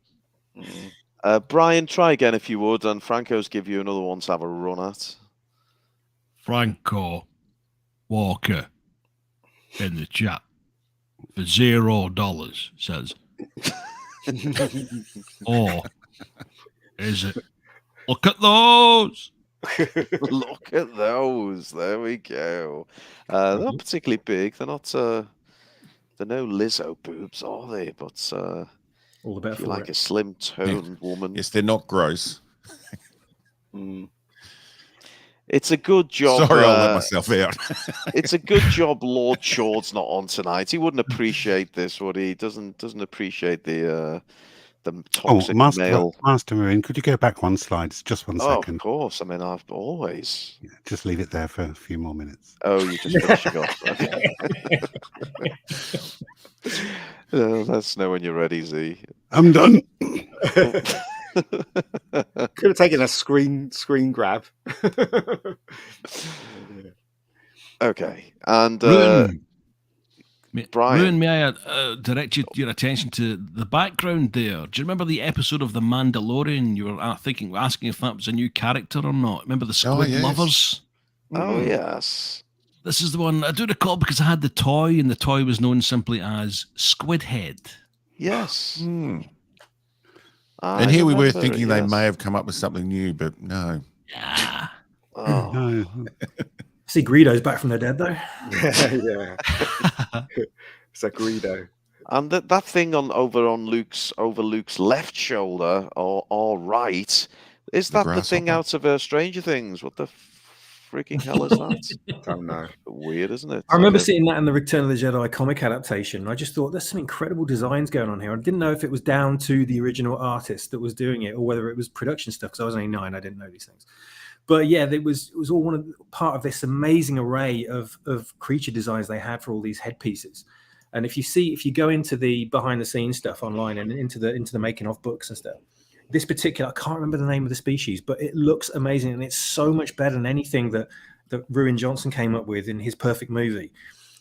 Brian, try again if you would, and Franco's give you another one to have a run at. Franco Walker in the chat for $0 says, or is it? Look at those. Look at those. There we go. They're not particularly big. They're not. They're no Lizzo boobs, are they? But all the better if you for like it. a slim toned woman. Yes, they're not gross. It's a good job. Sorry, I'll let myself out. It's a good job Lord Shaw's not on tonight. He wouldn't appreciate this, would he? Doesn't appreciate the toxic male. Master Marine, could you go back one slide? Just 1 second. Of course. I mean, I've always. Yeah, just leave it there for a few more minutes. Oh, you're just finishing off. Let us know when you're ready, Z. I'm done. Could have taken a screen grab. Okay, and Brian, Ruin, may I direct your attention to the background there? Do you remember the episode of The Mandalorian? You were asking if that was a new character or not. Remember the Squid Lovers? Oh yes. This is the one I do recall because I had the toy, and the toy was known simply as Squid Head. Yes. And here we were thinking they may have come up with something new, but no. Yeah. No. See, Greedo's back from the dead, though. Yeah. It's a Greedo. And that thing over Luke's left shoulder or right, is that the thing out of Stranger Things? What the freaking hell is that? Don't know. Weird, isn't it? I remember seeing that in the Return of the Jedi comic adaptation. I just thought there's some incredible designs going on here. I didn't know if it was down to the original artist that was doing it or whether it was production stuff, because I was only 9. I didn't know these things. But yeah, it was all part of this amazing array of creature designs they had for all these headpieces. And if you go into the behind the scenes stuff online and into the making of books and stuff, this particular, I can't remember the name of the species, but it looks amazing, and it's so much better than anything that Ruin Johnson came up with in his Perfect Movie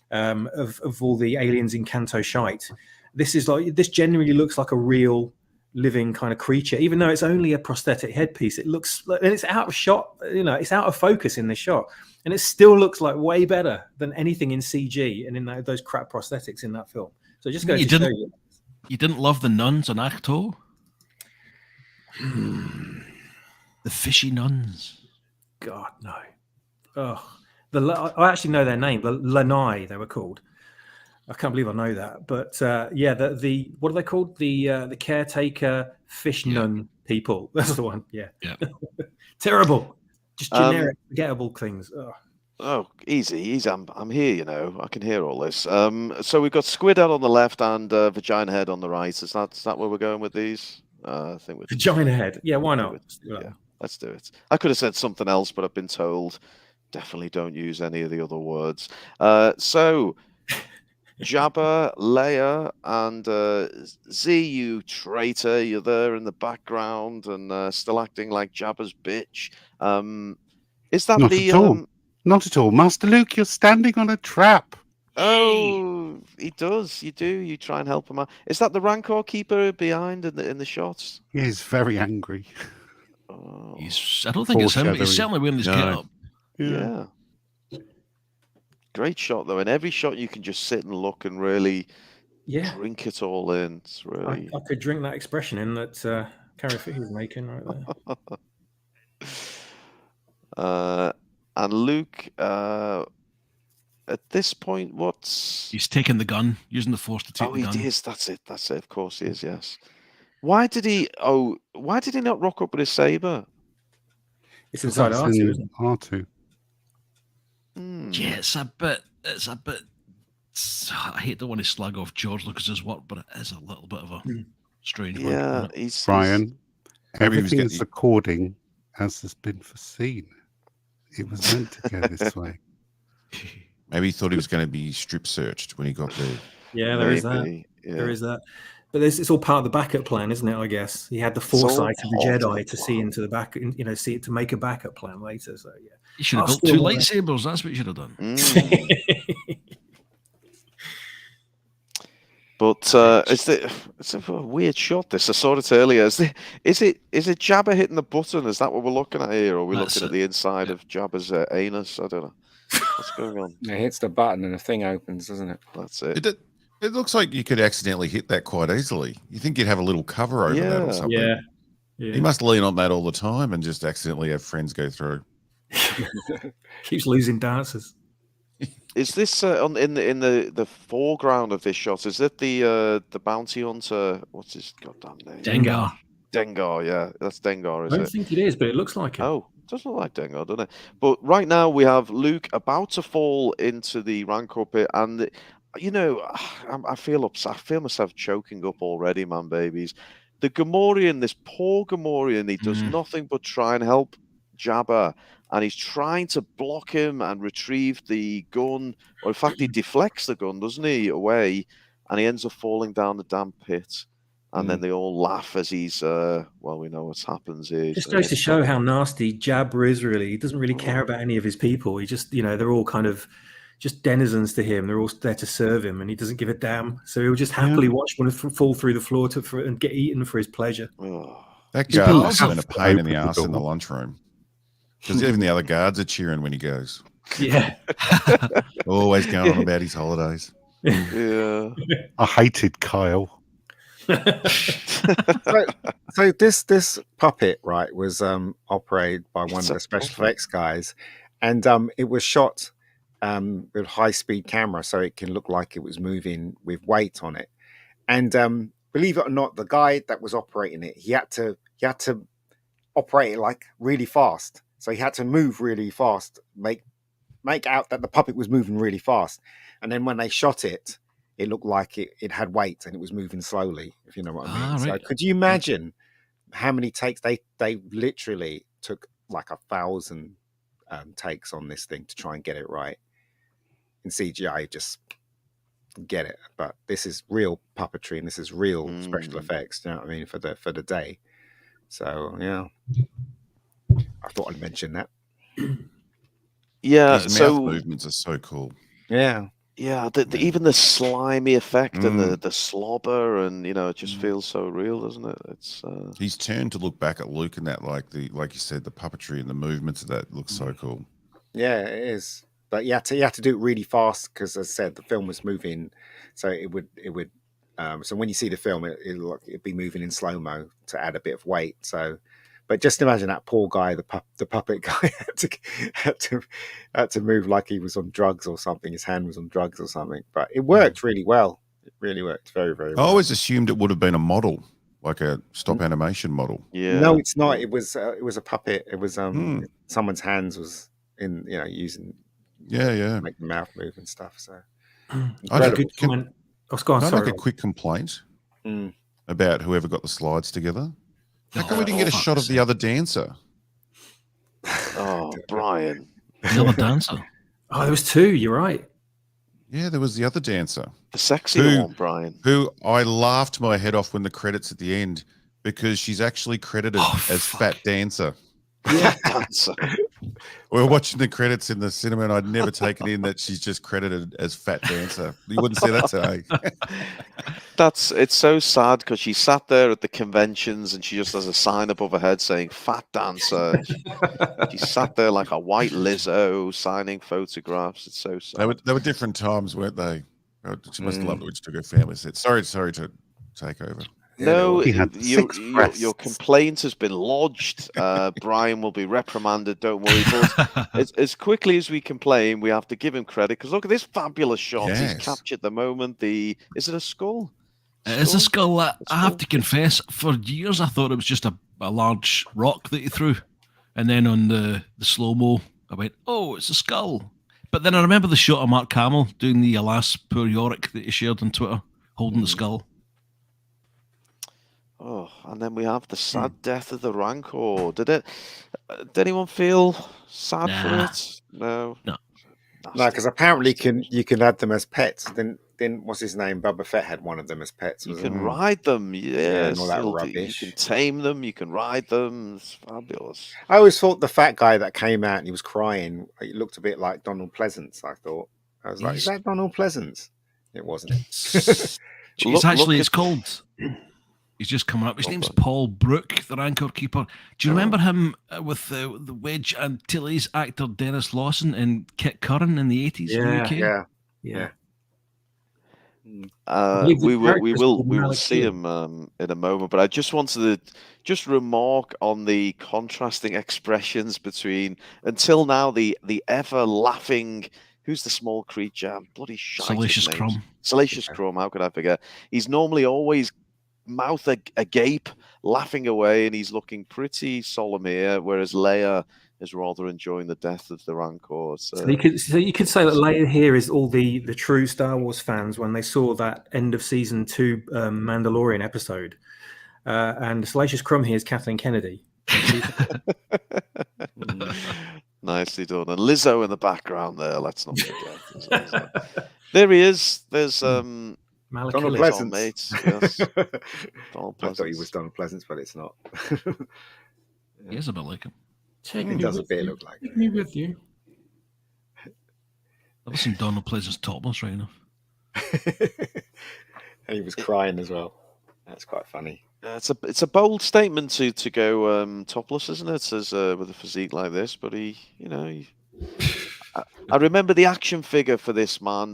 of all the aliens in Canto Shite. This genuinely looks like a real living kind of creature, even though it's only a prosthetic headpiece. It looks like, and it's out of shot, it's out of focus in this shot, and it still looks like way better than anything in CG and in those crap prosthetics in that film. So just go. You didn't love the nuns on Acto? The fishy nuns. God no. Oh, I actually know their name. The Lanai, they were called. I can't believe I know that, but the what are they called? The caretaker fish nun people. That's the one. Yeah. Terrible. Just generic, forgettable things. Oh, easy. I'm here. I can hear all this. So we've got Squid Head on the left and Vagina Head on the right. Is that where we're going with these? I think we're Vagina Head. Yeah, why not? Let's do it. I could have said something else, but I've been told definitely don't use any of the other words. So. Jabba, Leia, and Z, you traitor, you're there in the background and still acting like Jabba's bitch. Is that Not at all. Master Luke, you're standing on a trap. Oh, he does. You do. You try and help him out. Is that the Rancor keeper behind in the shots? He's very angry. Oh. I don't think it's him. He's certainly wearing his kit up. Yeah. Great shot though. In every shot, you can just sit and look and really drink it all in. It's really. I could drink that expression in that Carrie Fisher was making right there. And Luke, at this point, he's taking the gun, using the Force to take the gun. Oh, he is. That's it. Of course, he is. Yes. Why did he not rock up with his saber? It's inside R2, isn't it? R2. Yeah, it's a bit. I hate to want to slag off George Lucas's work, but it is a little bit of a strange one. Brian, everything is recording as has been foreseen. It was meant to go this way. Maybe he thought he was going to be strip searched when he got there. Yeah, there is that. Yeah. There is that. But it's all part of the backup plan, isn't it? I guess he had the foresight of the Jedi to see into the back, see it to make a backup plan later. So yeah, you should have built 2 lightsabers. That's what you should have done. But it's a weird shot. This I saw it earlier. Is it Jabba hitting the button? Is that what we're looking at here, or are we looking at the inside of Jabba's anus? I don't know. What's going on? It hits the button and the thing opens, doesn't it? That's it. It looks like you could accidentally hit that quite easily. You think you'd have a little cover over that or something? Yeah. You must lean on that all the time and just accidentally have friends go through. Keeps losing dancers. Is this in the foreground of this shot? Is it the bounty hunter? What's his goddamn name? Dengar. Dengar, yeah, that's Dengar. I don't think it is, but it looks like it. Oh, it does look like Dengar, doesn't it? But right now we have Luke about to fall into the Rancor pit, and I feel upset. I feel myself choking up already, man, babies. The Gamorrean, this poor Gamorrean, he does nothing but try and help Jabba. And he's trying to block him and retrieve the gun. Or in fact, he deflects the gun, doesn't he, away. And he ends up falling down the damn pit. And then they all laugh as he's, we know what happens here. Just goes to show how nasty Jabba is, really. He doesn't really care about any of his people. He just, they're all kind of just denizens to him. They're all there to serve him, and he doesn't give a damn. So he'll just happily watch one fall through the floor and get eaten for his pleasure. That guy must have been a pain in the ass in the lunchroom. Because even the other guards are cheering when he goes. Yeah. Always going on about his holidays. Yeah. I hated Kyle. So this puppet, right, was operated by one of the special effects guys, and it was shot with high-speed camera, so it can look like it was moving with weight on it. And believe it or not, the guy that was operating it, he had to operate it like really fast. So he had to move really fast, make out that the puppet was moving really fast. And then when they shot it, it looked like it had weight and it was moving slowly, if you know what I mean. Right. So could you imagine how many takes they literally took like 1,000 takes on this thing to try and get it right. In CGI, just get it. But this is real puppetry and this is real special effects, you know what I mean, for the day. So yeah. I thought I'd mention that. Yeah, his mouth movements are so cool. Yeah. Yeah, even the slimy effect and the slobber, and it just feels so real, doesn't it? It's he's turned to look back at Luke, and that like you said, the puppetry and the movements of that looks so cool. Yeah, it is. But you had to do it really fast because, as I said, the film was moving, so it would. So when you see the film, it'd be moving in slow mo to add a bit of weight. So. But just imagine that poor guy, the puppet guy, had to move like he was on drugs or something. His hand was on drugs or something. But it worked really well. It really worked very, very well. I always assumed it would have been a model, like a stop animation model. Yeah. No, it's not. It was a puppet. It was someone's hands was in using make the mouth move and stuff. So I make a quick complaint about whoever got the slides together. How come we didn't get a shot of the other dancer? Oh, Brian. The other dancer? Oh, there was 2. You're right. Yeah, there was the other dancer. The sexy one, Brian. Who I laughed my head off when the credits at the end because she's actually credited as Fat Dancer. Yeah, dancer. We were watching the credits in the cinema, and I'd never taken in that she's just credited as Fat Dancer. You wouldn't say that today. It's so sad because she sat there at the conventions and she just has a sign above her head saying "Fat Dancer." She sat there like a white Lizzo signing photographs. It's so sad. They were different times, weren't they? She must have loved it when she took her family set. Sorry to take over. No, your complaint has been lodged. Brian will be reprimanded. Don't worry. But as quickly as we complain, we have to give him credit because look at this fabulous shot he's captured. The moment is it a skull? It is a skull. I have to confess, for years I thought it was just a large rock that he threw, and then on the slow mo, I went, "Oh, it's a skull." But then I remember the shot of Mark Hamill doing the "Alas, Poor Yorick" that he shared on Twitter, holding the skull. Oh, and then we have the sad death of the Rancor. Did anyone feel sad for it? No. No, because apparently you can add them as pets. Then what's his name? Boba Fett had one of them as pets. You can ride them, yes. and all that rubbish. You can tame them. You can ride them. It's fabulous. I always thought the fat guy that came out and he was crying, he looked a bit like Donald Pleasance. I was like, is that Donald Pleasance? It wasn't. It's called. He's just coming up. His name's Paul Brook, the Rancor Keeper. Do you remember him with the Wedge Antilles actor Dennis Lawson in Kit Curran in the 80s in the UK? Yeah. We will see him in a moment, but I just wanted to remark on the contrasting expressions between until now the ever laughing. Who's the small creature? Bloody Salacious Crumb. Salacious Crumb. How could I forget? He's normally always mouth agape, laughing away, and he's looking pretty solemn here, whereas Leia is rather enjoying the death of the Rancor. So you could say that Leia here is all the true Star Wars fans when they saw that end of season 2 Mandalorian episode, and Salacious Crumb here is Kathleen Kennedy. Nicely done. And Lizzo in the background there. Let's not forget. There he is. There's Donald Pleasance. Yes. Donald Pleasance. I thought he was Donald Pleasance, but it's not. He is a bit like him. He does a bit look like him. Take me with you. I've seen Donald Pleasance topless right enough. And he was crying as well. That's quite funny. It's a bold statement to go topless, isn't it? As with a physique like this, but I remember the action figure for this man.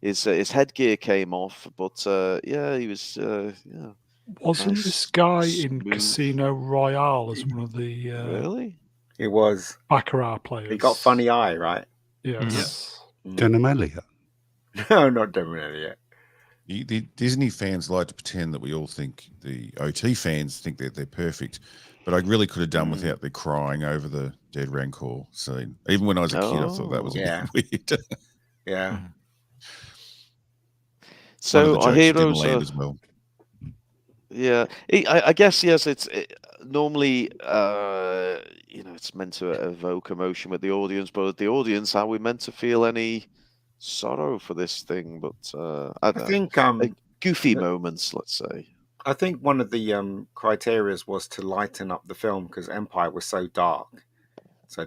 His headgear came off, but he was. Wasn't this guy in Casino Royale as one of the? Really? He was Baccarat players. He got funny eye, right? Yes. Denham Elliott. No, not Denham Elliott. The Disney fans like to pretend that we all think the OT fans think that they're perfect, but I really could have done without the crying over the dead Rancor scene. Even when I was a kid, I thought that was a bit weird. Yeah. So our heroes as well. Yeah, I guess yes. It's normally it's meant to evoke emotion with the audience, but at the audience, are we meant to feel any sorrow for this thing? But I think goofy moments, let's say. I think one of the criteria was to lighten up the film because Empire was so dark. So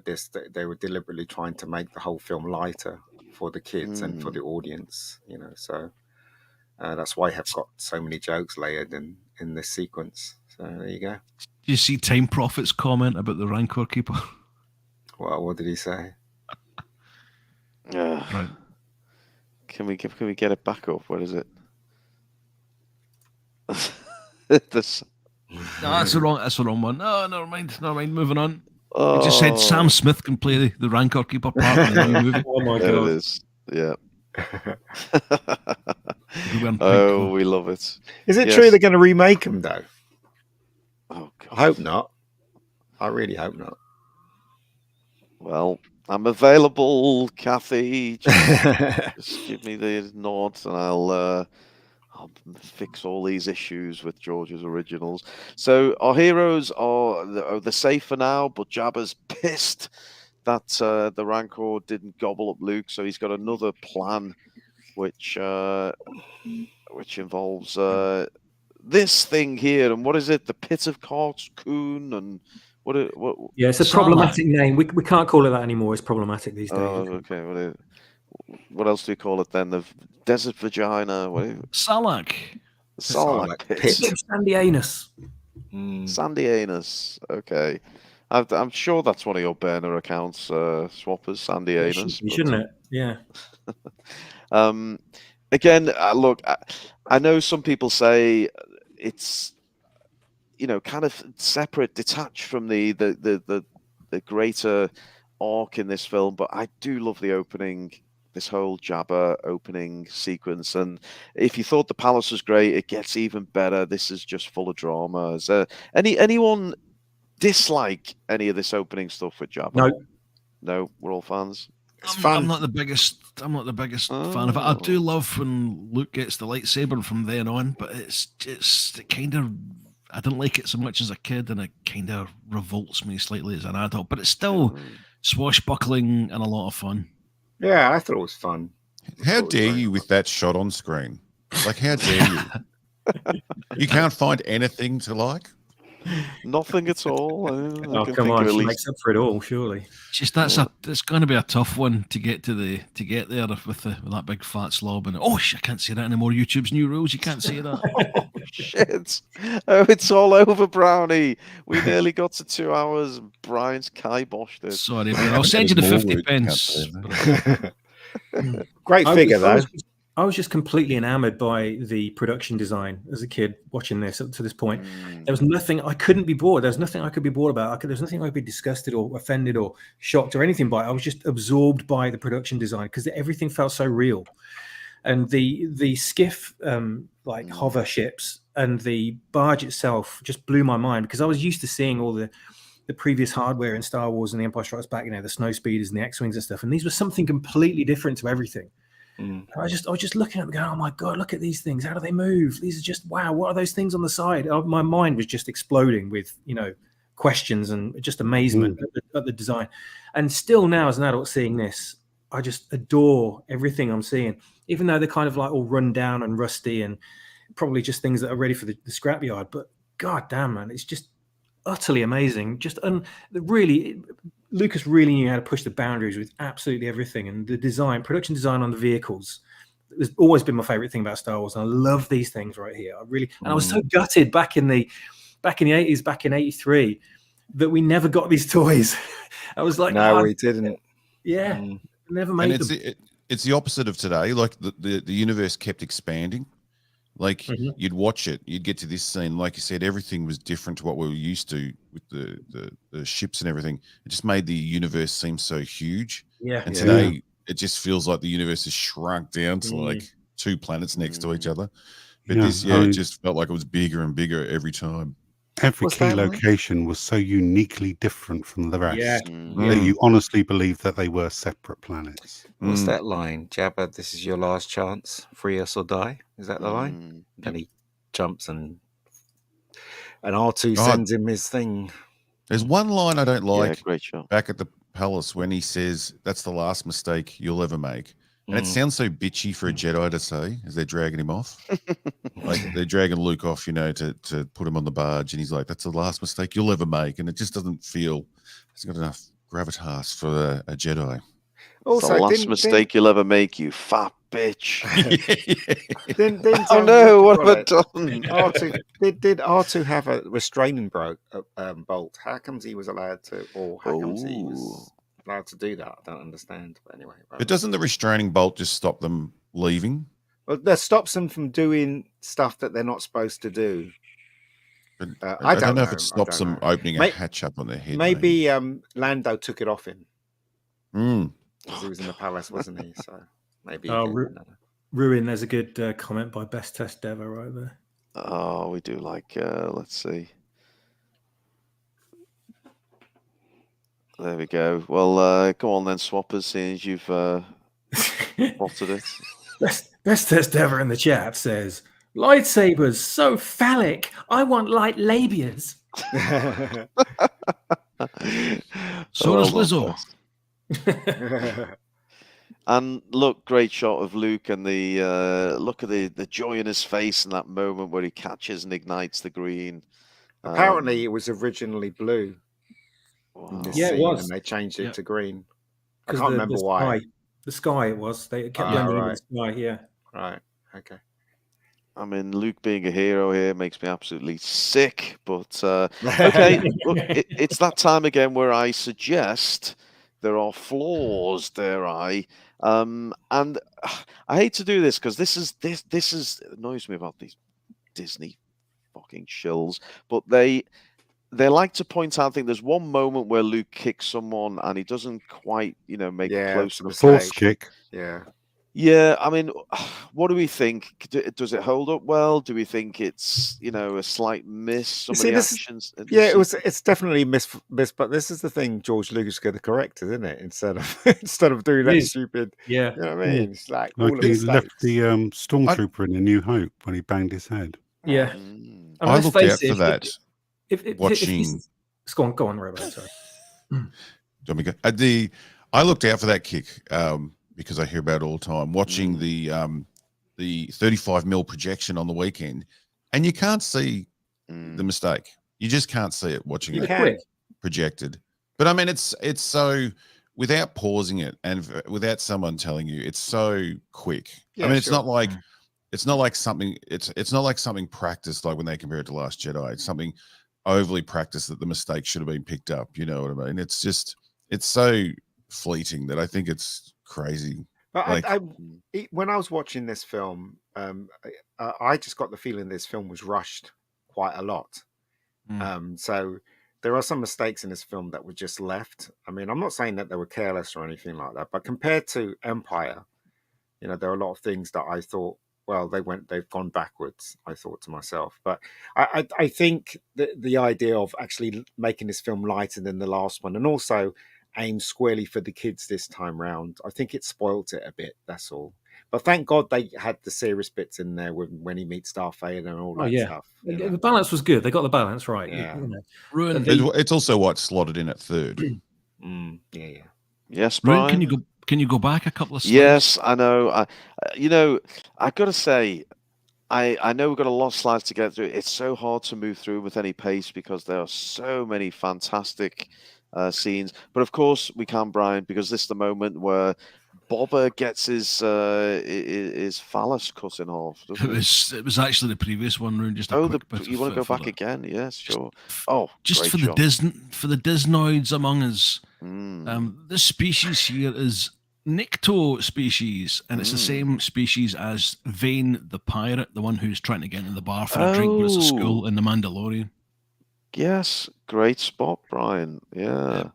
they were deliberately trying to make the whole film lighter for the kids and for the audience. So that's why I have got so many jokes layered in this sequence. So there you go. Do you see Time Prophet's comment about the Rancor Keeper? Well, what did he say? Right. Can we get it back up? What is it? No, that's the wrong one. No, never mind. Moving on. He just said Sam Smith can play the Rancor Keeper part in the new movie. Oh my god! It is. Yeah. We love it. Is it true they're going to remake him though? Oh god! I hope not. I really hope not. Well, I'm available, Kathy. Just give me the nod, and I'll fix all these issues with George's originals. So our heroes they're safe for now, but Jabba's pissed that the Rancor didn't gobble up Luke, so he's got another plan, which involves this thing here. And what is it? The Pit of Cartoon and what? Yeah, it's a problematic name. We can't call it that anymore. It's problematic these days. Oh, okay. What else do we call it then? The Desert Vagina. Salak. Salak Pit. Sandy Anus. Sandy Anus. Okay. I'm sure that's one of your burner accounts, Swappers, Sandy Anus. Shouldn't it? Yeah. Again, look, I know some people say it's kind of separate, detached from the greater arc in this film, but I do love the opening, this whole Jabba opening sequence. And if you thought the palace was great, it gets even better. This is just full of drama. Is there anyone dislike any of this opening stuff with Jabba? No, we're all fans. I'm not the biggest fan of it. I do love when Luke gets the lightsaber from then on, but it kind of, I didn't like it so much as a kid, and it kind of revolts me slightly as an adult. But it's still swashbuckling and a lot of fun. Yeah, I thought it was fun. How dare you with that shot on screen? Like, how dare you? You can't find anything to like? Nothing at all. Oh, come on, she makes up for it all, surely. Just it's going to be a tough one to get there with that big fat slob and I can't say that anymore. YouTube's new rules, you can't say that. Oh, shit! Oh, it's all over, Brownie. We nearly got to 2 hours. Brian's kiboshed it. Sorry, man. I'll send you the 50 pence. Great figure, though. I was just completely enamored by the production design as a kid watching this up to this point. There was nothing I couldn't be bored. There was nothing I could be bored about. There was nothing I could be disgusted or offended or shocked or anything by. I was just absorbed by the production design because everything felt so real. And the skiff, hover ships and the barge itself just blew my mind because I was used to seeing all the previous hardware in Star Wars and The Empire Strikes Back, the snow speeders and the X-Wings and stuff. And these were something completely different to everything. I was just looking at them going, oh my God, look at these things. How do they move? These are just, wow, what are those things on the side? My mind was just exploding with, questions and just amazement at the design. And still now as an adult seeing this, I just adore everything I'm seeing, even though they're kind of like all run down and rusty and probably just things that are ready for the scrapyard. But God damn, man, it's just utterly amazing. Lucas really knew how to push the boundaries with absolutely everything, and the production design on the vehicles has always been my favorite thing about Star Wars. And I love these things right here. I was so gutted back in the 80s, back in 83, that we never got these toys. I was like, no, we didn't. Yeah, never made them. It's the opposite of today. Like the universe kept expanding. Like you'd watch it, you'd get to this scene, like you said, everything was different to what we were used to with the ships and everything. It just made the universe seem so huge. Yeah. And today it just feels like the universe is shrunk down to like 2 planets next to each other. But it just felt like it was bigger and bigger every time. Every key location was so uniquely different from the rest that you honestly believe that they were separate planets. What's that line? Jabba, this is your last chance. Free us or die. Is that the line? And he jumps and R2 sends him his thing. There's one line I don't like. Yeah, great shot. Back at the palace when he says, that's the last mistake you'll ever make. And it sounds so bitchy for a Jedi to say as they're dragging him off. Like they're dragging Luke off, to put him on the barge. And he's like, that's the last mistake you'll ever make. And it just doesn't feel, it's got enough gravitas for a Jedi. Also, the last mistake you'll ever make, you fat bitch. Oh no, what have I done? Did R2 have a restraining bolt? How comes he was allowed to, or how comes he was allowed to do that? I don't understand. But anyway, but doesn't the restraining bolt just stop them leaving? Well, that stops them from doing stuff that they're not supposed to do. I don't know if it stops them opening a hatch up on their head. Maybe Lando took it off him. Because he was in the palace, wasn't he? So maybe. Ruin, there's a good comment by Best Test Ever right there. Oh, we do like. Let's see. There we go. Well, go on then, Swappers, seeing as you've spotted it. Best Test Ever in the chat says, lightsabers, so phallic. I want light labias. So does Lizzo. And look, great shot of Luke and the look at the joy in his face in that moment where he catches and ignites the green. Apparently, it was originally blue. Wow. It was. And they changed it to green. I can't remember why. The sky it was. They kept blending in the sky. Yeah. Right. Okay. I mean, Luke being a hero here makes me absolutely sick. But okay, look, it's that time again where I suggest there are flaws, dare I? And I hate to do this because this is annoys me about these Disney fucking shills, but they like to point out. I think there's one moment where Luke kicks someone and he doesn't quite, make it close to the force kick. Yeah. Yeah, I mean, what do we think? Does it hold up well? Do we think it's a slight miss? Some of the actions. It's definitely miss. But this is the thing George Lucas could have corrected, isn't it? Instead of doing that stupid. Yeah, you know what I mean. It's like Like all he of left the stormtrooper in A New Hope when he banged his head. Yeah, I looked out for that. Watching. Go on, Robo. Sorry. I looked out for that kick because I hear about it all the time. Watching the 35mm projection on the weekend, and you can't see the mistake. You just can't see it watching it projected. But I mean, it's so without pausing it and without someone telling you, it's so quick. I mean, it's not like something. It's not like something practiced, like when they compare it to Last Jedi. It's something overly practiced that the mistake should have been picked up. You know what I mean? It's so fleeting that I think it's crazy. But when I was watching this film, I just got the feeling this film was rushed quite a lot. So there are some mistakes in this film that were just left. I mean, I'm not saying that they were careless or anything like that, but compared to Empire, there are a lot of things that I thought, well, they've gone backwards, I thought to myself. But I think the idea of actually making this film lighter than the last one, and also aimed squarely for the kids this time round, I think it spoilt it a bit, that's all. But thank God they had the serious bits in there when he meets Darth Vader and all that stuff. The balance was good. They got the balance right. Yeah. It's also what slotted in at third. Yeah. Yes, Brian. Can you go back a couple of slides? Yes, I know. I got to say, I know we've got a lot of slides to get through. It's so hard to move through with any pace because there are so many fantastic scenes. But of course, we can't, Brian, because this is the moment where Boba gets his phallus cut in half. It was actually the previous one, Roon. Just a quick bit. You want to go back again? Yes, sure. Just for the Disnoids among us, this species here is Nikto species, and it's the same species as Vane the pirate, the one who's trying to get into the bar for a drink, but it's a school in The Mandalorian. Yes, great spot, Brian. Yeah.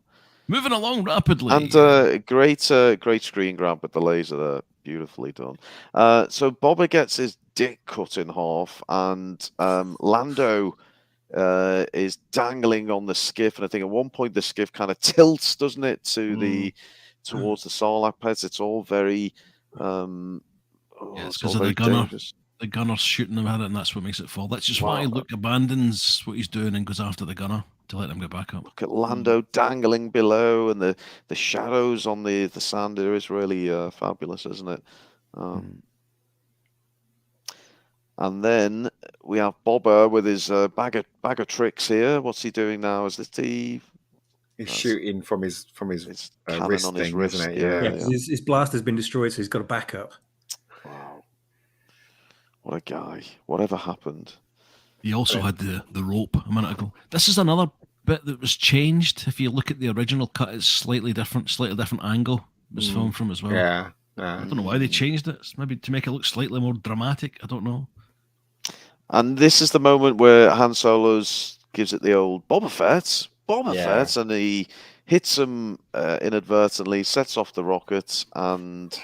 Moving along rapidly. And great screen grab with the laser there. Beautifully done. So Boba gets his dick cut in half, and Lando is dangling on the skiff. And I think at one point the skiff kind of tilts, doesn't it, towards the Sarlacc pits. It's all very... it's because of the gunner. Dangerous. The gunner's shooting them at it, and that's what makes it fall. That's just why Luke abandons what he's doing and goes after the gunner to let him get back up. Look at Lando dangling below, and the shadows on the sand there is really fabulous, isn't it? And then we have Boba with his bag of tricks here. What's he doing now? Is this He's shooting from his cannon wrist on his thing, wrist. isn't it? Yeah. His blaster's been destroyed, so he's got a backup. Wow. What a guy. Whatever happened? He also had the rope a minute ago. This is another bit that was changed. If you look at the original cut, it's slightly different angle it was filmed from as well. Yeah. I don't know why they changed it. It's maybe to make it look slightly more dramatic. I don't know. And this is the moment where Han Solo's gives it the old Boba Fett, and he hits him inadvertently, sets off the rocket, and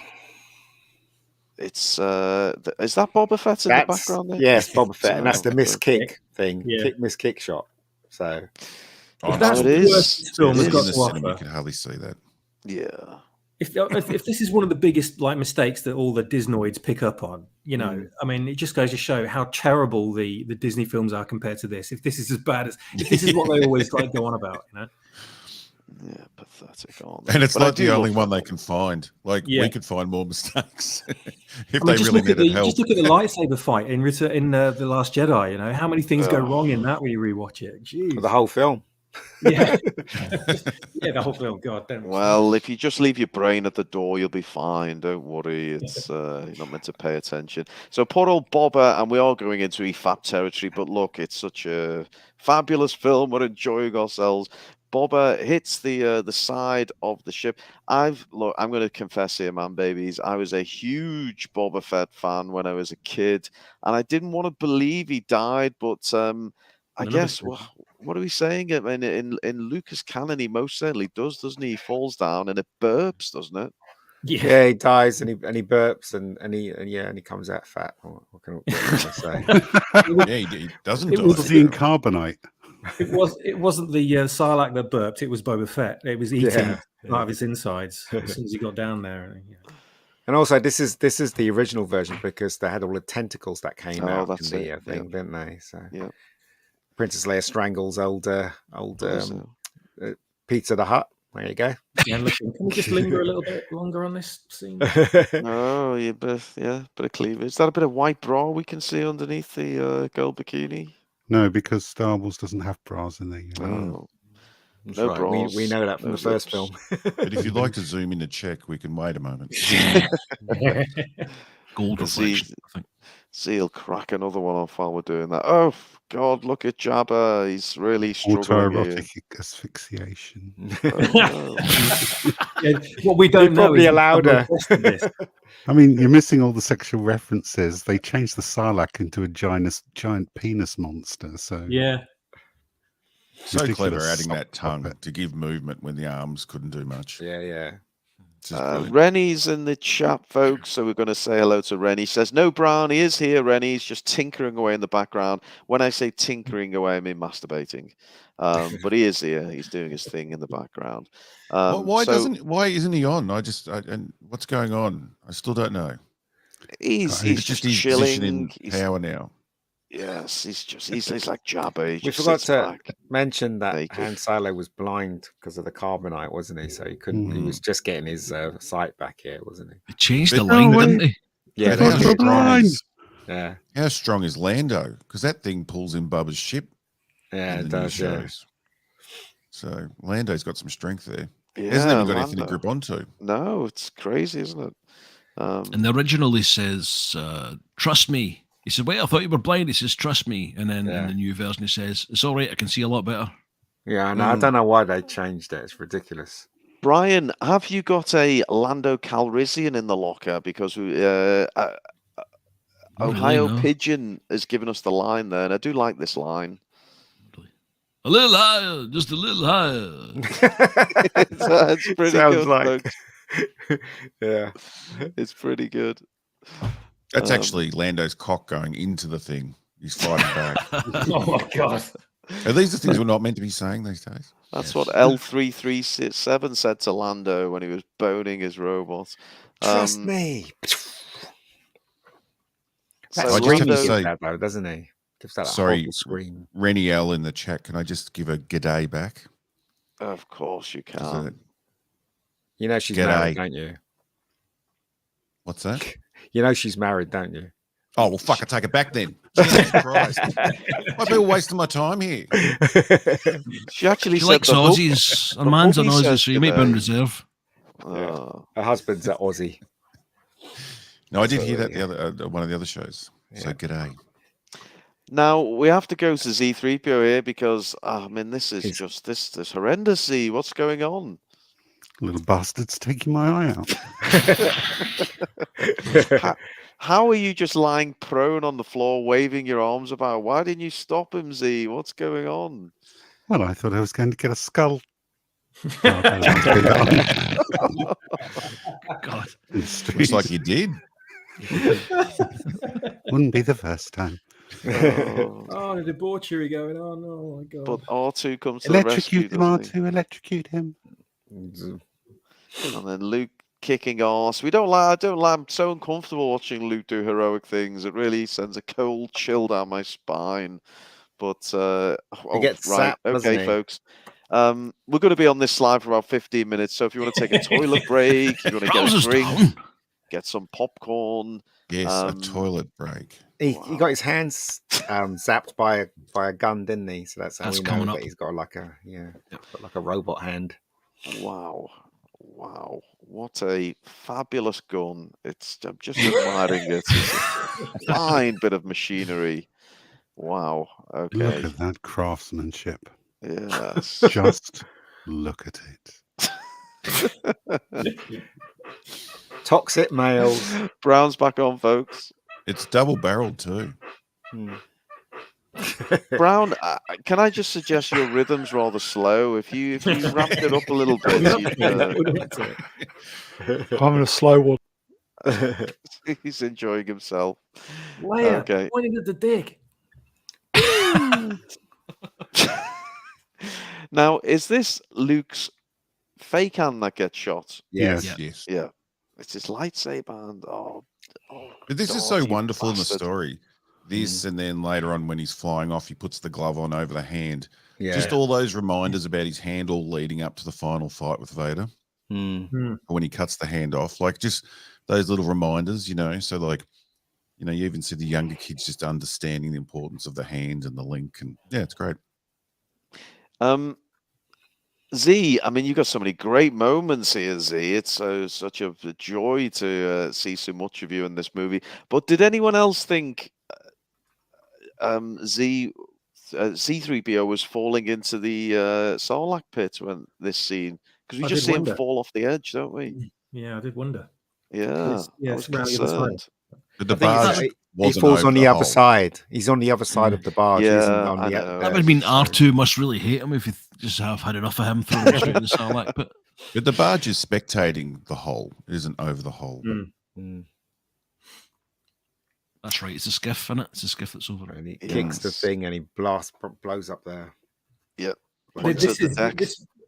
it's is that Boba Fett in the background there? Yes, Boba Fett, and that's the miss kick thing, miss kick shot. So that's it is. Film has got in the to cinema, offer. you can hardly see that. Yeah. If this is one of the biggest mistakes that all the Disnoids pick up on, I mean, it just goes to show how terrible the Disney films are compared to this. If this is as bad as, if this is what they always go on about, Yeah, pathetic. And it's not the only one they can find. Like we could find more mistakes if they really needed help. Just look at the lightsaber fight in The Last Jedi. How many things go wrong in that when you rewatch it? Jeez. The whole film. Yeah, the whole film. God damn. Well, if you just leave your brain at the door, you'll be fine. Don't worry. It's you're not meant to pay attention. So poor old Boba, and we are going into EFAP territory. But look, it's such a fabulous film. We're enjoying ourselves. Boba hits the side of the ship. I'm going to confess here, man, babies. I was a huge Boba Fett fan when I was a kid, and I didn't want to believe he died. But I guess what are we saying? I mean, in Lucas canon, he most certainly does, doesn't he? He falls down and it burps, doesn't it? Yeah, he dies and he burps and he comes out fat. What can I say? Yeah, he doesn't It die. was Does he in carbonite? It wasn't the Sarlacc that burped. It was Boba Fett. It was eating part of his insides as soon as he got down there. And also, this is the original version because they had all the tentacles that came out in the thing, didn't they? So Princess Leia strangles old Pizza the Hut. There you go. Yeah, can we just linger a little bit longer on this scene? Oh, yeah, bit of cleavage. Is that a bit of white bra we can see underneath the gold bikini? No, because Star Wars doesn't have bras in there. Oh, That's no right. bras. We know that from the first film. But if you'd like to zoom in to check, we can wait a moment. Gold reflection, I think. Zee'll crack another one off while we're doing that. Oh, God, look at Jabba. He's really struggling here. Autoerotic asphyxiation. What we don't know probably is allowed her. I mean, you're missing all the sexual references. They changed the Sarlacc into a giant penis monster. So yeah. So clever adding that tongue to give movement when the arms couldn't do much. Yeah. Rennie's in the chat, folks, so we're going to say hello to Rennie. He says, no, Brown, he is here, Rennie. He's just tinkering away in the background. When I say tinkering away, I mean masturbating. But he is here. He's doing his thing in the background. Why isn't he on? And what's going on? I still don't know. He's just his chilling. Position in power now. Yes, he's like Jabba. We forgot to mention that Han Solo was blind because of the carbonite, wasn't he? So he couldn't. He was just getting his sight back here, wasn't he? He changed the line, didn't he? Yeah, how strong is Lando? Because that thing pulls in Bubba's ship. Yeah, it does. Yeah. So Lando's got some strength there. Yeah, he hasn't even got anything to grip onto. No, it's crazy, isn't it? And the original, he says, "Trust me." He said, wait, I thought you were blind. He says, trust me. And then in the new version, he says, it's all right. I can see a lot better. Yeah, I don't know why they changed it. It's ridiculous. Brian, have you got a Lando Calrissian in the locker? Because Ohio Pigeon has given us the line there, and I do like this line. A little higher, just a little higher. It's pretty good, folks. Yeah. It's pretty good. That's actually Lando's cock going into the thing. He's fighting back. Oh my God! Are these the things we're not meant to be saying these days? That's what L337 said to Lando when he was boning his robot. Trust me. So I just have to say, that, though, doesn't he? Gives that sorry, scream. Rennie L in the chat. Can I just give a g'day back? Of course you can. You know she's married, don't you? What's that? You know she's married, don't you? Oh, well, fuck, I take it back then. Jesus Christ. I've been wasting my time here. She actually she likes Aussies. A man's an Aussie, so you may be on reserve. Her husband's an Aussie. No, I did hear that the other one of the other shows. So g'day. Now we have to go to Zee-ThreePIO here because I mean this is just this horrendous. What's going on? Little bastard's taking my eye out. How are you just lying prone on the floor, waving your arms about? Why didn't you stop him, Z? What's going on? Well, I thought I was going to get a skull. God, looks like you did. Wouldn't be the first time. Oh, the debauchery going on. Oh my God! But R2 comes to the rescue. Electrocute him, R2. Electrocute him. And then Luke kicking ass. I don't like. I'm so uncomfortable watching Luke do heroic things. It really sends a cold chill down my spine. But he gets right, okay, folks. We're going to be on this slide for about 15 minutes. So if you want to take a toilet break, you want to get a drink, get some popcorn. Yes, a toilet break. He got his hands zapped by a gun, didn't he? So that's how we know that he's got like a like a robot hand. Wow. What a fabulous gun. I'm just admiring it. It's a fine bit of machinery. Wow. Okay. Look at that craftsmanship. Yes. Just look at it. Toxic males. Brown's back on, folks. It's double-barreled too. Brown, can I just suggest your rhythm's rather slow? If you ramped it up a little bit, having a slow one. He's enjoying himself. Leia, Okay. pointing at the dick. Now, is this Luke's fake hand that gets shot? Yes. Yes. Yeah. It's his lightsaber hand. Oh, But this is God, so you wonderful in the bastard. story. This, and then later on when he's flying off, he puts the glove on over the hand. Yeah. Just all those reminders about his hand all leading up to the final fight with Vader. When he cuts the hand off, like just those little reminders, you know. So like, you know, you even see the younger kids just understanding the importance of the hand and the link, and yeah, it's great. Z, I mean, you got so many great moments here, Z. It's such a joy to see so much of you in this movie. But did anyone else think C-3PO was falling into the Sarlacc pit when this scene? Because we just see him fall off the edge, don't we? Yeah, I did wonder. Yeah, I was concerned. But the barge he falls on the other side. He's on the other side of the barge. Yeah, isn't on I the know. That would mean R2 must really hate him if you just have had enough of him throwing straight in the Sarlacc pit. But the barge is spectating the hole. It isn't over the hole. That's right. It's a skiff, isn't it? It's a skiff that's over. And he kicks the thing and he blows up there. Yep.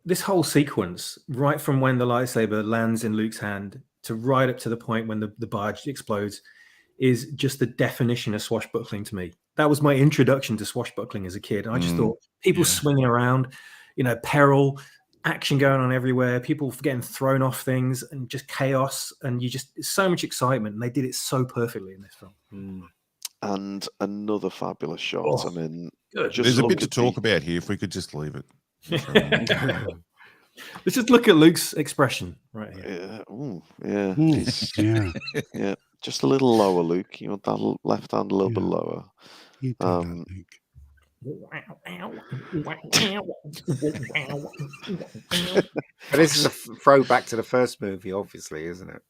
This whole sequence, right from when the lightsaber lands in Luke's hand to right up to the point when the barge explodes, is just the definition of swashbuckling to me. That was my introduction to swashbuckling as a kid. I just thought people swinging around, you know, peril, action going on everywhere, people getting thrown off things, and just chaos, and so much excitement, and they did it so perfectly in this film. And another fabulous shot. I mean, there's a bit to talk about here. If we could just leave it. Let's just look at Luke's expression right here. Yeah. Just a little lower, Luke. You want that left hand a little bit lower. You do that, Luke. But this is a throwback to the first movie, obviously, isn't it?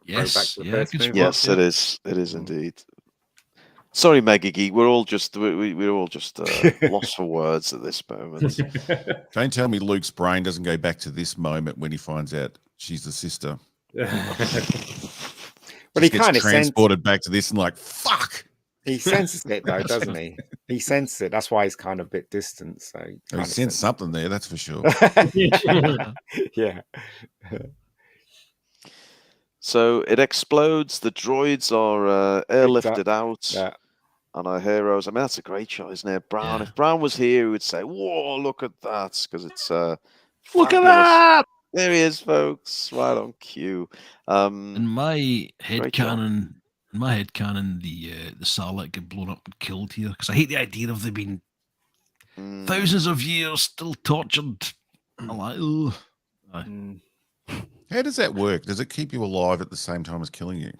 Yes, yes, it is. It is indeed. Sorry, Mega Geek. We're all just lost for words at this moment. Don't tell me Luke's brain doesn't go back to this moment when he finds out she's the sister. But he kind of transported back to this and like, fuck. He senses it though, doesn't he? He senses it. That's why he's kind of a bit distant. So he sensed something there, that's for sure. Yeah. So it explodes. The droids are airlifted out. Yeah. And our heroes. I mean, that's a great shot, isn't it? Brown. If Brown was here, he would say, "Whoa, look at that!" Because it's look at that. There he is, folks. Right on cue. In my headcanon, the Sarlacc get blown up and killed here because I hate the idea of them being thousands of years still tortured. I'm like, how does that work? Does it keep you alive at the same time as killing you?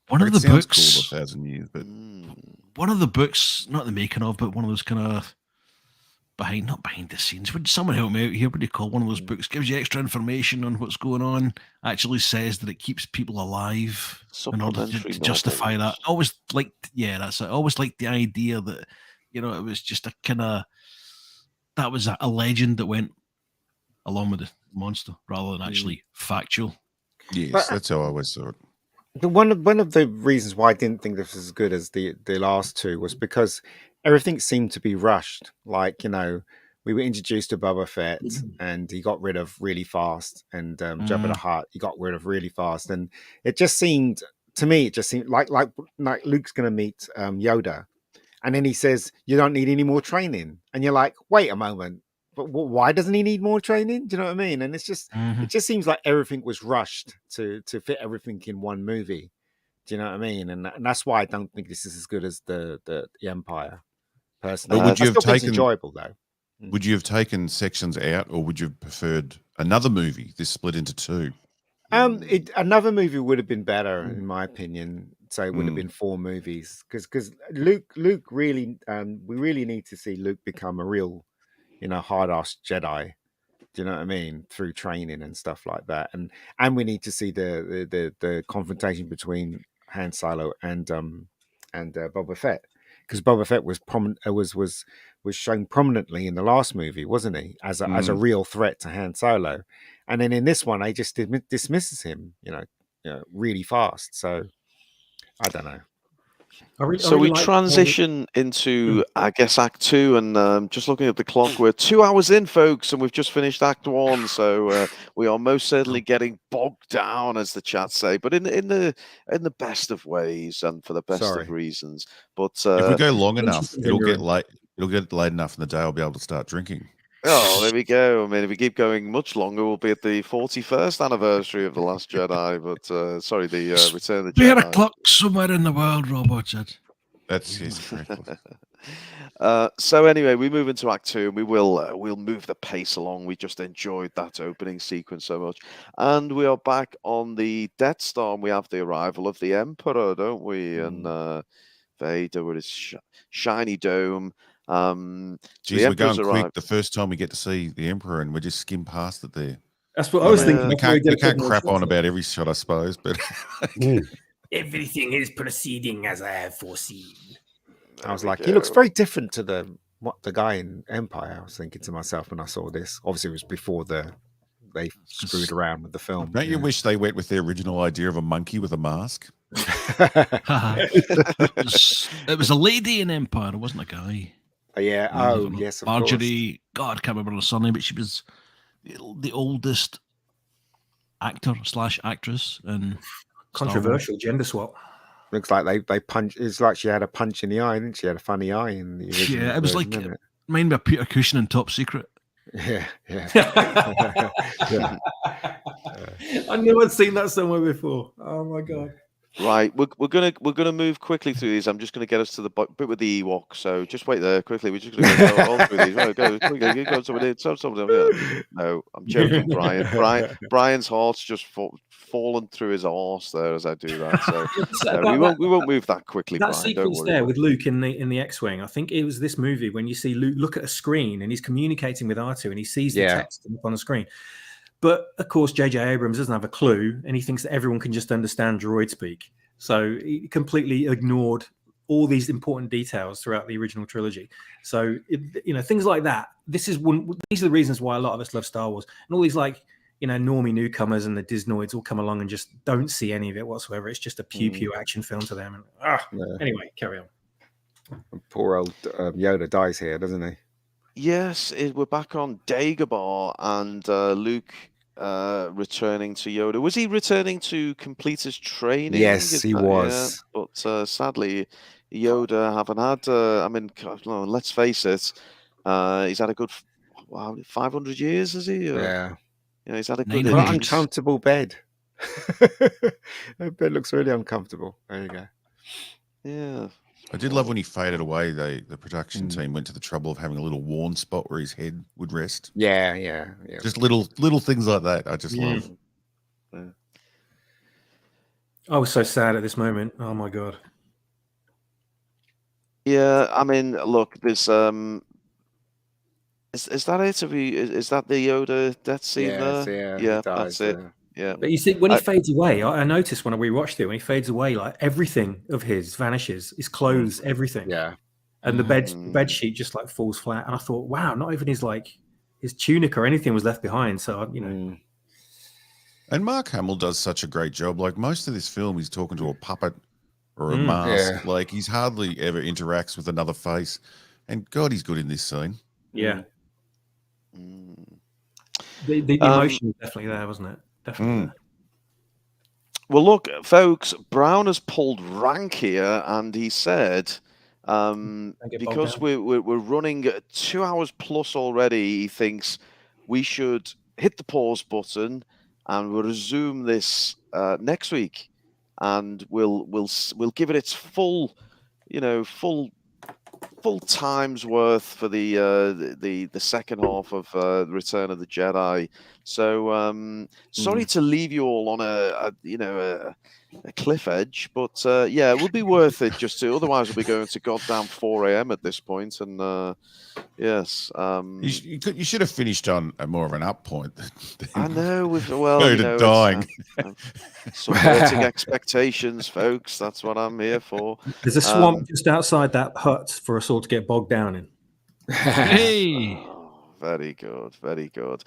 One of the books, cool, 1,000 years, but one of the books, not the making of, but one of those kind of not behind the scenes. Would someone help me out here? What do you call one of those books? Gives you extra information on what's going on. Actually says that it keeps people alive in order to justify that. I always liked, that's it. I always liked the idea that, you know, it was just a kind of, that was a legend that went along with the monster rather than actually factual. Yes, that's how I always saw it. One of the reasons why I didn't think this was as good as the last two was because everything seemed to be rushed. Like, you know, we were introduced to Boba Fett and he got rid of really fast, and Jabba the Hutt he got rid of really fast, and it just seemed to me like Luke's going to meet Yoda, and then he says, "You don't need any more training," and you're like, "Wait a moment." But why doesn't he need more training? Do you know what I mean? And it's just, it just seems like everything was rushed to fit everything in one movie. Do you know what I mean? And that's why I don't think this is as good as the Empire. Personally, would you have taken? It's enjoyable though. Would you have taken sections out, or would you have preferred another movie? This split into two. Another movie would have been better, in my opinion. So it would have been 4 movies, because Luke really, we really need to see Luke become a real, you know, hard-ass Jedi. Do you know what I mean? Through training and stuff like that, and we need to see the confrontation between Han Solo and Boba Fett, because Boba Fett was shown prominently in the last movie, wasn't he? As a real threat to Han Solo, And then in this one, they just dismisses him, really fast. So I don't know. We transition into, I guess, Act 2, and just looking at the clock, we're 2 hours in, folks, and we've just finished Act 1. So we are most certainly getting bogged down, as the chat say, but in the best of ways and for the best of reasons. But if we go long enough, it'll get late. It'll get late enough in the day. I'll be able to start drinking. Oh, there we go. I mean, if we keep going much longer, we'll be at the 41st anniversary of The Last Jedi. But the Return of the Jedi. Be at a clock somewhere in the world, Robot said. That's correct. So anyway, we move into Act 2, and we'll move the pace along. We just enjoyed that opening sequence so much, and we are back on the Death Star, and we have the arrival of the Emperor, don't we? And Vader with his shiny dome. Geez, we're going quick. The first time we get to see the Emperor, and we just skim past it there. That's what I was thinking. We can't crap on about every shot, I suppose, but everything is proceeding as I have foreseen. I was like, he looks very different to the guy in Empire. I was thinking to myself when I saw this. Obviously, it was before they screwed around with the film. Don't you wish they went with the original idea of a monkey with a mask? It was a lady in Empire. It wasn't a guy. Yeah. Oh, yes. Of Marjorie. course. God, I can't remember her surname, but she was the oldest actor/actress. And controversial gender swap. Looks like they punch. It's like she had a punch in the eye, didn't she? Had a funny eye in the original. Yeah, it was like mine by Peter Cushing in Top Secret. Yeah. I knew I'd seen that somewhere before. Oh my god. Right, we're gonna move quickly through these. I'm just gonna get us to the bit with the Ewok. So just wait there quickly. We're just gonna go all through these. Right, go quickly. Go somebody. No, I'm joking, Brian. Brian's heart's just fallen through his arse there as I do that. So we won't move that quickly. That Brian, sequence there with Luke in the X-wing. I think it was this movie when you see Luke look at a screen and he's communicating with R2 and he sees the text up on the screen. But of course, J.J. Abrams doesn't have a clue, and he thinks that everyone can just understand droid speak. So he completely ignored all these important details throughout the original trilogy. So things like that. These are the reasons why a lot of us love Star Wars, and all these normie newcomers and the Disnoids all come along and just don't see any of it whatsoever. It's just a pew action film to them. And anyway, carry on. Poor old Yoda dies here, doesn't he? Yes, we're back on Dagobah, and Luke returning to Yoda. Was he returning to complete his training? Yes, he was. Yeah, but sadly, Yoda haven't had. Let's face it, he's had a good 500 years, has he? Yeah, he's had a good uncomfortable bed. That bed looks really uncomfortable. There you go. Yeah. I did love when he faded away. The production team went to the trouble of having a little worn spot where his head would rest. Yeah. Just little things like that. I just love. Yeah. I was so sad at this moment. Oh my god. Yeah, I mean, look, there's is that it? Is that the Yoda death scene there? Yeah, that's it. Yeah. But you see, when he fades away, I noticed when I rewatched it, when he fades away, like everything of his vanishes, his clothes, everything. Yeah. And the bed sheet just like falls flat. And I thought, wow, not even his tunic or anything was left behind. So And Mark Hamill does such a great job. Like most of this film, he's talking to a puppet or a mask. Yeah. Like he's hardly ever interacts with another face. And God, he's good in this scene. Yeah. The emotion was definitely there, wasn't it? Definitely. Well, look, folks, Brown has pulled rank here, and he said, because we're running 2 hours plus already, he thinks we should hit the pause button, and we'll resume this next week, and we'll give it its full time's worth for the second half of the Return of the Jedi. So sorry to leave you all on a cliff edge, but yeah, it would be worth it just to. Otherwise, we'll be going to goddamn 4 a.m. at this point, and yes, you should have finished on more of an up point. I know. Dying. Subverting expectations, folks. That's what I'm here for. There's a swamp just outside that hut for us all to get bogged down in. Hey. Very good, very good.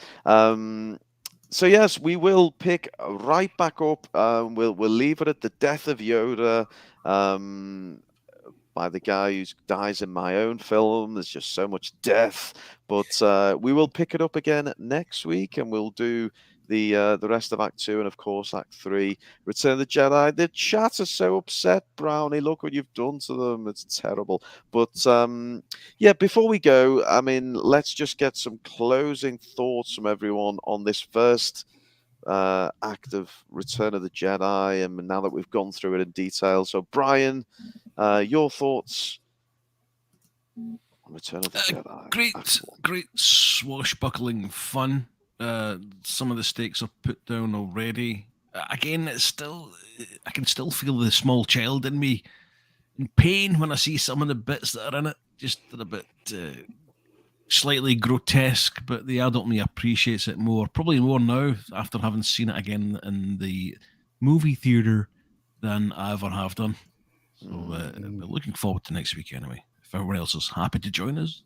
So yes, we will pick right back up. We'll leave it at the death of Yoda. By the guy who dies in my own film. There's just so much death, but we will pick it up again next week, and we'll do the rest of Act 2 and of course Act 3, Return of the Jedi. The chat are so upset, Brownie. Look what you've done to them. It's terrible. But yeah, before we go, I mean, let's just get some closing thoughts from everyone on this first act of Return of the Jedi, and now that we've gone through it in detail. So, Brian, your thoughts on Return of the Jedi? Great swashbuckling fun. Some of the stakes are put down already. Again, it's still, I can still feel the small child in me in pain when I see some of the bits that are in it. Just a bit slightly grotesque, but the adult me appreciates it more. Probably more now after having seen it again in the movie theater than I ever have done. So looking forward to next week anyway. If everyone else is happy to join us,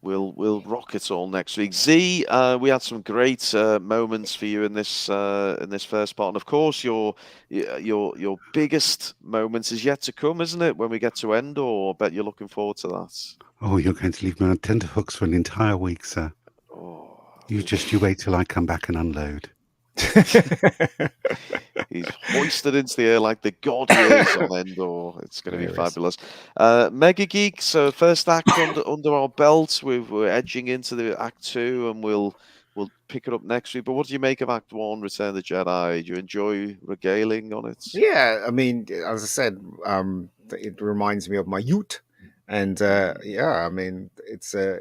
we'll rock it all next week. Z, we had some great moments for you in this first part, and of course your biggest moments is yet to come, isn't it? When we get to Endor, I bet you're looking forward to that. Oh, you're going to leave me on tenterhooks for an entire week, sir. Oh, you wait till I come back and unload. He's hoisted into the air like the god he is on Endor. It's going to be fabulous. Mega Geek, so first act under our belt. We're edging into the Act 2, and we'll pick it up next week. But what do you make of Act 1, Return of the Jedi? Do you enjoy regaling on it? Yeah, I mean, as I said, it reminds me of my youth. And yeah, I mean, it's a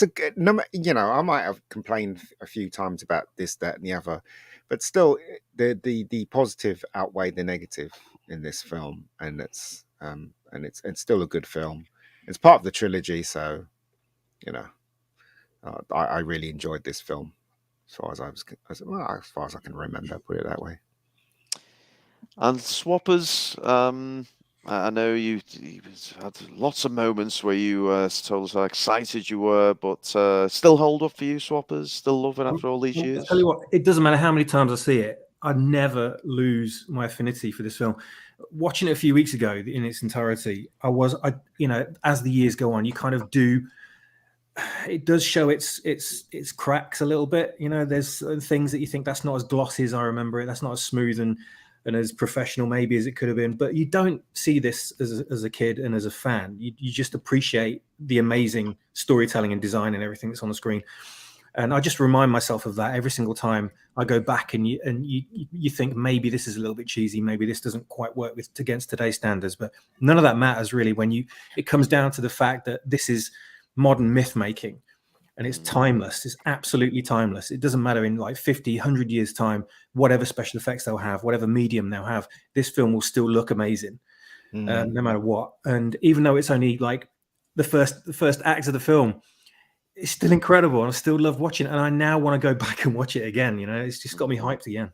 good, you know, I might have complained a few times about this, that, and the other, but still, the positive outweigh the negative in this film, and it's still a good film. It's part of the trilogy, so you know, I really enjoyed this film as far as as far as I can remember, put it that way. And Swappers, I know you had lots of moments where you told us how excited you were, but still hold up for you, Swappers? Still love it after all these years? I'll tell you what, it doesn't matter how many times I see it, I never lose my affinity for this film. Watching it a few weeks ago in its entirety, you know, as the years go on, you kind of do. It does show its cracks a little bit. You know, there's things that you think that's not as glossy as I remember it. That's not as smooth and as professional maybe as it could have been. But you don't see this as a kid and as a fan. You just appreciate the amazing storytelling and design and everything that's on the screen. And I just remind myself of that every single time I go back, and you think maybe this is a little bit cheesy, maybe this doesn't quite work against today's standards. But none of that matters really when it comes down to the fact that this is modern myth making, and it's timeless. It's absolutely timeless. It doesn't matter in like 50, 100 years time, whatever special effects they'll have, whatever medium they'll have, this film will still look amazing, no matter what. And even though it's only like the first act of the film, it's still incredible, and I still love watching it. And I now want to go back and watch it again. You know, it's just got me hyped again.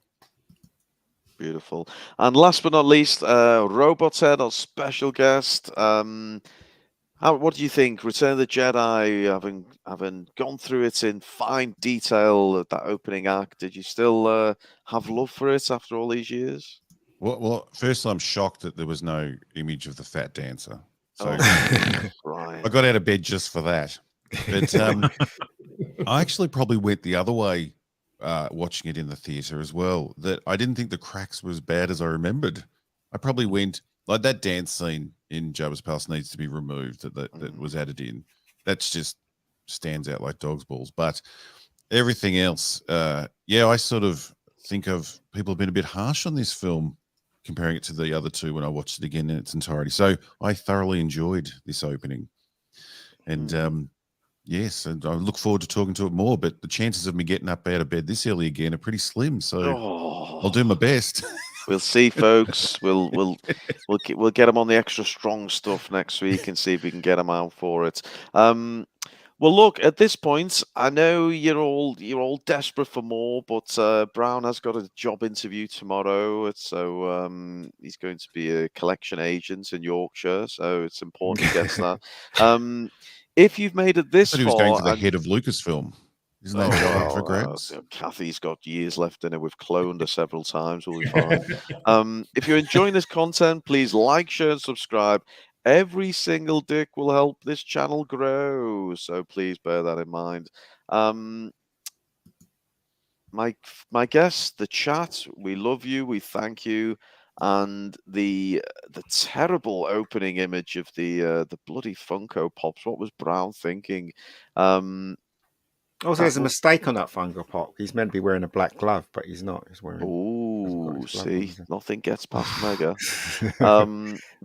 Beautiful. And last but not least, Robot's Head, our special guest. What do you think? Return of the Jedi, having gone through it in fine detail, that opening act, did you still have love for it after all these years? Well, first I'm shocked that there was no image of the fat dancer. So right. I got out of bed just for that. But I actually probably went the other way watching it in the theater as well, that I didn't think the cracks were as bad as I remembered. I probably went, like that dance scene in Jabba's Palace needs to be removed that was added in. That's just stands out like dog's balls. But everything else, yeah, I sort of think of people have been a bit harsh on this film, comparing it to the other two when I watched it again in its entirety. So I thoroughly enjoyed this opening. And yes, and I look forward to talking to it more, but the chances of me getting up out of bed this early again are pretty slim. So I'll do my best. We'll see, folks. We'll get them on the extra strong stuff next week and see if we can get them out for it. Well, look, at this point, I know you're all desperate for more, but Brown has got a job interview tomorrow, so he's going to be a collection agent in Yorkshire, so it's important he gets that. If you've made it this far, he was going to the head of Lucasfilm. Isn't that up for grabs? Kathy's got years left in it. We've cloned her several times. We'll be fine. If you're enjoying this content, please like, share, and subscribe. Every single dick will help this channel grow. So please bear that in mind. My guests, the chat, we love you. We thank you. And the terrible opening image of the bloody Funko Pops. What was Brown thinking? Also, there's a mistake on that Funko Pop. He's meant to be wearing a black glove, but he's not. He's wearing. Oh, see, nothing gets past Mega.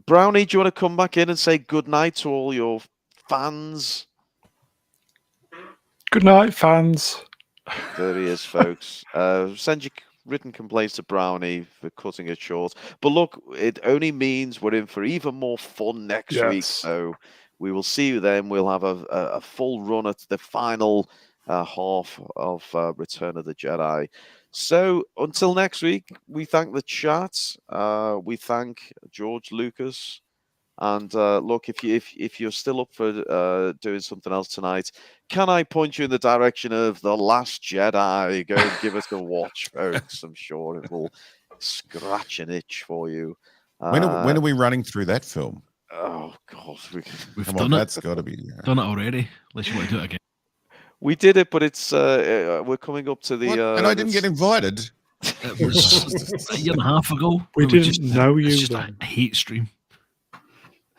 Brownie, do you want to come back in and say good night to all your fans? Good night, fans. There he is, folks. Send your written complaints to Brownie for cutting it short. But look, it only means we're in for even more fun next week. So we will see you then. We'll have a full run at the final half of Return of the Jedi. So until next week, we thank the chat. We thank George Lucas. And look, if you're still up for doing something else tonight, can I point you in the direction of The Last Jedi? Go and give us a watch, folks. I'm sure it will scratch an itch for you. When are we running through that film? Oh God, we've done it. That's got to be done it already. Unless you want to do it again. We did it, but it's we're coming up to the. And I didn't get invited. It was a year and a half ago. We didn't know you. Just a hate stream.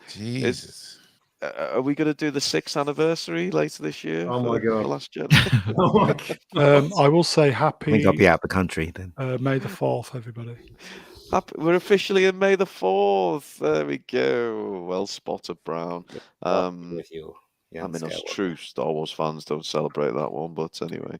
Jesus. Are we going to do the 6th anniversary later this year? Oh my God. The Last Jedi? Oh my God. I will say happy. I think I'll be out of the country then. May the 4th, everybody. We're officially in May the 4th. There we go. Well spotted, Brown. With you. I mean, us true Star Wars fans don't celebrate that one, but anyway.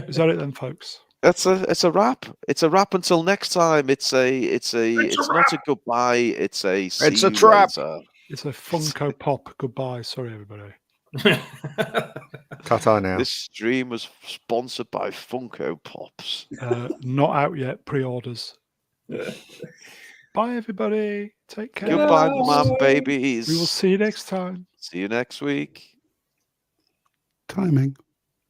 Is that it then, folks? It's a wrap. It's a wrap until next time. It's not a goodbye. It's a trap. Later. It's a Funko Pop goodbye. Sorry, everybody. Cut on now. This stream was sponsored by Funko Pops. Not out yet. Pre-orders. Bye, everybody. Take care. Goodbye, man, babies. We will see you next time. See you next week. Timing.